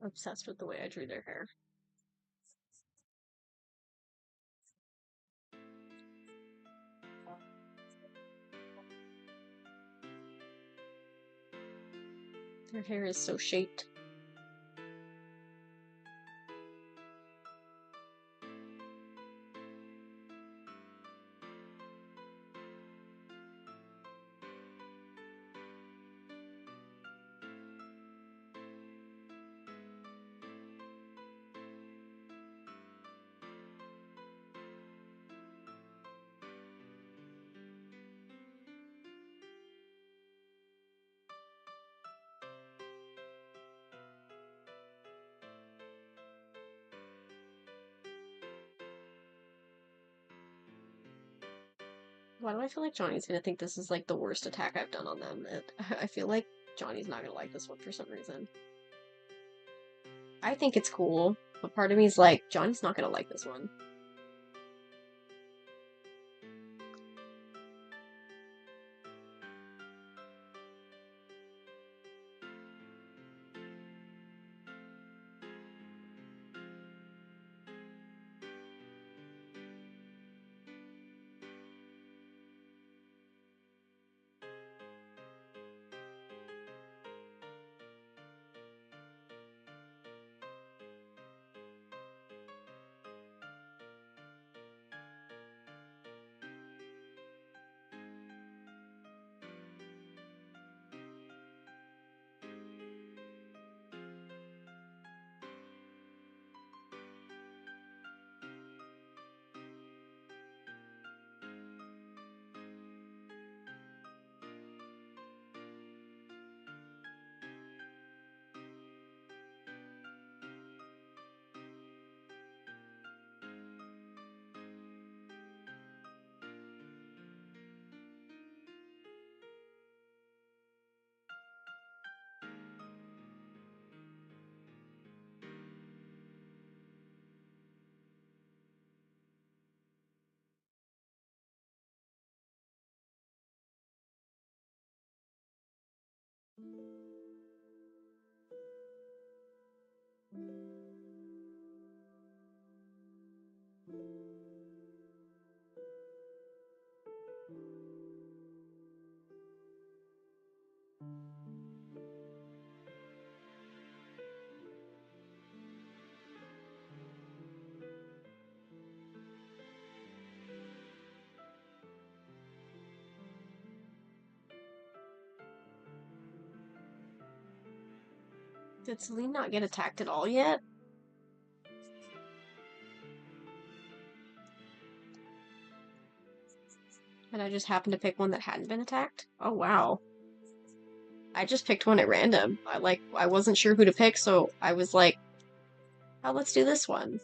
Obsessed with the way I drew their hair. Their hair is so shaped. Why do I feel like Johnny's gonna think this is like the worst attack I've done on them? I feel like Johnny's not gonna like this one for some reason. I think it's cool, but part of me is like, Johnny's not gonna like this one. Did Celine not get attacked at all yet? And I just happened to pick one that hadn't been attacked? Oh, wow. I just picked one at random. I wasn't sure who to pick, so I was like, oh, let's do this one.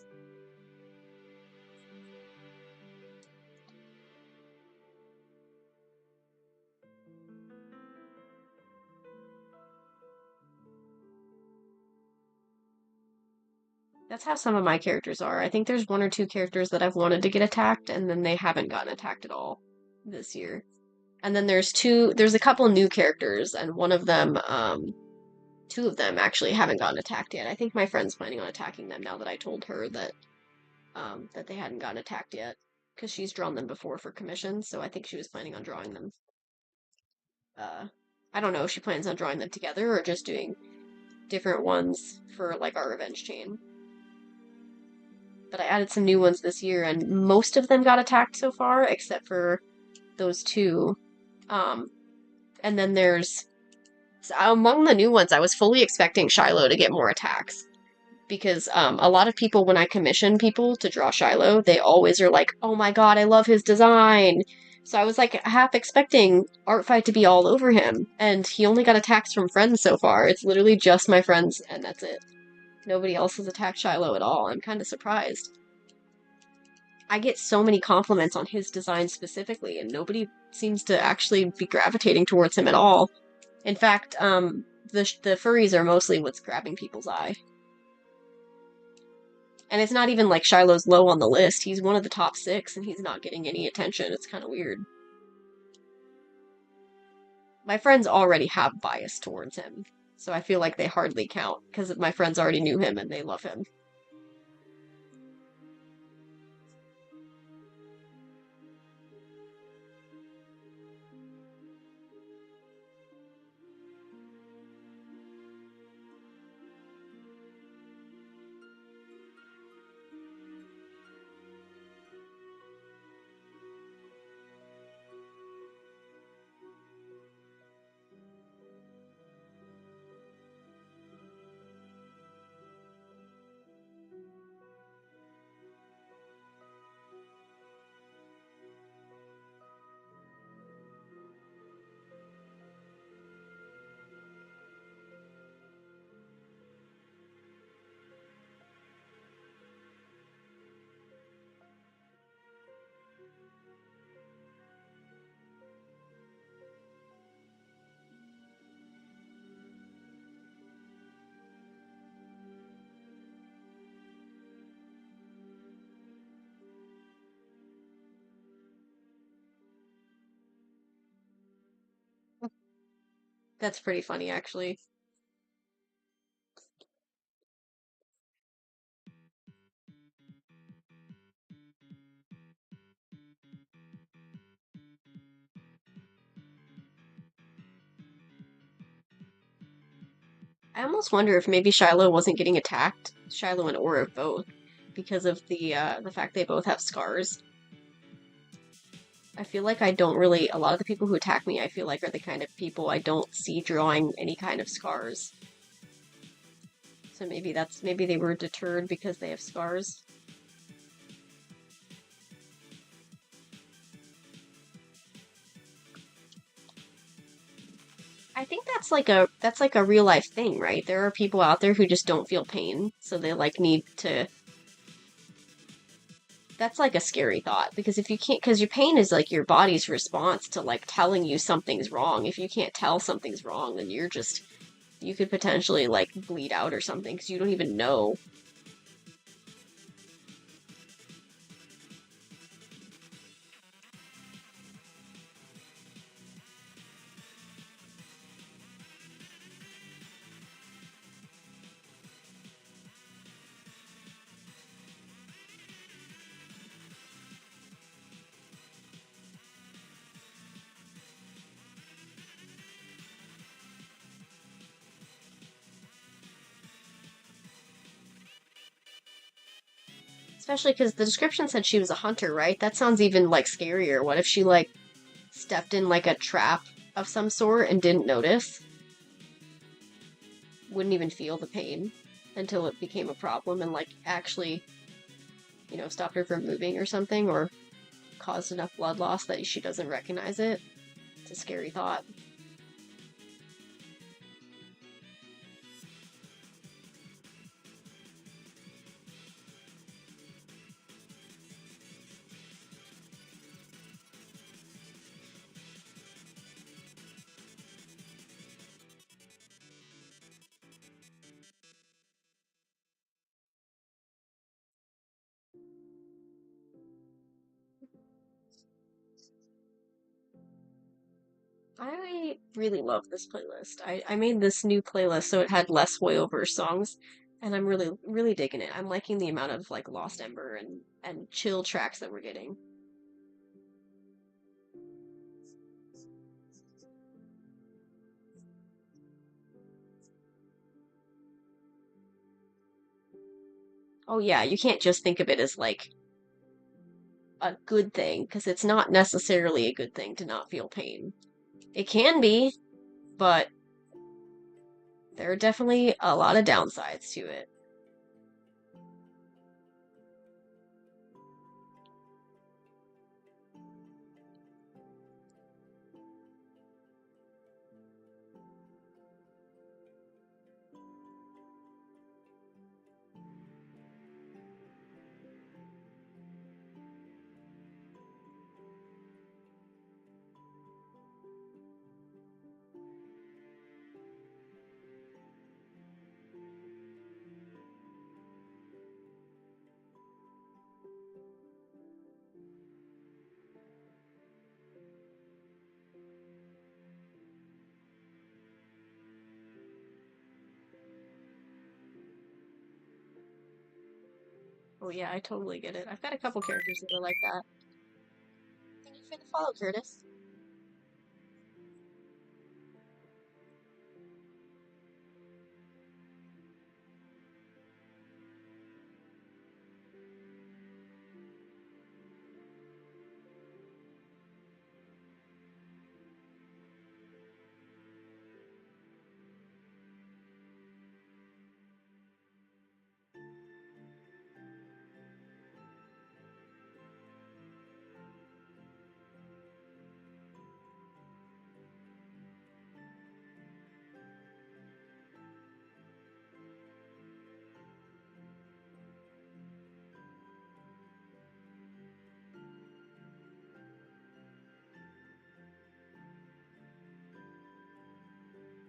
That's how some of my characters are. I think there's one or two characters that I've wanted to get attacked, and then they haven't gotten attacked at all this year. And then there's a couple new characters, and one of them, two of them actually haven't gotten attacked yet. I think my friend's planning on attacking them now that I told her that, that they hadn't gotten attacked yet. Because she's drawn them before for commissions, so I think she was planning on drawing them. I don't know if she plans on drawing them together or just doing different ones for, like, our revenge chain. But I added some new ones this year, and most of them got attacked so far, except for those two. And then there's... So among the new ones, I was fully expecting Shiloh to get more attacks. Because a lot of people, when I commission people to draw Shiloh, they always are like, oh my god, I love his design! So I was like half expecting Artfight to be all over him, and he only got attacks from friends so far. It's literally just my friends, and that's it. Nobody else has attacked Shiloh at all. I'm kind of surprised. I get so many compliments on his design specifically, and nobody seems to actually be gravitating towards him at all. In fact, the furries are mostly what's grabbing people's eye. And it's not even like Shiloh's low on the list. He's one of the top 6, and he's not getting any attention. It's kind of weird. My friends already have bias towards him, So I feel like they hardly count because my friends already knew him and they love him. That's pretty funny, actually. I almost wonder if maybe Shiloh wasn't getting attacked, Shiloh and Aura both, because of the fact they both have scars. I feel like I don't really, a lot of the people who attack me, I feel like are the kind of people I don't see drawing any kind of scars. So maybe they were deterred because they have scars. I think that's like a real life thing, right? There are people out there who just don't feel pain, so they like need to. That's like a scary thought because if you can't, because your pain is like your body's response to like telling you something's wrong. If you can't tell something's wrong, then you could potentially like bleed out or something because you don't even know. Especially because the description said she was a hunter, right? That sounds even like scarier. What if she like stepped in like a trap of some sort and didn't notice? Wouldn't even feel the pain until it became a problem and like actually, stopped her from moving or something or caused enough blood loss that she doesn't recognize it. It's a scary thought. I really love this playlist. I made this new playlist so it had less Hoyoverse songs, and I'm really, really digging it. I'm liking the amount of like Lost Ember and chill tracks that we're getting. Oh yeah, you can't just think of it as like a good thing, because it's not necessarily a good thing to not feel pain. It can be, but there are definitely a lot of downsides to it. Oh yeah, I totally get it. I've got a couple characters that are like that. Thank you for the follow, Curtis.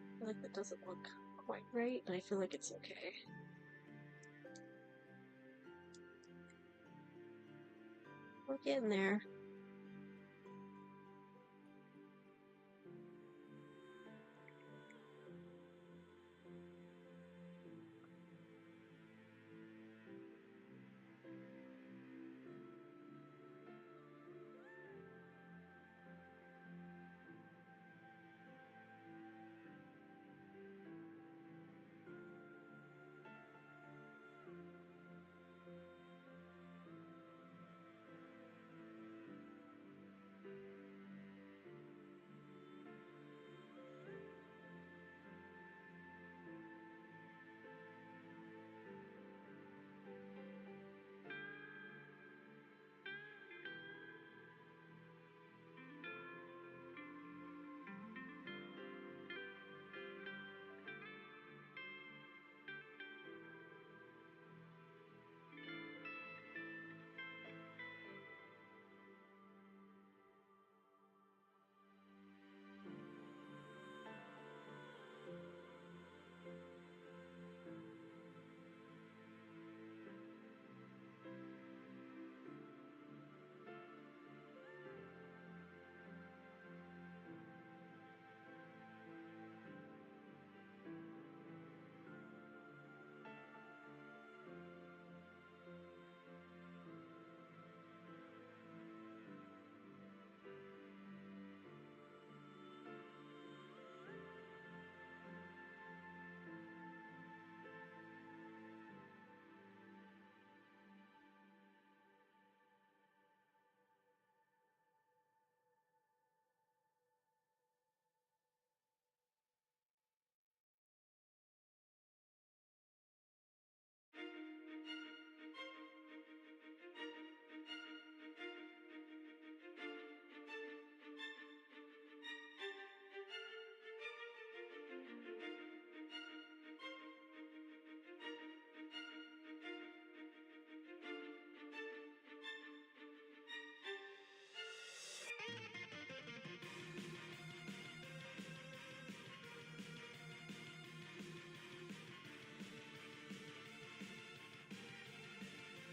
I feel like that doesn't look quite right, and I feel like it's okay. We're getting there.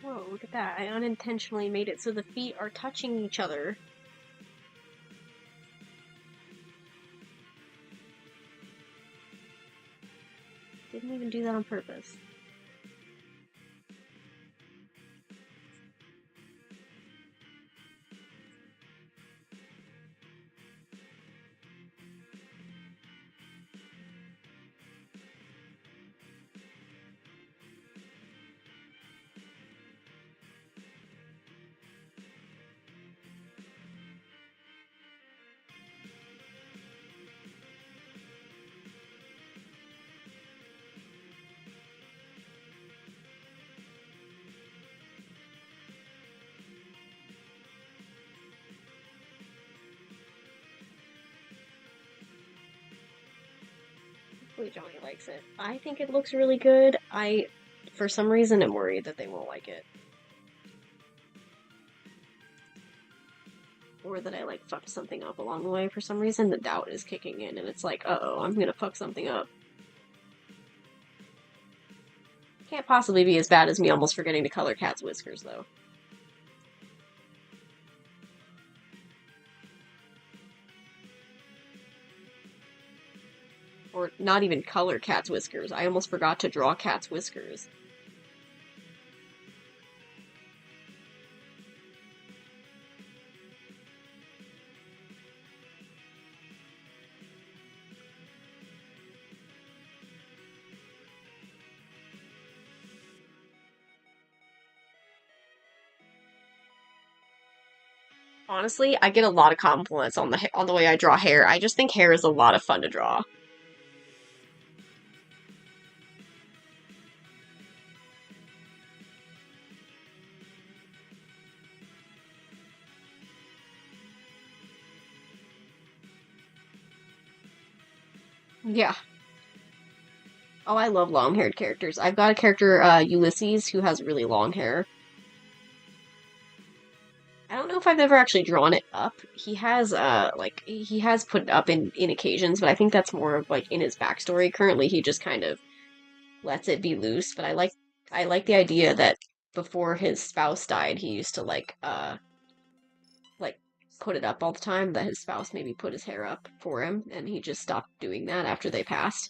Whoa, look at that. I unintentionally made it so the feet are touching each other. Didn't even do that on purpose. Hopefully Johnny likes it. I think it looks really good. For some reason, am worried that they won't like it. Or that I, like, fucked something up along the way. For some reason, the doubt is kicking in, and it's like, uh-oh, I'm gonna fuck something up. Can't possibly be as bad as me almost forgetting to color Cat's whiskers, though. Or not even color Cat's whiskers. I almost forgot to draw Cat's whiskers. Honestly, I get a lot of compliments on the way I draw hair. I just think hair is a lot of fun to draw. Yeah. Oh, I love long-haired characters. I've got a character, Ulysses, who has really long hair. I don't know if I've ever actually drawn it up. He has, like, he has put it up in occasions, but I think that's more of, like, in his backstory. Currently, he just kind of lets it be loose, but I like the idea that before his spouse died, he used to, like, put it up all the time, that his spouse maybe put his hair up for him, and he just stopped doing that after they passed.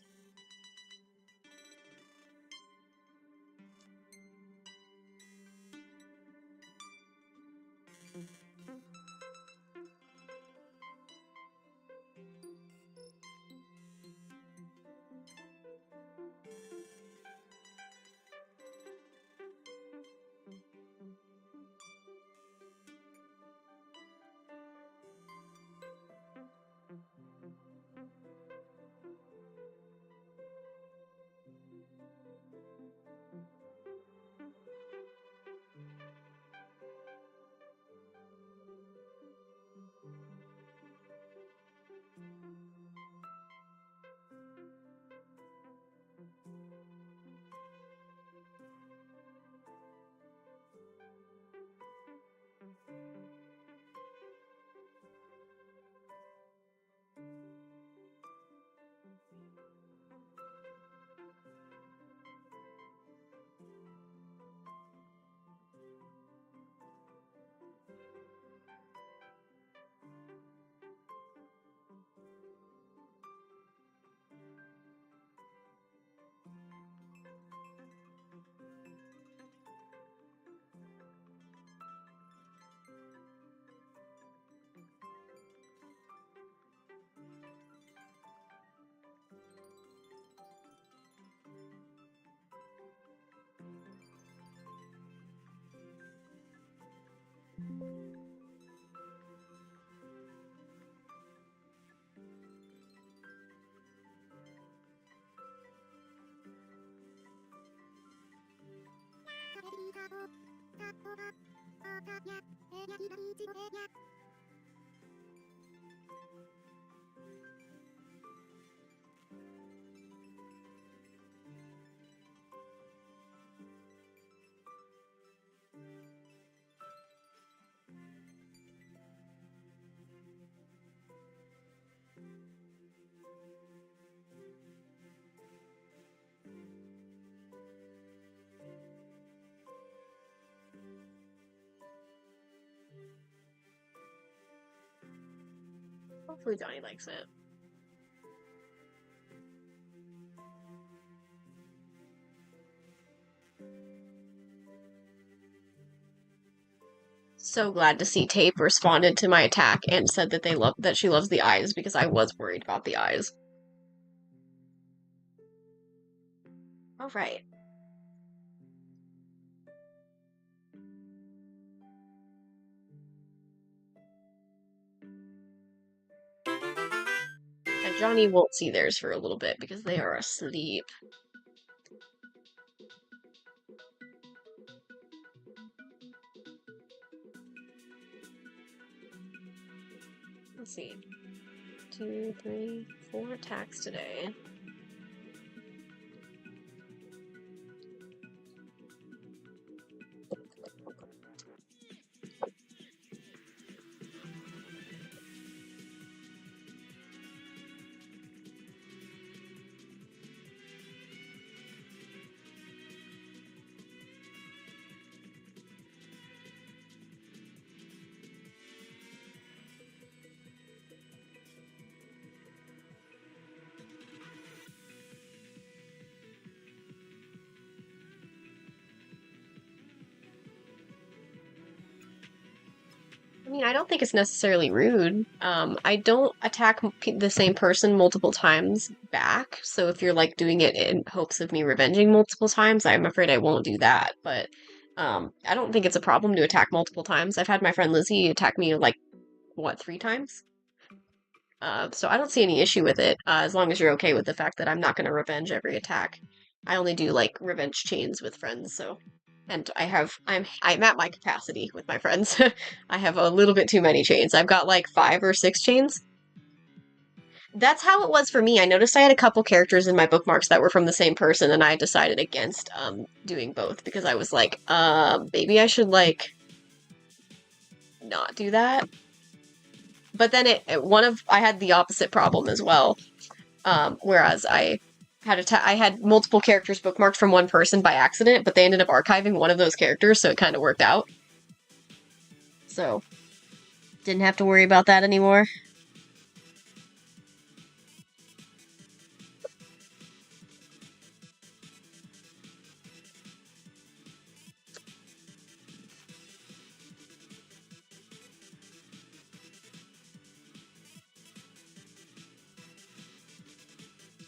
Hopefully Johnny likes it. So glad to see Tape responded to my attack and said that she loves the eyes, because I was worried about the eyes. All right. And Johnny won't see theirs for a little bit because they are asleep. Let's see. 2, 3, 4 attacks today. I mean, I don't think it's necessarily rude. I don't attack the same person multiple times back, so if you're like doing it in hopes of me revenging multiple times, I'm afraid I won't do that. But I don't think it's a problem to attack multiple times. I've had my friend Lizzie attack me like what, 3 times? So I don't see any issue with it, as long as you're okay with the fact that I'm not going to revenge every attack. I only do like revenge chains with friends, so and I'm at my capacity with my friends. I have a little bit too many chains. I've got like 5 or 6 chains. That's how it was for me. I noticed I had a couple characters in my bookmarks that were from the same person, and I decided against doing both because I was like, maybe I should like not do that. But then I had the opposite problem as well. Whereas I had multiple characters bookmarked from one person by accident, but they ended up archiving one of those characters, so it kind of worked out. So, didn't have to worry about that anymore.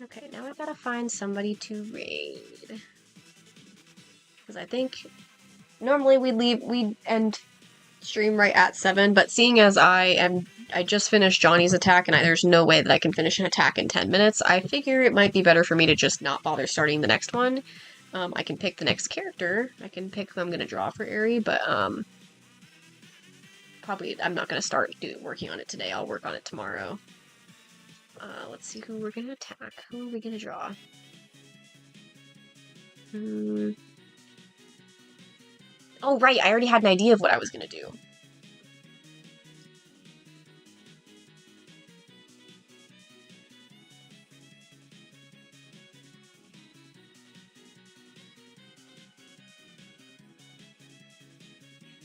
Okay, now I've got to find somebody to raid. Because I think normally we'd end stream right at 7, but seeing as I just finished Johnny's attack and there's no way that I can finish an attack in 10 minutes, I figure it might be better for me to just not bother starting the next one. I can pick the next character. I can pick who I'm going to draw for Aerie, but probably I'm not going to start working on it today. I'll work on it tomorrow. Let's see who we're going to attack. Who are we going to draw? Oh, right, I already had an idea of what I was going to do.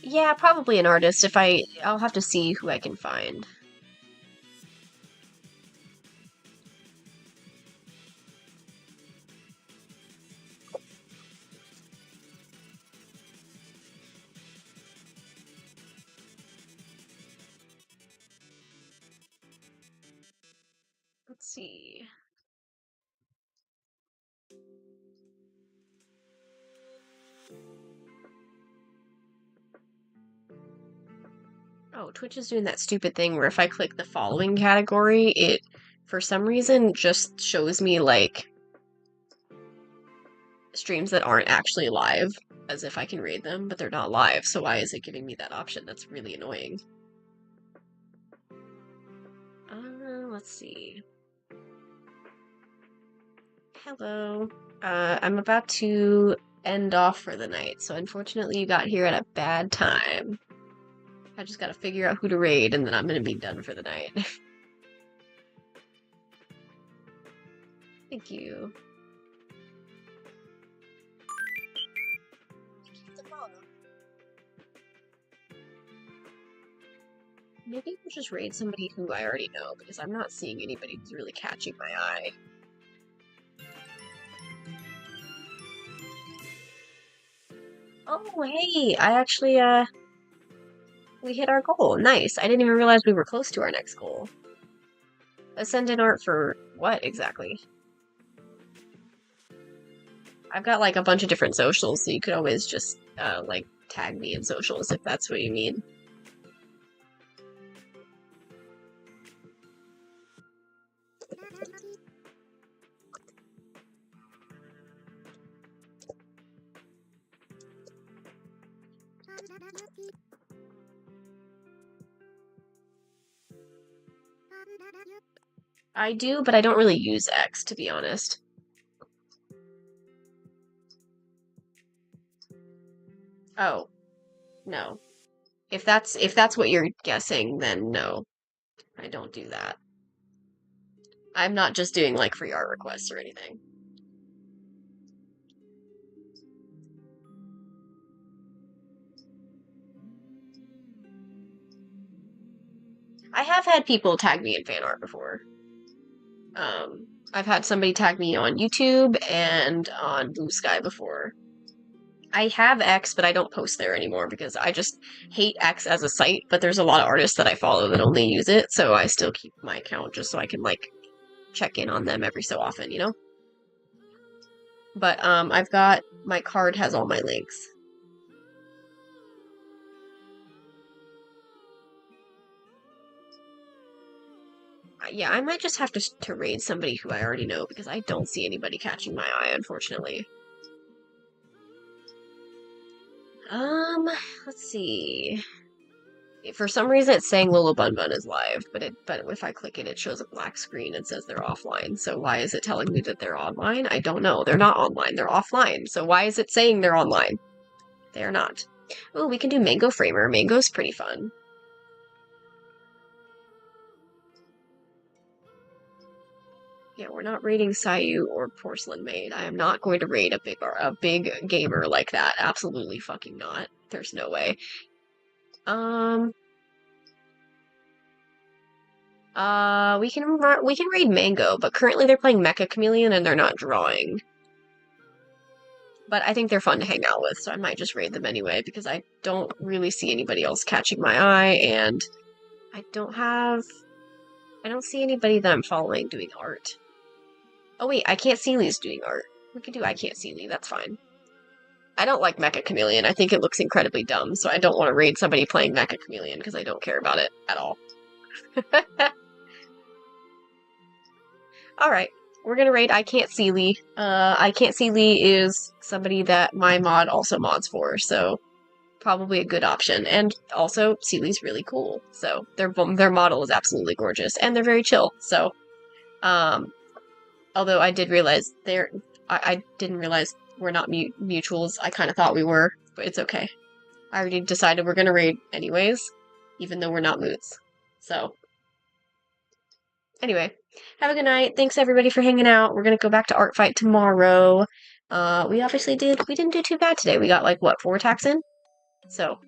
Yeah, probably an artist. I'll have to see who I can find. Let's see. Oh, Twitch is doing that stupid thing where if I click the following category, it, for some reason, just shows me, like, streams that aren't actually live, as if I can raid them, but they're not live, so why is it giving me that option? That's really annoying. Let's see. Hello. I'm about to end off for the night, so unfortunately you got here at a bad time. I just gotta figure out who to raid, and then I'm gonna be done for the night. Thank you. Maybe we'll just raid somebody who I already know, because I'm not seeing anybody who's really catching my eye. Oh, hey! I actually, we hit our goal. Nice. I didn't even realize we were close to our next goal. Ascendant art for what, exactly? I've got, like, a bunch of different socials, so you could always just, like, tag me in socials if that's what you mean. I do, but I don't really use X, to be honest. Oh, no. If that's what you're guessing, then no. I don't do that. I'm not just doing, like, free art requests or anything. I have had people tag me in fan art before. I've had somebody tag me on YouTube and on Blue Sky before. I have X, but I don't post there anymore because I just hate X as a site, but there's a lot of artists that I follow that only use it, so I still keep my account just so I can, like, check in on them every so often, you know? But, I've got, my card has all my links. Yeah, I might just have to raid somebody who I already know because I don't see anybody catching my eye, unfortunately. Let's see. For some reason, it's saying Lolo Bun Bun is live, but if I click it, it shows a black screen and says they're offline. So why is it telling me that they're online? I don't know. They're not online. They're offline. So why is it saying they're online? They are not. Oh, we can do Mango Framer. Mango's pretty fun. Yeah, we're not raiding Sayu or Porcelain Maid. I am not going to raid a big gamer like that. Absolutely fucking not. There's no way. We can raid Mango, but currently they're playing Mecha Chameleon and they're not drawing. But I think they're fun to hang out with, so I might just raid them anyway because I don't really see anybody else catching my eye, and I don't see anybody that I'm following doing art. Oh wait, I Can't See Lee's doing art. We could do I Can't See Lee, that's fine. I don't like Mecha Chameleon. I think it looks incredibly dumb, so I don't want to raid somebody playing Mecha Chameleon because I don't care about it at all. Alright, we're gonna raid I Can't See Lee. I Can't See Lee is somebody that my mod also mods for, so probably a good option. And also, Sealy's really cool, so their model is absolutely gorgeous, and they're very chill, so, although I did realize I didn't realize we're not mutuals. I kind of thought we were, but it's okay. I already decided we're gonna raid anyways, even though we're not moots. So, anyway, have a good night. Thanks everybody for hanging out. We're gonna go back to Artfight tomorrow. We didn't do too bad today. We got like, what, 4 attacks in? So.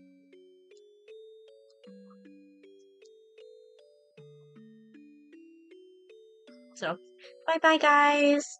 Bye-bye, guys!